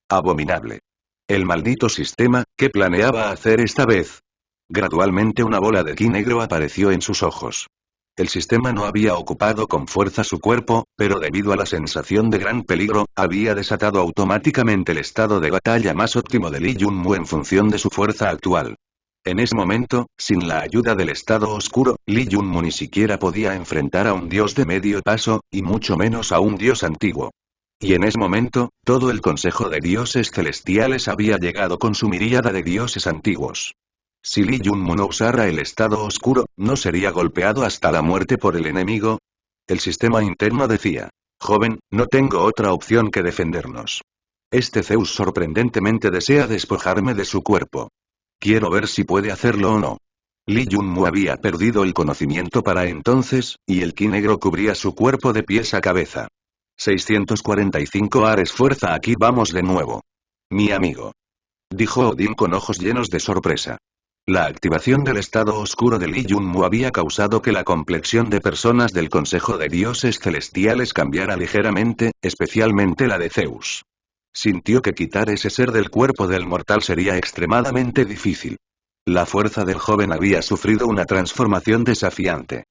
Abominable. El maldito sistema, ¿qué planeaba hacer esta vez? Gradualmente una bola de ki negro apareció en sus ojos. El sistema no había ocupado con fuerza su cuerpo, pero debido a la sensación de gran peligro, había desatado automáticamente el estado de batalla más óptimo de Lee Junmu en función de su fuerza actual. En ese momento, sin la ayuda del estado oscuro, Lee Junmu ni siquiera podía enfrentar a un dios de medio paso, y mucho menos a un dios antiguo. Y en ese momento, todo el Consejo de Dioses Celestiales había llegado con su miríada de dioses antiguos. Si Lee Junmu no usara el estado oscuro, ¿no sería golpeado hasta la muerte por el enemigo? El sistema interno decía: joven, no tengo otra opción que defendernos. Este Zeus sorprendentemente desea despojarme de su cuerpo. Quiero ver si puede hacerlo o no. Lee Junmu había perdido el conocimiento para entonces, y el ki negro cubría su cuerpo de pies a cabeza. 645 Ares fuerza, aquí vamos de nuevo. Mi amigo. Dijo Odín con ojos llenos de sorpresa. La activación del estado oscuro de Lee Junmu había causado que la complexión de personas del Consejo de Dioses Celestiales cambiara ligeramente, especialmente la de Zeus. Sintió que quitar ese ser del cuerpo del mortal sería extremadamente difícil. La fuerza del joven había sufrido una transformación desafiante.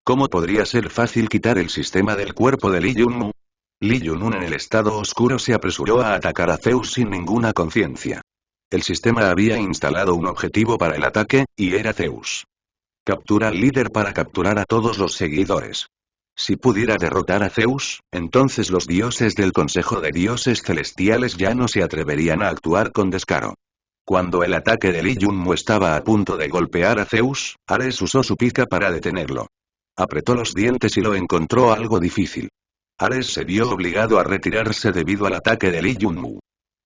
¿Cómo podría ser fácil quitar el sistema del cuerpo de Lee Junmu? Lee Junmu en el estado oscuro se apresuró a atacar a Zeus sin ninguna conciencia. El sistema había instalado un objetivo para el ataque, y era Zeus. Captura al líder para capturar a todos los seguidores. Si pudiera derrotar a Zeus, entonces los dioses del Consejo de Dioses Celestiales ya no se atreverían a actuar con descaro. Cuando el ataque de Lee Junmu estaba a punto de golpear a Zeus, Ares usó su pica para detenerlo. Apretó los dientes y lo encontró algo difícil. Ares se vio obligado a retirarse debido al ataque de Lee Junmu.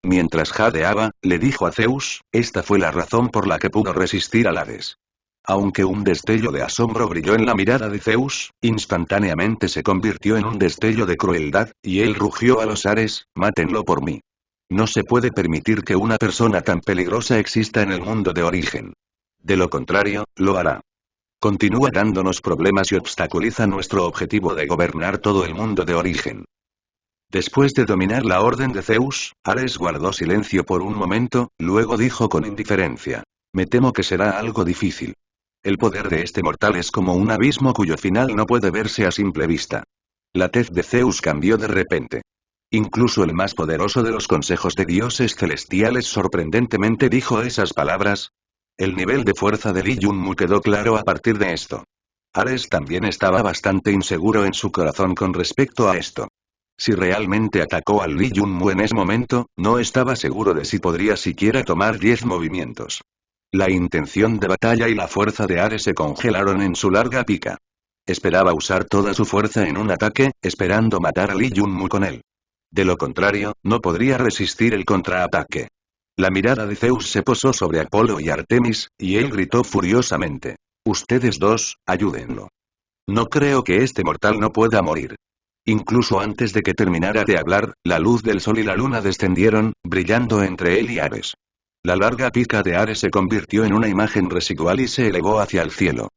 Mientras jadeaba, le dijo a Zeus, esta fue la razón por la que pudo resistir al Hades. Aunque un destello de asombro brilló en la mirada de Zeus, instantáneamente se convirtió en un destello de crueldad, y él rugió a los Ares: mátenlo por mí. No se puede permitir que una persona tan peligrosa exista en el mundo de origen. De lo contrario, lo hará. Continúa dándonos problemas y obstaculiza nuestro objetivo de gobernar todo el mundo de origen. Después de dominar la orden de Zeus, Ares guardó silencio por un momento, luego dijo con indiferencia: me temo que será algo difícil. El poder de este mortal es como un abismo cuyo final no puede verse a simple vista. La tez de Zeus cambió de repente. Incluso el más poderoso de los consejos de dioses celestiales sorprendentemente dijo esas palabras. El nivel de fuerza de Lee Junmu quedó claro a partir de esto. Ares también estaba bastante inseguro en su corazón con respecto a esto. Si realmente atacó al Lee Junmu en ese momento, no estaba seguro de si podría siquiera tomar 10 movimientos. La intención de batalla y la fuerza de Ares se congelaron en su larga pica. Esperaba usar toda su fuerza en un ataque, esperando matar a Lee Junmu con él. De lo contrario, no podría resistir el contraataque. La mirada de Zeus se posó sobre Apolo y Artemis, y él gritó furiosamente: ustedes dos, ayúdenlo. No creo que este mortal no pueda morir. Incluso antes de que terminara de hablar, la luz del sol y la luna descendieron, brillando entre él y Ares. La larga pica de Ares se convirtió en una imagen residual y se elevó hacia el cielo.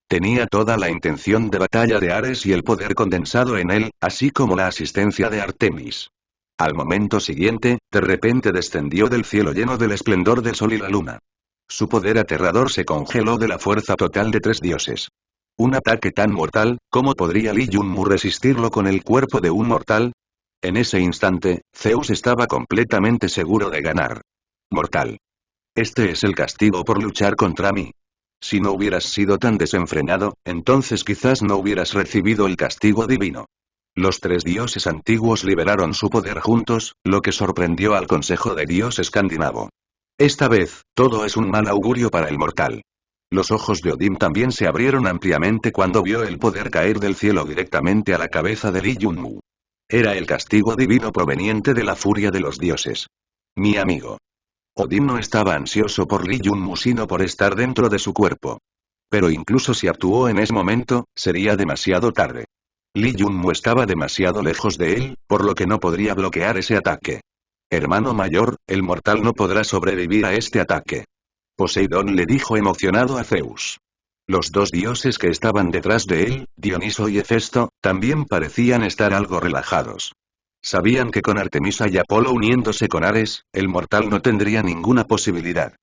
Tenía toda la intención de batalla de Ares y el poder condensado en él, así como la asistencia de Artemis. Al momento siguiente, de repente descendió del cielo lleno del esplendor del sol y la luna. Su poder aterrador se congeló de la fuerza total de 3 dioses. Un ataque tan mortal, ¿cómo podría Lee Junmu resistirlo con el cuerpo de un mortal? En ese instante, Zeus estaba completamente seguro de ganar. Mortal. Este es el castigo por luchar contra mí. Si no hubieras sido tan desenfrenado, entonces quizás no hubieras recibido el castigo divino. Los 3 dioses antiguos liberaron su poder juntos, lo que sorprendió al Consejo de Dios escandinavo. Esta vez, todo es un mal augurio para el mortal. Los ojos de Odín también se abrieron ampliamente cuando vio el poder caer del cielo directamente a la cabeza de Lee Junmu. Era el castigo divino proveniente de la furia de los dioses. Mi amigo. Odín no estaba ansioso por Lee Junmu sino por estar dentro de su cuerpo. Pero incluso si actuó en ese momento, sería demasiado tarde. Lee Junmu estaba demasiado lejos de él, por lo que no podría bloquear ese ataque. Hermano mayor, el mortal no podrá sobrevivir a este ataque. Poseidón le dijo emocionado a Zeus. Los 2 dioses que estaban detrás de él, Dioniso y Hefesto, también parecían estar algo relajados. Sabían que con Artemisa y Apolo uniéndose con Ares, el mortal no tendría ninguna posibilidad.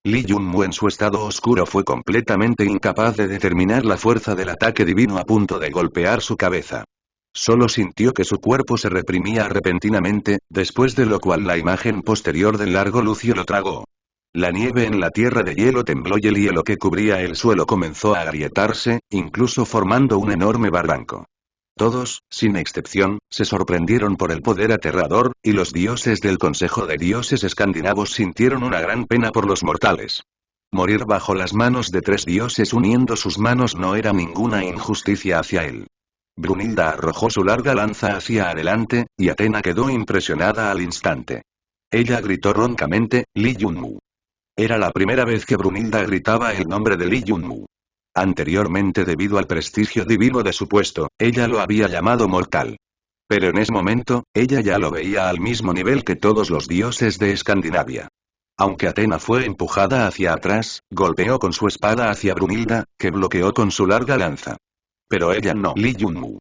Lee Junmu en su estado oscuro fue completamente incapaz de determinar la fuerza del ataque divino a punto de golpear su cabeza. Solo sintió que su cuerpo se reprimía repentinamente, después de lo cual la imagen posterior del largo lucio lo tragó. La nieve en la tierra de hielo tembló y el hielo que cubría el suelo comenzó a agrietarse, incluso formando un enorme barranco. Todos, sin excepción, se sorprendieron por el poder aterrador, y los dioses del Consejo de Dioses escandinavos sintieron una gran pena por los mortales. Morir bajo las manos de 3 dioses uniendo sus manos no era ninguna injusticia hacia él. Brunilda arrojó su larga lanza hacia adelante, y Atena quedó impresionada al instante. Ella gritó roncamente, Lee Junmu. Era la primera vez que Brunilda gritaba el nombre de Lee Junmu. Anteriormente, debido al prestigio divino de su puesto, ella lo había llamado mortal. Pero en ese momento, ella ya lo veía al mismo nivel que todos los dioses de Escandinavia. Aunque Atena fue empujada hacia atrás, golpeó con su espada hacia Brunilda, que bloqueó con su larga lanza. Pero ella no. Lee Junmu.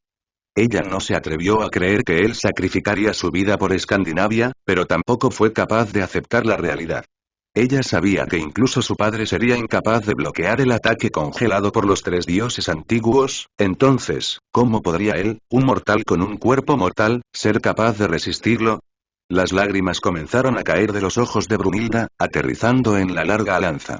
Ella no se atrevió a creer que él sacrificaría su vida por Escandinavia, pero tampoco fue capaz de aceptar la realidad. Ella sabía que incluso su padre sería incapaz de bloquear el ataque congelado por los 3 dioses antiguos, entonces, ¿cómo podría él, un mortal con un cuerpo mortal, ser capaz de resistirlo? Las lágrimas comenzaron a caer de los ojos de Brunilda, aterrizando en la larga lanza.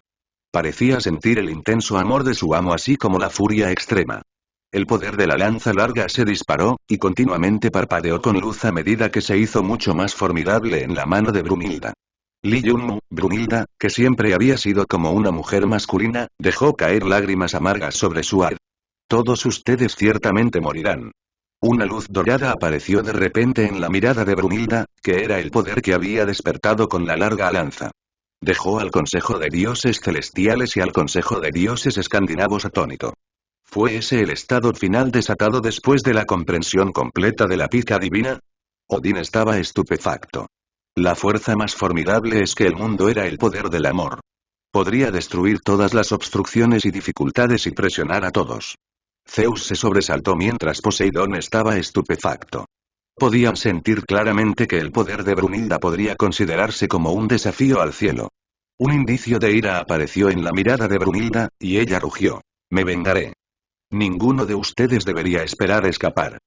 Parecía sentir el intenso amor de su amo así como la furia extrema. El poder de la lanza larga se disparó, y continuamente parpadeó con luz a medida que se hizo mucho más formidable en la mano de Brunilda. Lee Junmu, Brunilda, que siempre había sido como una mujer masculina, dejó caer lágrimas amargas sobre su ar. Todos ustedes ciertamente morirán. Una luz dorada apareció de repente en la mirada de Brunilda, que era el poder que había despertado con la larga lanza. Dejó al Consejo de Dioses Celestiales y al Consejo de Dioses Escandinavos atónito. ¿Fue ese el estado final desatado después de la comprensión completa de la pica divina? Odín estaba estupefacto. La fuerza más formidable es que el mundo era el poder del amor. Podría destruir todas las obstrucciones y dificultades y presionar a todos. Zeus se sobresaltó mientras Poseidón estaba estupefacto. Podían sentir claramente que el poder de Brunilda podría considerarse como un desafío al cielo. Un indicio de ira apareció en la mirada de Brunilda, y ella rugió. Me vengaré. Ninguno de ustedes debería esperar escapar.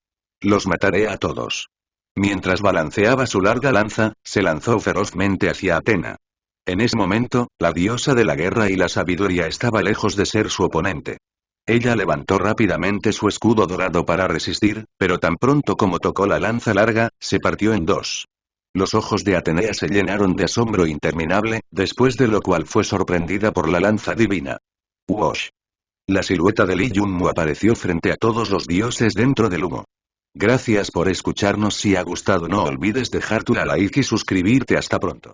Los mataré a todos. Mientras balanceaba su larga lanza, se lanzó ferozmente hacia Atena. En ese momento, la diosa de la guerra y la sabiduría estaba lejos de ser su oponente. Ella levantó rápidamente su escudo dorado para resistir, pero tan pronto como tocó la lanza larga, se partió en dos. Los ojos de Atenea se llenaron de asombro interminable, después de lo cual fue sorprendida por la lanza divina. ¡Wosh! La silueta de Lee Junmu apareció frente a todos los dioses dentro del humo. Gracias por escucharnos. Si ha gustado no olvides dejar tu like y suscribirte. Hasta pronto.